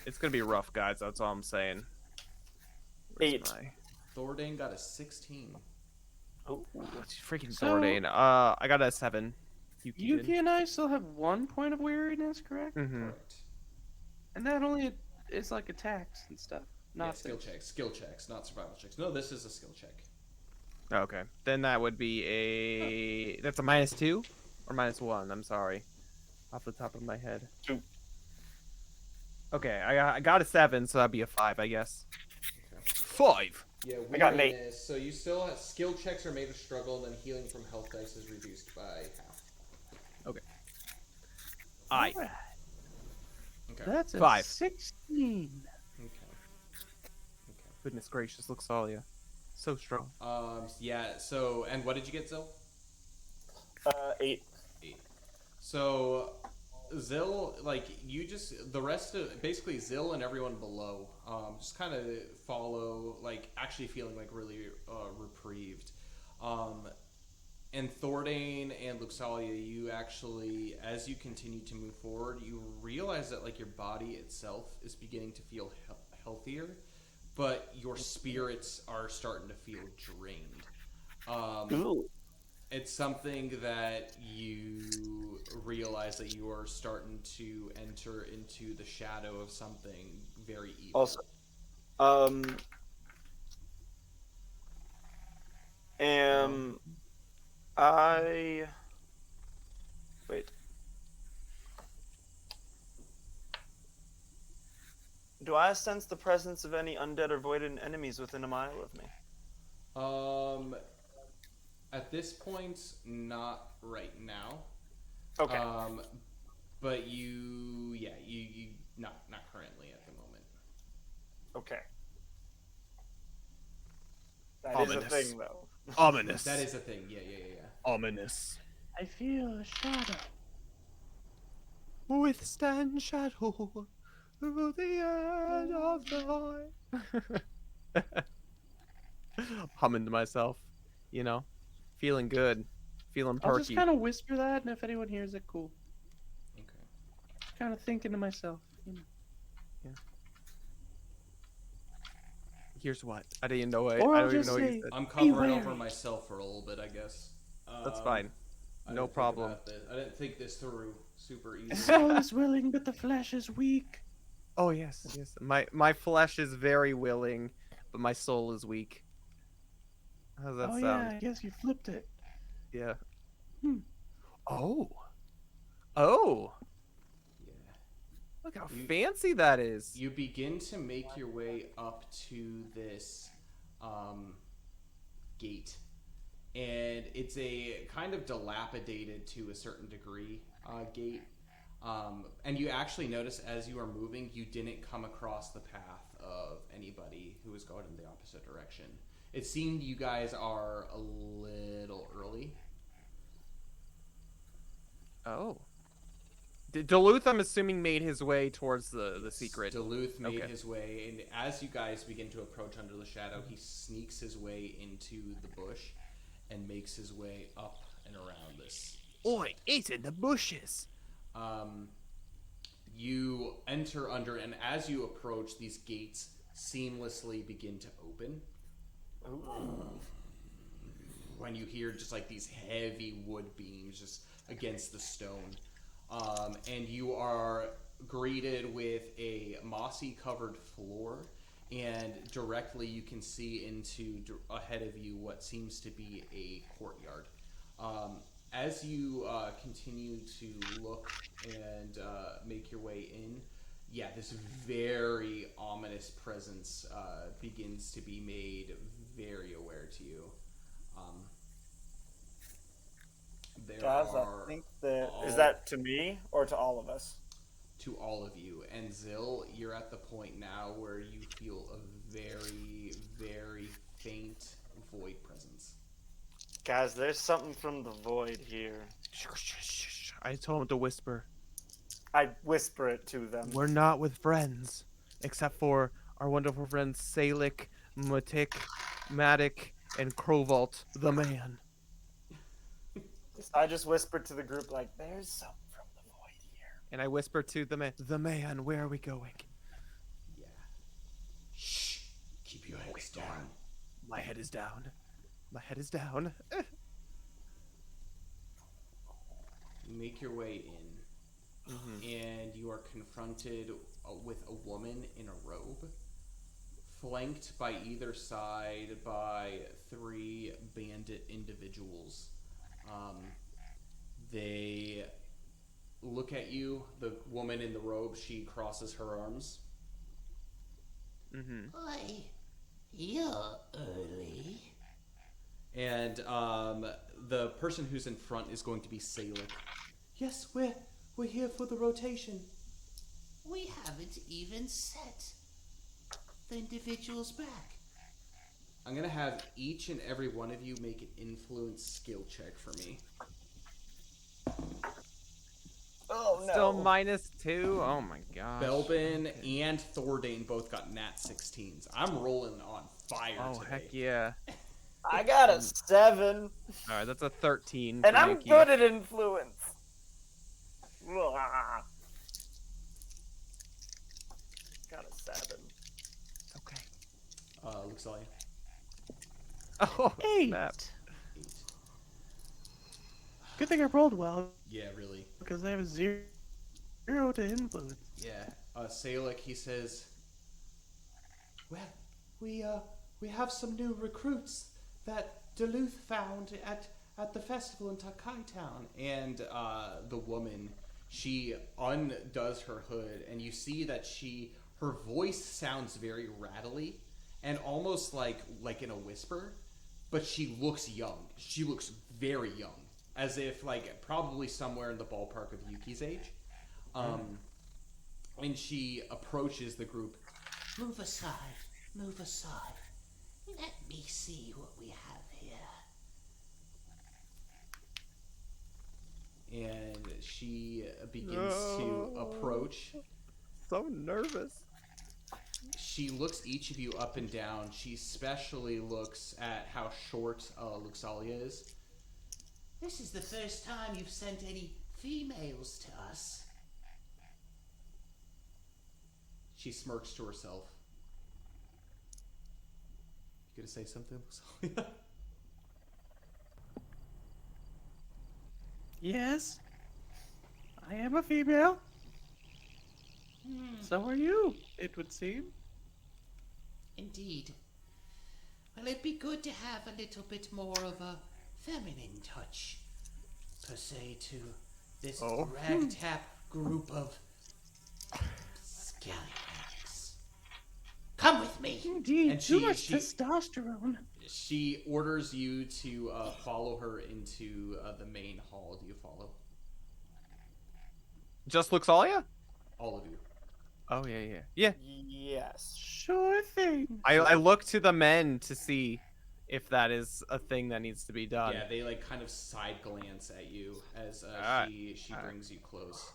It's gonna be rough, guys. That's all I'm saying. Where's 8. my Thordane got a 16. Oh. freaking So- Thordane? I got a 7. Yuki and I still have 1 point of weariness, correct? Mm-hmm. Correct. And that only is like attacks and stuff. Yeah, Not skill this. checks. Skill checks, not survival checks. No, this is a skill check. Okay. Then that would be a. That's a -2 or -1. I'm sorry, off the top of my head. 2. Okay, I got a 7, so that'd be a 5, I guess. Okay. 5. Yeah, I got an 8. weariness. So you still have skill checks are made of struggle, and then healing from health dice is reduced by half. I. Alright, Okay. that's a 5. 16. Okay. Goodness gracious, Luxalia, so strong. Yeah. So, and what did you get, Zil? 8. 8. So, Zil, like you just the rest of basically Zil and everyone below, just kind of follow, like actually feeling like really reprieved. And Thordane and Luxalia, you actually, as you continue to move forward, you realize that like your body itself is beginning to feel healthier, but your spirits are starting to feel drained. Ooh. It's something that you realize that you are starting to enter into the shadow of something very evil. Also, am I? Wait. Do I sense the presence of any undead or voided enemies within a mile of me? At this point, not right now. Okay. But you not currently at the moment. Okay. That is a Ominous. thing, though. Ominous. That is a thing. Yeah. Ominous. I feel a shadow. Withstand shadow through the end of night. Humming to myself, feeling good, feeling I'll just perky. kind of whisper that, and if anyone hears it, cool. Okay. Just kind of thinking to myself. Here's what I didn't know. Or I I'll don't even just know what you say, said. I'm covering wary. over myself for a little bit, I guess. That's fine. I No didn't think problem. about this. I didn't think this through super easy. Soul is willing, but the flesh is weak. Oh yes. My flesh is very willing, but my soul is weak. How does that Oh sound? yeah, I guess you flipped it. Yeah. Hmm. Oh. Yeah. Look how You- fancy that is. You begin to make your way up to this gate, and it's a kind of dilapidated to a certain degree gate. And you actually notice as you are moving, you didn't come across the path of anybody who was going in the opposite direction. It seemed you guys are a little early. Oh. Duluth, I'm assuming, made his way towards the secret. Duluth made Okay. his way, and as you guys begin to approach under the shadow, he sneaks his way into the bush and makes his way up and around this. Oi, it's in the bushes. You enter under, and as you approach, these gates seamlessly begin to open. When you hear just like these heavy wood beams just against the stone. And you are greeted with a mossy covered floor, and directly you can see into ahead of you what seems to be a courtyard. As you continue to look and make your way in, this very ominous presence begins to be made very aware to you. There Guys, are I think that all- is that to me or to all of us? to all of you. And Zil, you're at the point now where you feel a very, very faint void presence. Guys, there's something from the void here. I told him to whisper. I whisper it to them. We're not with friends, except for our wonderful friends Salik, Matik, Matic, and Krovalt, the man. I just whispered to the group like, "There's some from the void here." And I whisper to the man, where are we going? Yeah. Shh. Keep your heads down. My head is down. My head is down. You make your way in, Mm-hmm. and you are confronted with a woman in a robe, flanked by either side by 3 bandit individuals. They look at you. The woman in the robe, she crosses her arms. Mm-hmm. Boy, you're early. And the person who's in front is going to be Salik. Yes, we're here for the rotation. We haven't even set the individuals back. I'm gonna have each and every one of you make an influence skill check for me. Oh no! Still -2. Oh my gosh. Belbin and Thordane both got nat 16s. I'm rolling on fire Oh today. heck yeah. I got a 7, All right, that's a 13. and for I'm Yuki. good at influence. Ugh. Got a 7. Okay. Luxalia, Oh, 8. snap. 8. Good thing I rolled well Yeah, really. because I have a 0 to influence. Yeah. Salik, he says, well, we have some new recruits that Duluth found at the festival in Takai Town. And the woman, she undoes her hood, and you see that her voice sounds very rattly and almost like in a whisper, but she looks young. She looks very young, as if like probably somewhere in the ballpark of Yuki's age. And she approaches the group. Move aside. Move aside. Let me see what we have here. And she begins to approach. So nervous. She looks each of you up and down. She especially looks at how short Luxalia is. This is the first time you've sent any females to us. She smirks to herself. You gonna say something, Luxalia? Yes, I am a female. So are you, it would seem. Indeed. Well, it'd be good to have a little bit more of a feminine touch, per se, to this ragtag group of scallywags. Come with me. Indeed, And too she- much she- testosterone. She orders you to follow her into the main hall. Do you follow? Just Luxalia? All of you. Oh yeah. Yeah. Yes. Sure thing. I look to the men to see if that is a thing that needs to be done. Yeah, they like kind of side glance at you as Alright. she brings you close.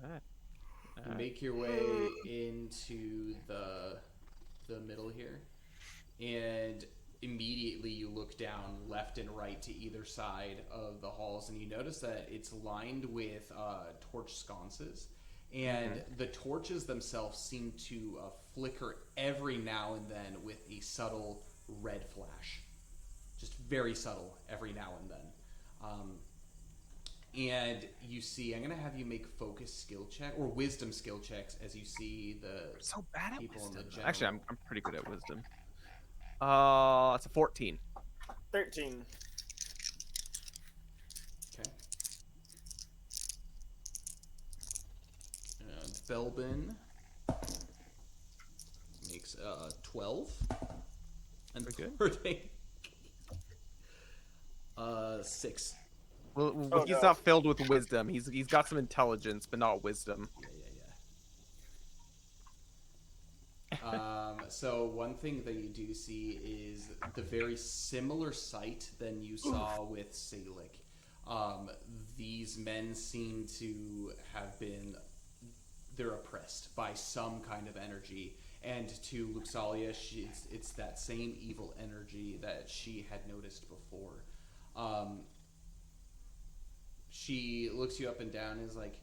Alright. You make your way into the middle here, and immediately you look down left and right to either side of the halls, and you notice that it's lined with torch sconces, and the torches themselves seem to flicker every now and then with a subtle red flash. Just very subtle every now and then. And you see, I'm going to have you make focus skill check or wisdom skill checks as you see the So bad at people in wisdom. the general. Actually, I'm pretty good at wisdom. It's a 14. 13. Okay. And Belbin makes 12. And Very good. Thordane, 6. Well, Oh, he's no. not filled with wisdom. He's got some intelligence, but not wisdom. Yeah. So one thing that you do see is the very similar sight than you saw with Salik. These men seem to have been, they're oppressed by some kind of energy, And to Luxalia, it's that same evil energy that she had noticed before. Um, she looks you up and down and is like,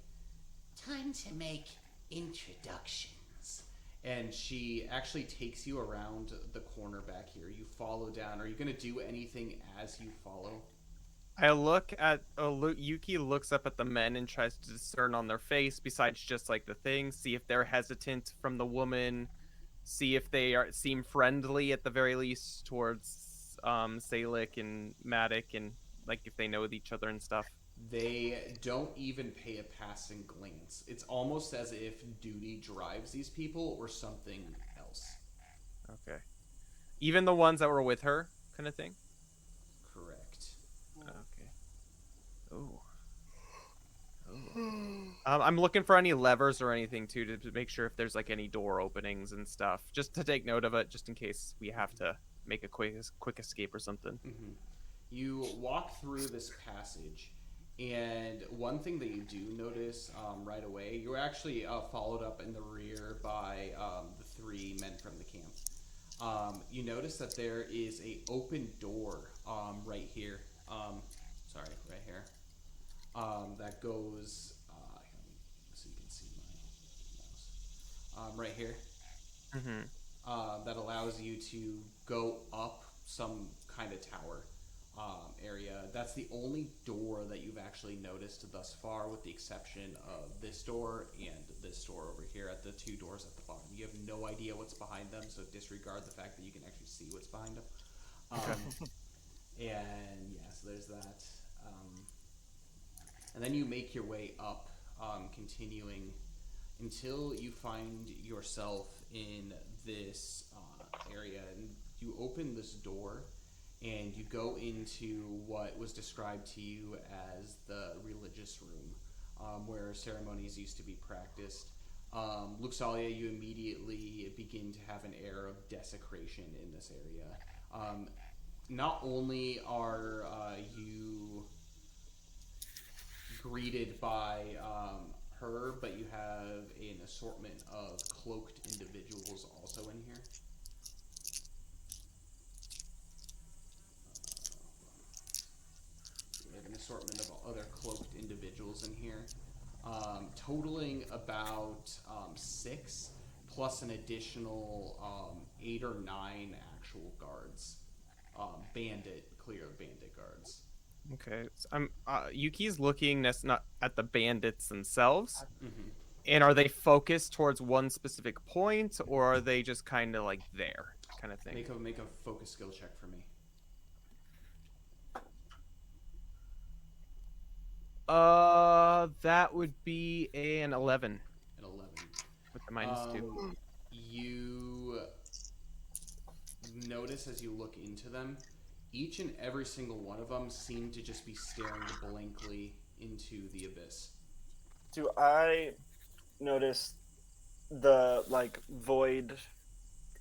Time to make introductions. and she actually takes you around the corner back here. You follow down. Are you going to do anything as you follow? I look at Yuki looks up at the men and tries to discern on their face, besides just like the thing, see if they're hesitant from the woman, see if they seem friendly at the very least towards Salik and Matic, and like if they know each other and stuff. They don't even pay a passing glance. It's almost as if duty drives these people or something else. Okay. Even the ones that were with her, kind of thing. Correct. Okay. Oh. I'm looking for any levers or anything too to make sure if there's like any door openings and stuff, just to take note of it, just in case we have to make a quick escape or something. Mm-hmm. You walk through this passage, and one thing that you do notice right away, you're actually followed up in the rear by the three men from the camp. You notice that there is a open door right here. Right here. That goes so you can see my mouse. Right here. Mm-hmm. That allows you to go up some kind of tower area. That's the only door that you've actually noticed thus far, with the exception of this door and this door over here at the two doors at the bottom. You have no idea what's behind them, so disregard the fact that you can actually see what's behind them. And yeah, so there's that. And then you make your way up, continuing until you find yourself in this area, and you open this door and you go into what was described to you as the religious room, where ceremonies used to be practiced. Luxalia, you immediately begin to have an air of desecration in this area. Not only are you greeted by her, but you have an assortment of cloaked individuals also in here. We have an assortment of other cloaked individuals in here, totaling about 6, plus an additional 8 or 9 actual guards. Clear bandit guards. Okay. So I'm Yuki's looking not at the bandits themselves. Mm-hmm. And are they focused towards one specific point, or are they just kind of like there, kind of thing? Make a focus skill check for me. That would be an 11 An 11. with the -2. You notice as you look into them, each and every single one of them seem to just be staring blankly into the abyss. Do I notice the void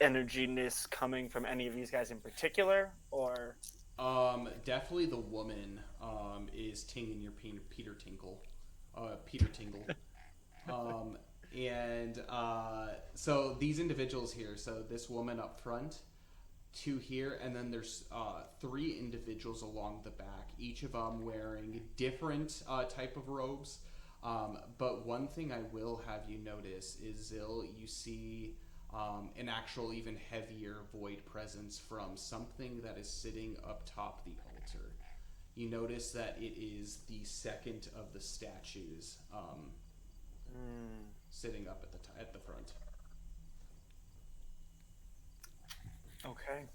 energy-ness coming from any of these guys in particular, or? Definitely the woman is tinging your Peter Tingle. Peter Tingle. So these individuals here, so this woman up front, 2 here, and then there's 3 individuals along the back, each of them wearing different type of robes. But one thing I will have you notice is, Zil, you see an actual even heavier void presence from something that is sitting up top the altar. You notice that it is the second of the statues sitting up at the front. Okay.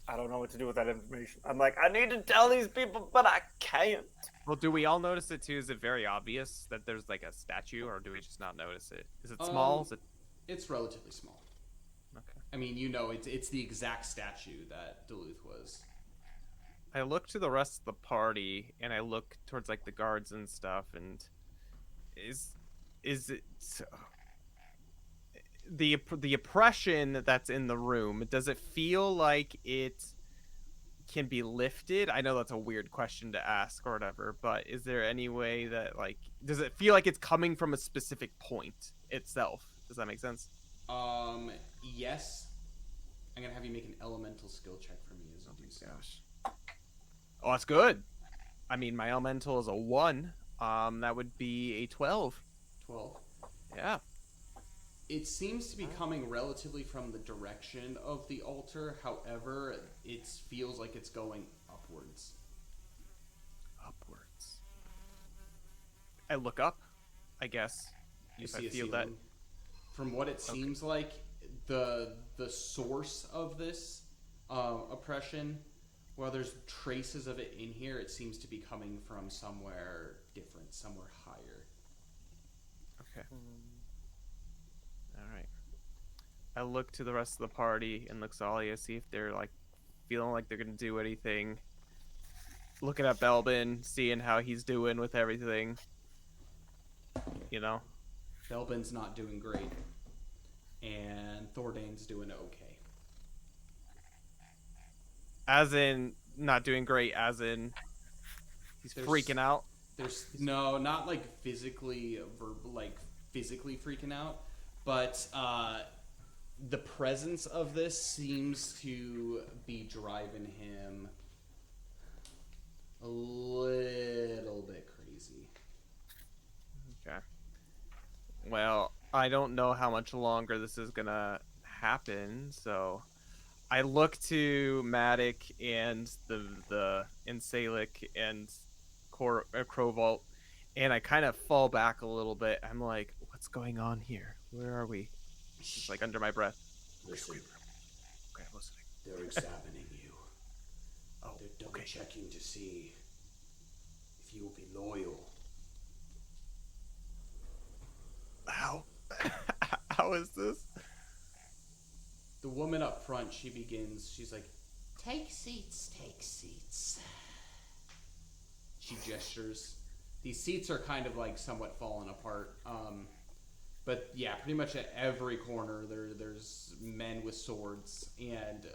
I don't know what to do with that information. I'm like, I need to tell these people, but I can't. Well, do we all notice it too? Is it very obvious that there's like a statue, or do we just not notice it? Is it small? Is it? It's relatively small. Okay. I mean, it's the exact statue that Duluth was. I look to the rest of the party, and I look towards like the guards and stuff, and is it the oppression that's in the room? Does it feel like it can be lifted? I know that's a weird question to ask or whatever, but is there any way that does it feel like it's coming from a specific point itself? Does that make sense? Yes. I'm gonna have you make an elemental skill check for me as you do so. Gosh. Oh, that's good. I mean, my elemental is a 1. That would be a 12. 12. Yeah. It seems to be coming relatively from the direction of the altar. However, it feels like it's going upwards. Upwards. I look up, I guess. You If I see a feel ceiling. that. From what it seems like, the source of this oppression, while there's traces of it in here, it seems to be coming from somewhere different, somewhere higher. Okay. All right. I look to the rest of the party and Luxalia, see if they're like feeling like they're gonna do anything. Looking at Belbin, seeing how he's doing with everything. You know. Belbin's not doing great, and Thordane's doing okay. As in, not doing great. As in, he's freaking out. There's no, not like physically, physically freaking out, but the presence of this seems to be driving him a little bit crazy. Okay. Well, I don't know how much longer this is gonna happen, so I look to Matic and the Insalic and Crowvault, and I kind of fall back a little bit. I'm like, what's going on here? Where are we? It's like under my breath. Listen, Okay, I'm listening. they're examining you. Oh, They're double okay. checking to see if you will be loyal. How? How is this? The woman up front, she's like, Take seats, take seats. she gestures. These seats are kind of like somewhat falling apart. But yeah, pretty much at every corner there's men with swords and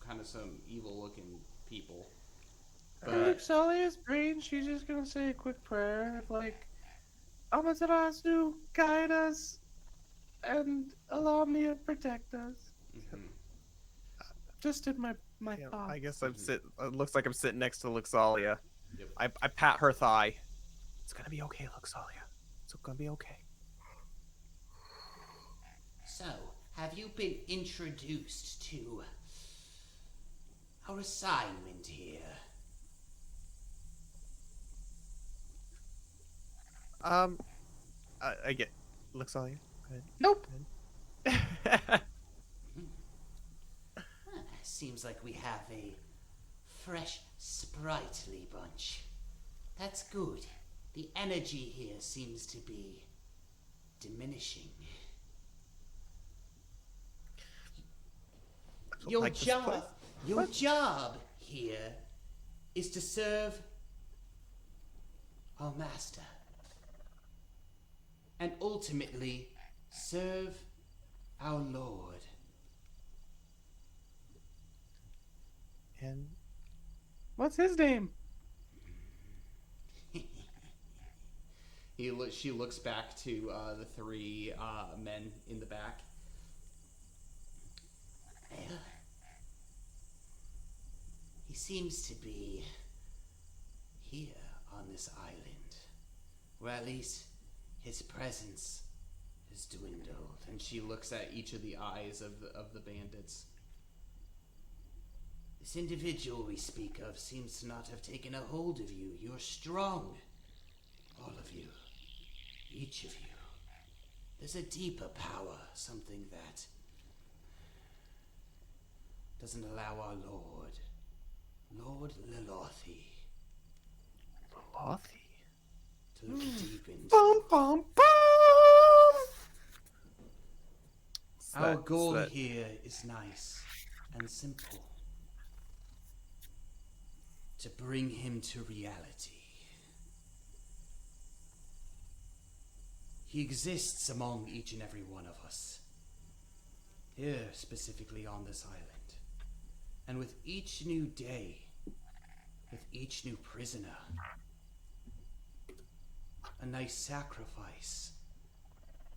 kind of some evil-looking people. But Luxalia's brain, she's just gonna say a quick prayer of like, Amaterasu, guide us and allow me to protect us. mhm. Just in my Yeah, thoughts. I guess I'm sit. It looks like I'm sitting next to Luxalia. Yep. I pat her thigh. It's gonna be okay, Luxalia. It's gonna be okay. So, have you been introduced to our assignment here? I get Luxalia. Go Nope. ahead. Seems like we have a fresh, sprightly bunch. That's good. The energy here seems to be diminishing. Your like this place. job here is to serve our master. And ultimately serve our Lord. And What's his name? She looks back to the three men in the back. Well, he seems to be here on this island, where at least his presence has dwindled. And she looks at each of the eyes of the bandits. This individual we speak of seems to not have taken a hold of you. You're strong, all of you, each of you. There's a deeper power, something that doesn't allow our Lord Lalothi, to look deep into. Bum bum bum. Our goal here is nice and simple. To bring him to reality. He exists among each and every one of us. Here, specifically on this island. And with each new day, with each new prisoner, a nice sacrifice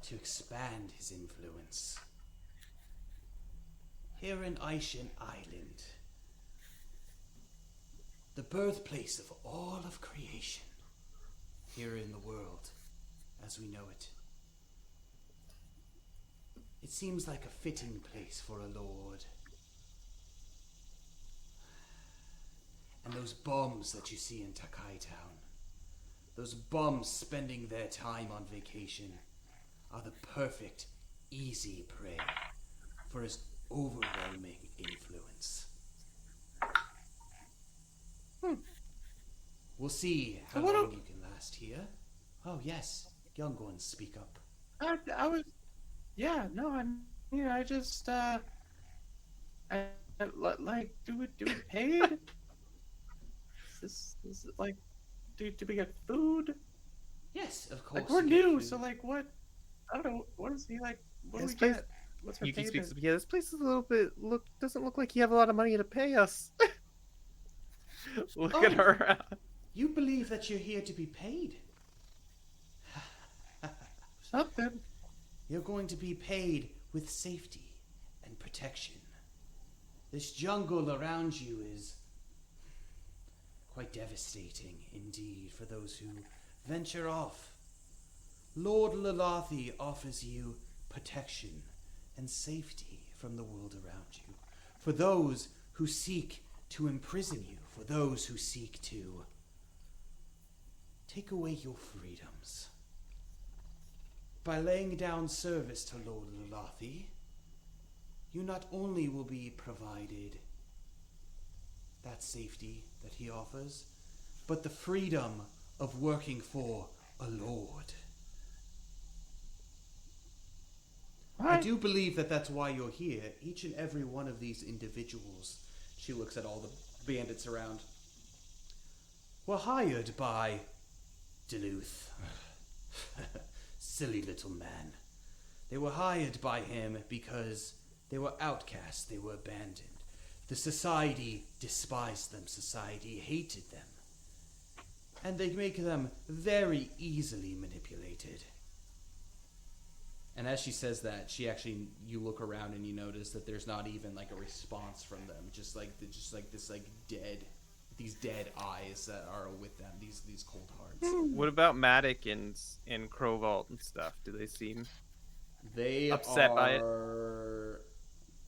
to expand his influence. Here in Aishan Island, the birthplace of all of creation, here in the world as we know it. It seems like a fitting place for a lord. And those bums that you see in Takai Town, those bums spending their time on vacation, are the perfect, easy prey for his overwhelming influence. We'll see how So what long do- you can last here. Oh yes, young ones, speak up. I was, yeah, no, I mean, I just, like, do we paid? Is it like, do we get food? Yes, of course. Like, we're you get new, food. so like, what? I don't know. What is he like? What do This we place- get? What's our Yuki speaks payment? up. Yeah, this place is a little bit doesn't look like you have a lot of money to pay us. Look at Oh. her. You believe that you're here to be paid? Something. You're going to be paid with safety and protection. This jungle around you is quite devastating indeed for those who venture off. Lord Lalathi offers you protection and safety from the world around you. For those who seek to imprison you, for those who seek to take away your freedoms. By laying down service to Lord Lalathi, you not only will be provided that safety that he offers, but the freedom of working for a lord. I do believe that that's why you're here. Each and every one of these individuals, she looks at all the bandits around, were hired by Duluth. Silly little man. They were hired by him because they were outcasts, they were abandoned. The society despised them, society hated them. And they make them very easily manipulated. And as she says that, you look around and you notice that there's not even like a response from them. Just like this these dead eyes that are with them, these cold hearts. What about Matic and Crowvault and stuff? Do they seem They upset by it?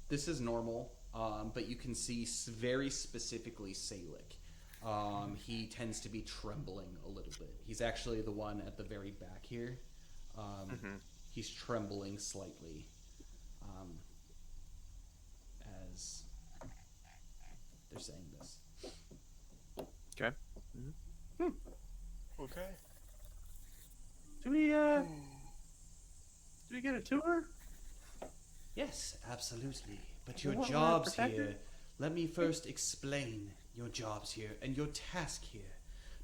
This is normal, but you can see very specifically Salic. He tends to be trembling a little bit. He's actually the one at the very back here. He's trembling slightly as they're saying this. Okay. Okay. Do we get a tour? Yes, absolutely. But your What, we're jobs protected? here, let me first explain your jobs here and your task here.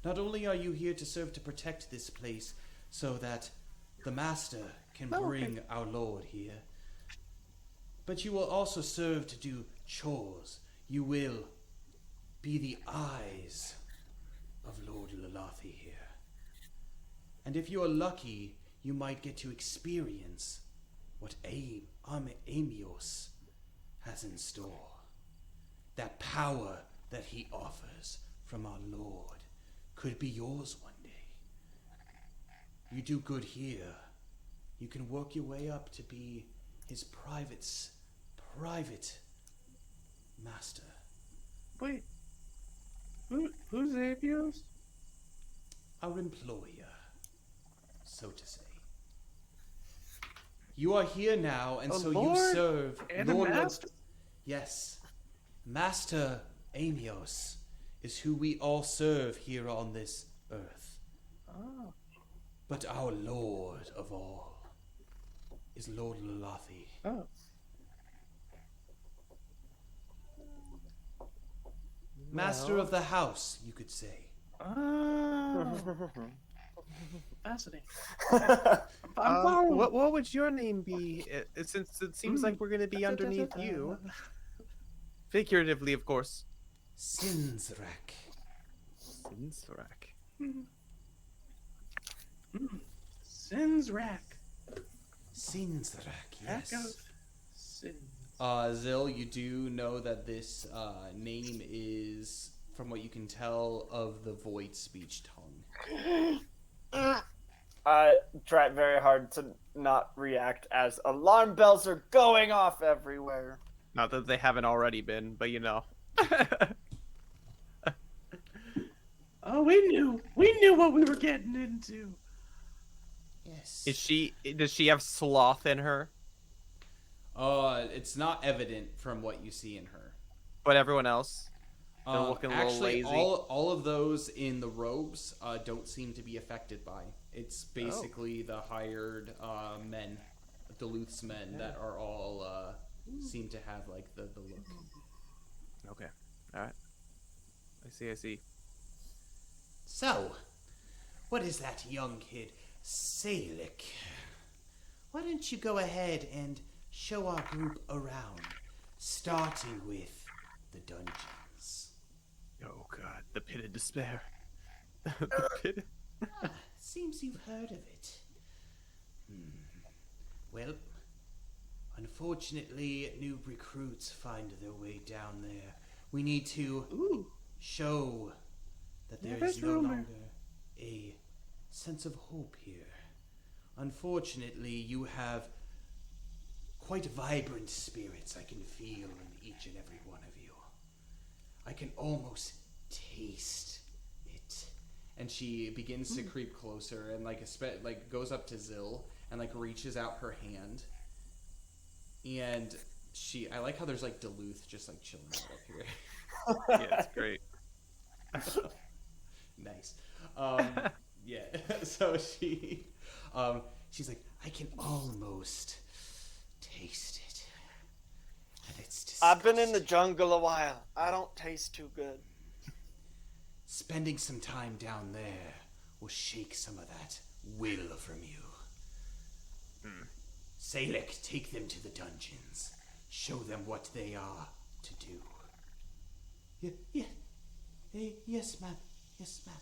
Not only are you here to serve to protect this place so that the master can Oh, okay. bring our lord here, but you will also serve to do chores. You will be the eyes of Lord Lalathi here. And if you are lucky, you might get to experience what Amios has in store. That power that he offers from our Lord could be yours one day. You do good here, you can work your way up to be his private master. Wait. Who's Apios? Our employer, so to say. You are here now, and A so lord you serve and a Lord master? Yes. Master Amios is who we all serve here on this earth. Oh. But our Lord of all is Lord Lalathi. Oh. Master of the house, you could say. Oh. Fascinating. I'm following. What would your name be? Since it seems like we're gonna be underneath you, figuratively, of course. Sinzrak. Sinzrak. Sin's rack. Sinzrak, Back yes. of sin. Zil, you do know that this name is, from what you can tell, of the void speech tongue. I try very hard to not react as alarm bells are going off everywhere. Not that they haven't already been, but you know. Oh, we knew what we were getting into. Yes. Does she have sloth in her? It's not evident from what you see in her. But everyone else? They're looking a little Actually, lazy. all of those in the robes don't seem to be affected by. It's basically the hired men, Duluth's men, that are all seem to have like the look. Okay. Alright. I see. So, what is that young kid, Salik? Why don't you go ahead and show our group around, starting with the dungeons. Oh god, the pit of despair. The pit. Seems you've heard of it. Well, unfortunately, new recruits find their way down there. We need to Ooh. show that there Yeah, is that's no rumor. longer a sense of hope here. Unfortunately, you have quite vibrant spirits I can feel in each and every one of you. I can almost taste it. And she begins to creep closer and like goes up to Zil and like reaches out her hand. And I like how there's like Duluth just like chilling out up here. Yeah, it's great. Nice. Yeah. So she's like, I can almost taste it. And it's disgusting. I've been in the jungle a while. I don't taste too good. Spending some time down there will shake some of that will from you. Salek, take them to the dungeons. Show them what they are to do. Yes, ma'am. Yes, ma'am.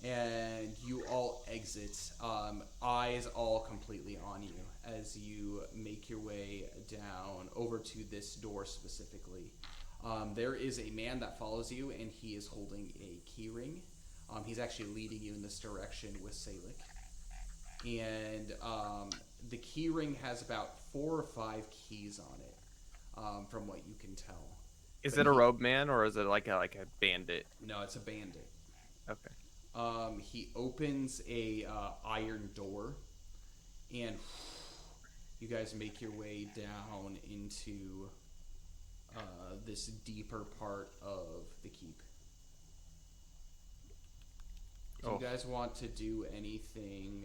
And you all exit, eyes all completely on you as you make your way down over to this door specifically. There is a man that follows you, and he is holding a keyring. He's actually leading you in this direction with Salik. And the keyring has about 4 or 5 keys on it, from what you can tell. Is But it a robe man or is it like a bandit? No, it's a bandit. Okay. He opens a iron door, and you guys make your way down into this deeper part of the keep. Do you guys want to do anything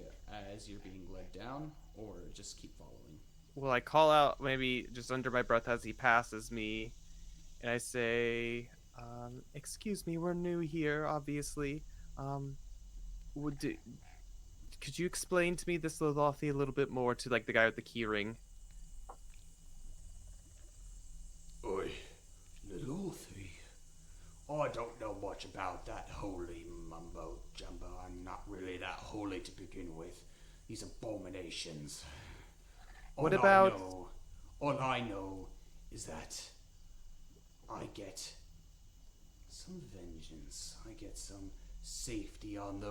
as you're being led down, or just keep following? Well, I call out maybe just under my breath as he passes me, and I say, "Excuse me, we're new here, obviously. Could you explain to me this Lothathi a little bit more?" To like the guy with the key ring. Oi, Luthi. I don't know much about that holy mumbo jumbo. I'm not really that holy to begin with. These abominations. What about- All I know is that I get some vengeance. I get some safety on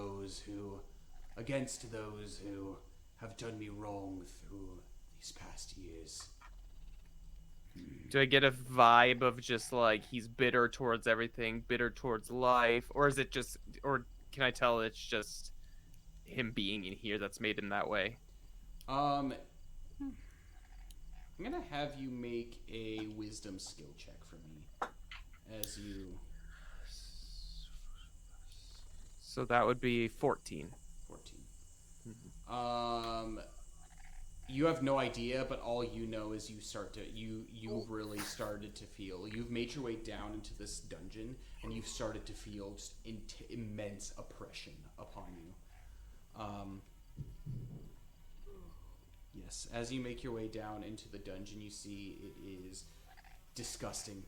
against those who have done me wrong through these past years. Do I get a vibe of just like he's bitter towards everything, bitter towards life, or is it just, or can I tell it's just him being in here that's made him that way? I'm gonna have you make a wisdom skill check for me as you So that would be 14. 14. You have no idea, but all you know is you've really started to feel. You've made your way down into this dungeon, and you've started to feel just immense oppression upon you. Yes, as you make your way down into the dungeon, you see it is disgusting.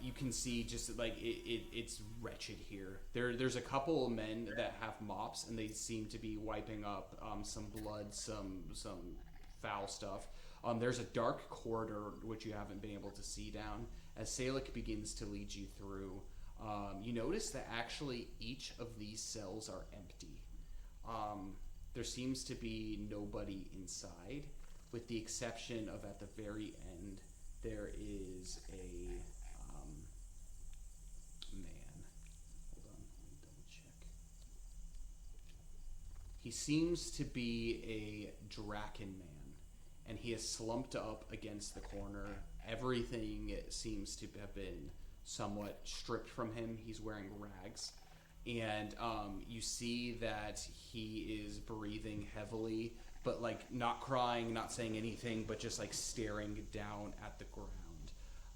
You can see just like it's wretched here. There's a couple of men that have mops, and they seem to be wiping up some blood, some foul stuff. There's a dark corridor which you haven't been able to see down. As Salic begins to lead you through, you notice that actually each of these cells are empty. There seems to be nobody inside, with the exception of at the very end, there is a man. Hold on, let me double check. He seems to be a Draken man, and he is slumped up against the corner. Everything seems to have been somewhat stripped from him. He's wearing rags. And you see that he is breathing heavily, but like not crying, not saying anything, but just like staring down at the ground.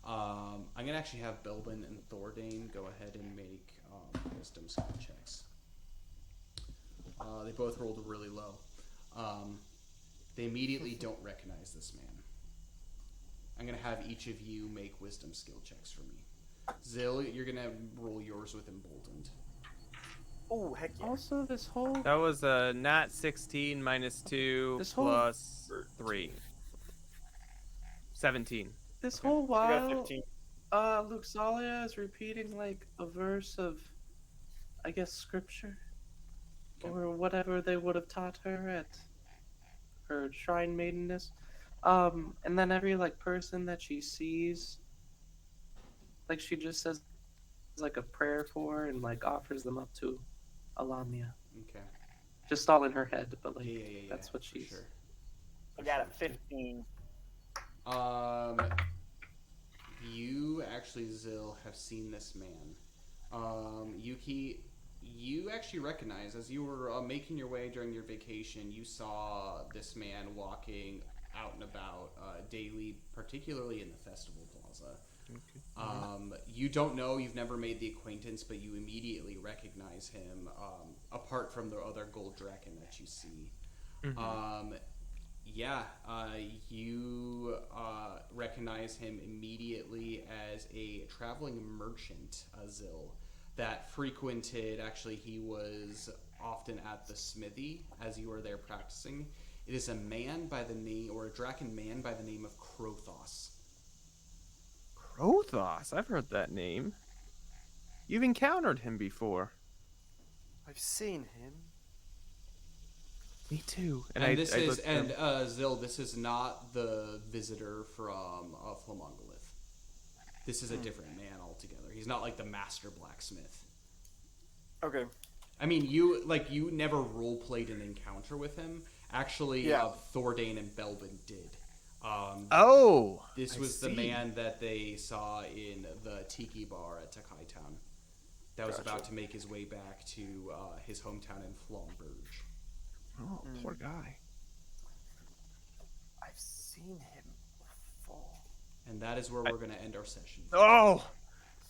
I'm gonna actually have Belbin and Thordane go ahead and make wisdom skill checks. They both rolled really low. They immediately don't recognize this man. I'm gonna have each of you make wisdom skill checks for me. Zill, you're gonna roll yours with emboldened. Oh, heck yeah. Also, this whole That was a nat 16 minus 2 This whole- plus 3. 17. this whole I got while, 15. Luxalia is repeating like a verse of, I guess, scripture, Okay. or whatever they would have taught her at her shrine maidenness. And then every like person that she sees, like she just says like a prayer for and like offers them up to Alamia. Okay. Just all in her head, but like Yeah. that's what for she's. sure. I got a 15. You actually, Zill, have seen this man. Yuki, you actually recognize, as you were making your way during your vacation, you saw this man walking out and about daily, particularly in the festival plaza. You don't know, you've never made the acquaintance, but you immediately recognize him, apart from the other gold draken that you see. You recognize him immediately as a traveling merchant, Azil, that frequented, actually he was often at the smithy as you were there practicing. It is a man by the name, or a draken man by the name of Krothos. Krothos? I've heard that name. You've encountered him before. I've seen him. Me too. Zill, this is not the visitor from Flamongolith. This is a different man altogether. He's not like the master blacksmith. Okay. I mean, you never role played an encounter with him. Actually, Yeah. Thordane and Belbin did. This I was the see. man that they saw in the tiki bar at Takai Town. That was about to make his way back to his hometown in Flomberge. Oh, poor guy. I've seen him before. And that is where we're going to end our session. Oh,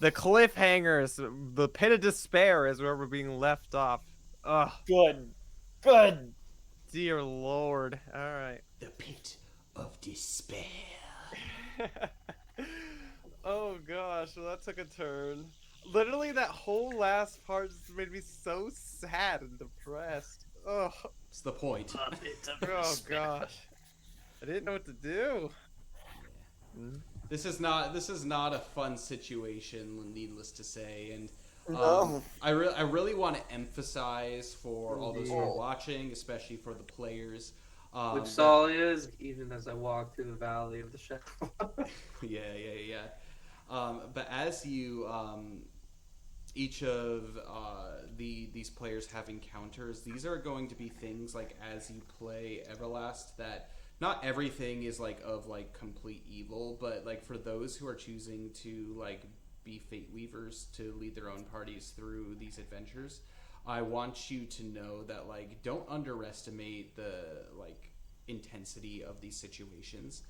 the cliffhangers, the pit of despair is where we're being left off. Oh, Good. dear Lord. All right. The pit of despair. Oh gosh, well, that took a turn. Literally, that whole last part just made me so sad and depressed. Oh, It's the point. oh gosh. I didn't know what to do. This is not a fun situation, needless to say, and No. I really want to emphasize for all those who are watching, especially for the players. Luxalia is even as I walk through the valley of the shadow. Yeah. But as you, each of these players have encounters, these are going to be things like as you play Everlast that not everything is like of like complete evil, but like for those who are choosing to like be fate weavers to lead their own parties through these adventures, I want you to know that like don't underestimate the like intensity of these situations.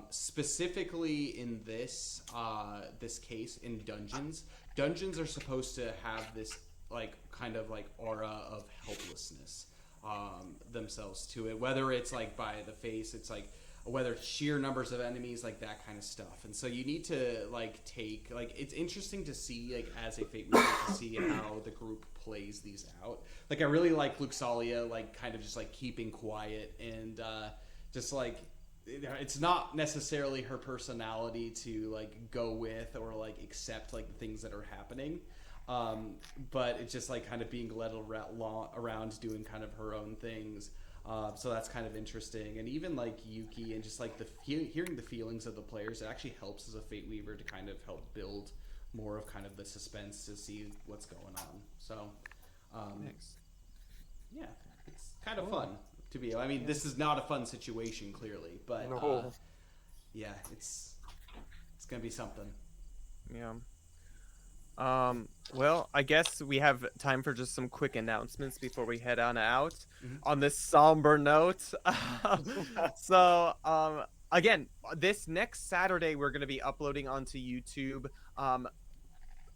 Specifically in this case in dungeons are supposed to have this like kind of like aura of helplessness themselves to it, whether it's like by the face, it's like whether it's sheer numbers of enemies, like that kind of stuff. And so you need to like take like it's interesting to see like as a fate weaver to see how the group plays these out. Like I really like Luxalia like kind of just like keeping quiet and just like it's not necessarily her personality to like go with or like accept like the things that are happening, but it's just like kind of being led around doing kind of her own things. So that's kind of interesting, and even like Yuki and just like hearing the feelings of the players, it actually helps as a Fate Weaver to kind of help build more of kind of the suspense to see what's going on. So Thanks. yeah, it's kind of fun to be. I mean, this is not a fun situation clearly, but No. yeah, it's gonna be something. Yeah. Well, I guess we have time for just some quick announcements before we head on out. Mhm. On this somber note, so again, this next Saturday we're going to be uploading onto YouTube.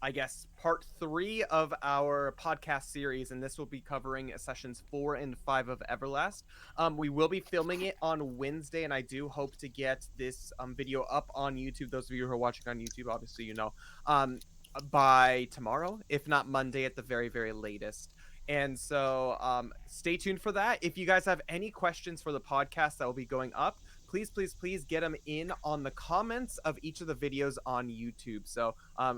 I guess part 3 of our podcast series, and this will be covering sessions 4 and 5 of Everlast. We will be filming it on Wednesday, and I do hope to get this video up on YouTube. Those of you who are watching on YouTube, obviously, you know, by tomorrow, if not Monday at the very, very latest. And so stay tuned for that. If you guys have any questions for the podcast that will be going up, please, please, please get them in on the comments of each of the videos on YouTube. So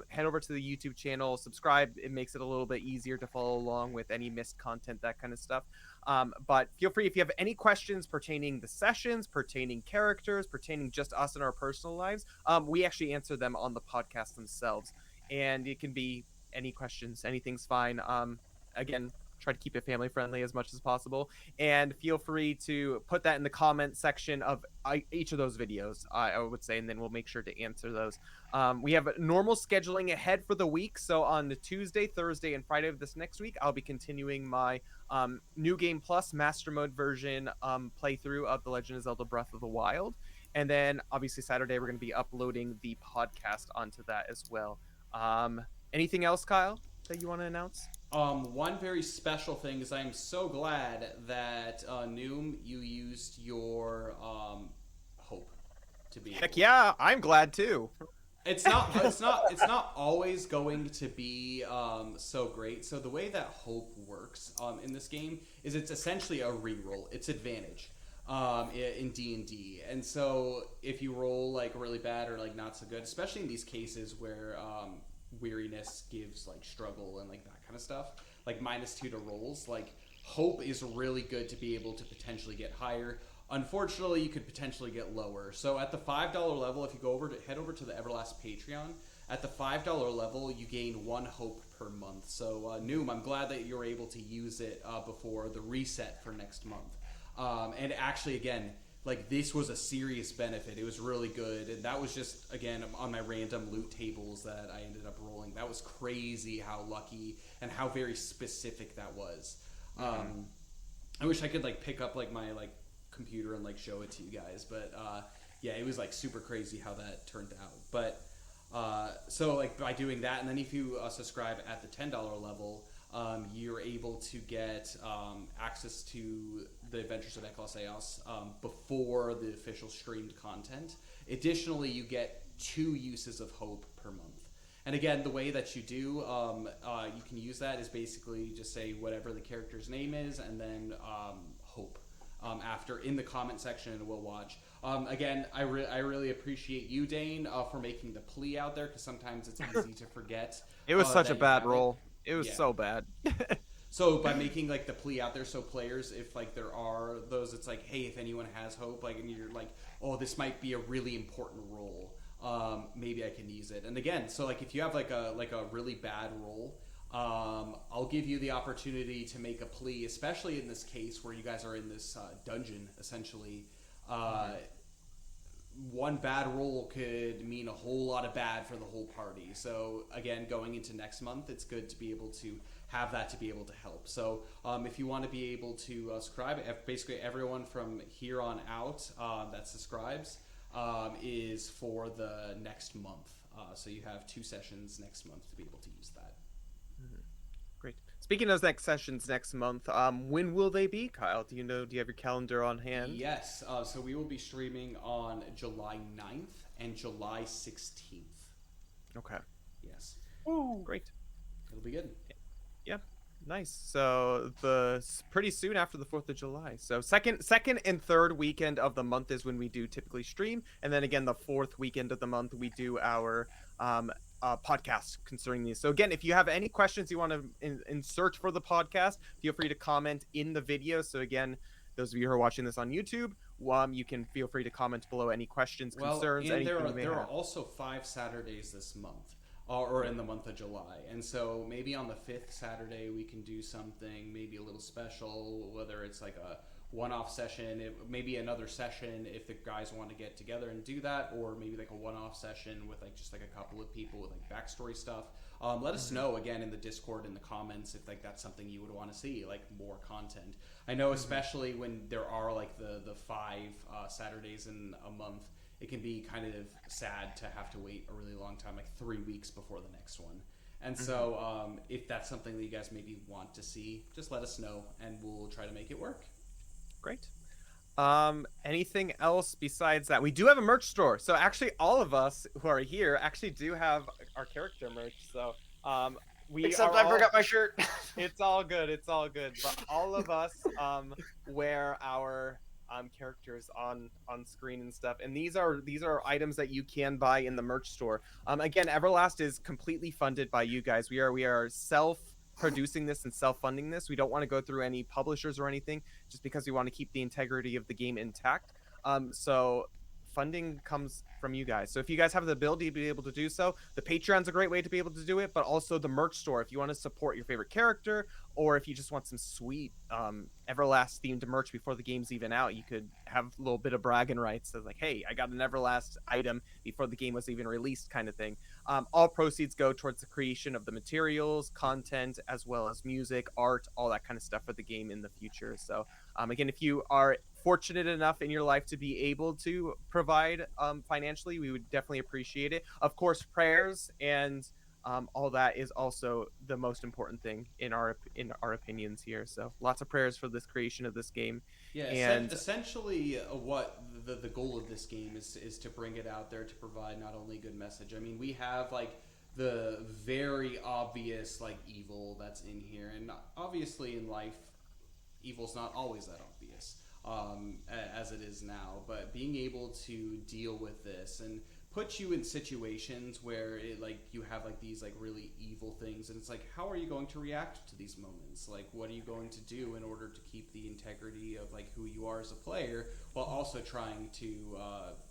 head over to the YouTube channel, subscribe. It makes it a little bit easier to follow along with any missed content, that kind of stuff. But feel free if you have any questions pertaining the sessions, pertaining characters, pertaining just us and our personal lives. We actually answer them on the podcast themselves, and it can be any questions. Anything's fine. Again, try to keep it family friendly as much as possible, and feel free to put that in the comment section of each of those videos, I would say, and then we'll make sure to answer those. We have normal scheduling ahead for the week, so on the Tuesday, Thursday, and Friday of this next week, I'll be continuing my New Game Plus Master Mode version playthrough of The Legend of Zelda Breath of the Wild, and then obviously Saturday we're going to be uploading the podcast onto that as well. Anything else, Kyle, that you want to announce? One very special thing is I'm so glad that Noom, you used your hope to be. Heck yeah, I'm glad too. It's not always going to be so great. So the way that hope works in this game is it's essentially a reroll. It's advantage in D&D, and so if you roll like really bad or like not so good, especially in these cases where weariness gives like struggle and like that kind of stuff, like -2 to rolls, like hope is really good to be able to potentially get higher. Unfortunately, you could potentially get lower. So at the $5 level, if you head over to the Everlast Patreon, at the $5 level, you gain 1 hope per month. So Noom, I'm glad that you're able to use it before the reset for next month. And actually, again, like this was a serious benefit. It was really good, and that was just again on my random loot tables that I ended up rolling. That was crazy how lucky and how very specific that was. I wish I could like pick up like my like computer and like show it to you guys, but yeah, it was like super crazy how that turned out. But so like by doing that, and then if you subscribe at the $10 level, you're able to get access to the Adventures of Eclaas Eeas before the official streamed content. Additionally, you get 2 uses of hope per month. And again, the way that you do, you can use that is basically just say whatever the character's name is, and then hope after in the comment section, and we'll watch. Again, I really appreciate you, Dane, for making the plea out there, because sometimes it's easy to forget. It was such that a you bad have it. roll. It was Yeah. so bad. So by making like the plea out there, so players, if like there are those, it's like, hey, if anyone has hope, like, and you're like, oh, this might be a really important role, maybe I can use it. And again, so like if you have like a really bad role, I'll give you the opportunity to make a plea, especially in this case where you guys are in this dungeon essentially. One bad roll could mean a whole lot of bad for the whole party. So again, going into next month, it's good to be able to have that to be able to help. So if you want to be able to subscribe, basically everyone from here on out that subscribes is for the next month. So you have 2 sessions next month to be able to use that. Great. Speaking of next sessions next month, when will they be, Kyle? Do you know? Do you have your calendar on hand? Yes. So we will be streaming on July 9th and July 16th. Okay. Yes. Great. It'll be good. Yeah. Nice. So pretty soon after the 4th of July. So second and third weekend of the month is when we do typically stream, and then again the fourth weekend of the month we do our um podcast concerning these. So again, if you have any questions you want to insert for the podcast, feel free to comment in the video. So again, those of you who are watching this on YouTube, you can feel free to comment below any questions, Well, concerns, and anything you may there are have. also 5 Saturdays this month, or in the month of July, and so maybe on the 5th Saturday we can do something maybe a little special, whether it's like a one-off session, maybe another session if the guys want to get together and do that, or maybe like a one-off session with like just like a couple of people with like backstory stuff. Let us know again in the Discord in the comments if like that's something you would want to see, like more content. I know especially when there are like the 5 Saturdays in a month, it can be kind of sad to have to wait a really long time, like 3 weeks before the next one. And so, if that's something that you guys maybe want to see, just let us know, and we'll try to make it work. Great. Anything else besides that? We do have a merch store. So actually all of us who are here actually do have our character merch. So we Except are I all, forgot my shirt. it's all good. It's all good. But all of us wear our characters on screen and stuff. And these are items that you can buy in the merch store. Again, Everlast is completely funded by you guys. We are self producing this and self-funding this. We don't want to go through any publishers or anything, just because we want to keep the integrity of the game intact. So funding comes from you guys. So if you guys have the ability to be able to do so, the Patreon's a great way to be able to do it, but also the merch store if you want to support your favorite character, or if you just want some sweet Everlast themed merch before the game's even out. You could have a little bit of bragging rights of like, hey, I got an Everlast item before the game was even released, kind of thing. All proceeds go towards the creation of the materials, content, as well as music, art, all that kind of stuff for the game in the future. So again, if you are fortunate enough in your life to be able to provide financially, we would definitely appreciate it. Of course, prayers and all that is also the most important thing in our opinions here. So lots of prayers for this creation of this game. Yeah, And essentially, what the goal of this game is to bring it out there to provide not only good message. I mean, we have like the very obvious like evil that's in here, and obviously in life, evil's not always that obvious as it is now. But being able to deal with this and put you in situations where it like you have like these like really evil things, and it's like, how are you going to react to these moments? Like, what are you going to do in order to keep the integrity of like who you are as a player, while also trying to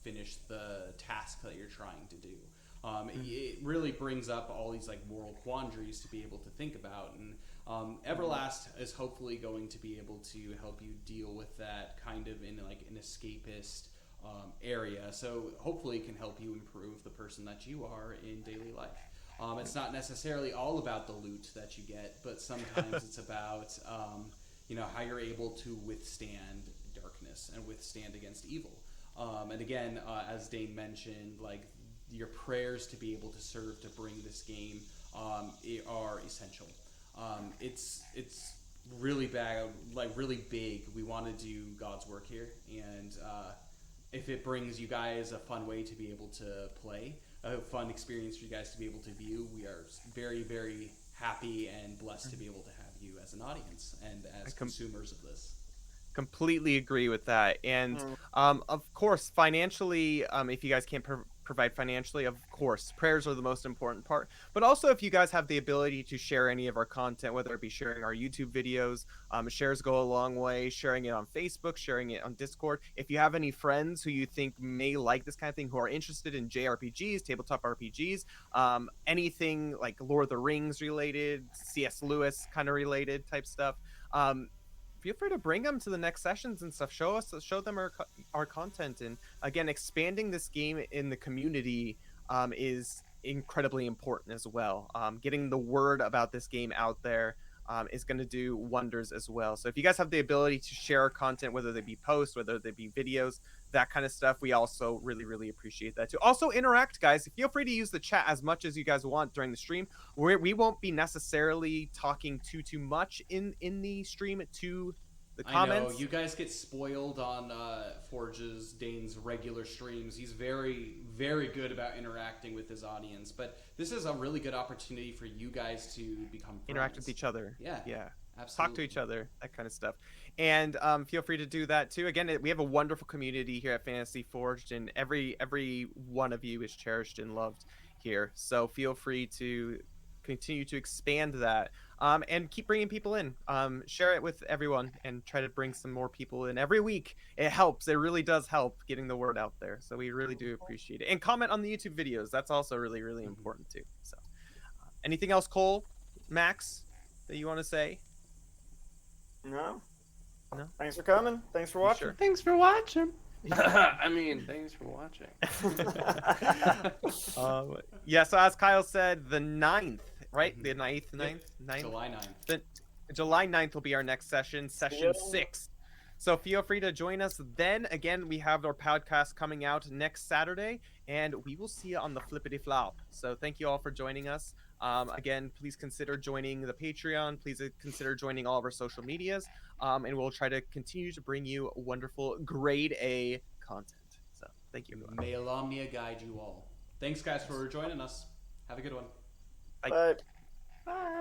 finish the task that you're trying to do? It really brings up all these like moral quandaries to be able to think about, and Everlast is hopefully going to be able to help you deal with that kind of in like an escapist area. So hopefully it can help you improve the person that you are in daily life. It's not necessarily all about the loot that you get, but sometimes it's about how you're able to withstand darkness and withstand against evil. And again, as Dane mentioned, like your prayers to be able to serve to bring this game are essential. It's really bad, like really big. We want to do God's work here, and if it brings you guys a fun way to be able to play, a fun experience for you guys to be able to view, we are very, very happy and blessed to be able to have you as an audience and as consumers of this. completely agree with that. And of course, financially, if you guys can't provide financially, of course, prayers are the most important part. But also, if you guys have the ability to share any of our content, whether it be sharing our YouTube videos, shares go a long way. Sharing it on Facebook, sharing it on Discord. If you have any friends who you think may like this kind of thing, who are interested in JRPGs, tabletop RPGs, anything like Lord of the Rings related, C.S. Lewis kind of related type stuff. Feel free to bring them to the next sessions and stuff. Show them our content, and again, expanding this game in the community is incredibly important as well. Getting the word about this game out there is going to do wonders as well. So if you guys have the ability to share content, whether they be posts, whether they be videos, that kind of stuff, we also really, really appreciate that too. Also interact, guys. Feel free to use the chat as much as you guys want during the stream. We won't be necessarily talking too much in the stream to the I know comments. you guys get spoiled on Dane's regular streams. He's very, very good about interacting with his audience, but this is a really good opportunity for you guys to become friends. Interact with each other. Yeah, Yeah. absolutely. Talk to each other, that kind of stuff. And feel free to do that too. Again, we have a wonderful community here at Fantasy Forged, and every one of you is cherished and loved here. So feel free to continue to expand that, and keep bringing people in. Share it with everyone and try to bring some more people in every week. It helps. It really does help getting the word out there. So we really do appreciate it. And comment on the YouTube videos. That's also really, really important too. So anything else, Cole, Max, that you want to say? No. No? Thanks for coming. Thanks for You watching. sure? Thanks for watching. I mean, thanks for watching. Yeah, so as Kyle said, the 9th, right? The 9th? July 9th. The, July 9th will be our next session, session 6. So feel free to join us then. Again, we have our podcast coming out next Saturday, and we will see you on the flippity flop. So thank you all for joining us. Again, please consider joining the Patreon. Please consider joining all of our social medias, and we'll try to continue to bring you wonderful grade A content. So thank you, everyone. May Alomnia guide you all. Thanks, guys, for joining us. Have a good one. Bye. Bye. Bye.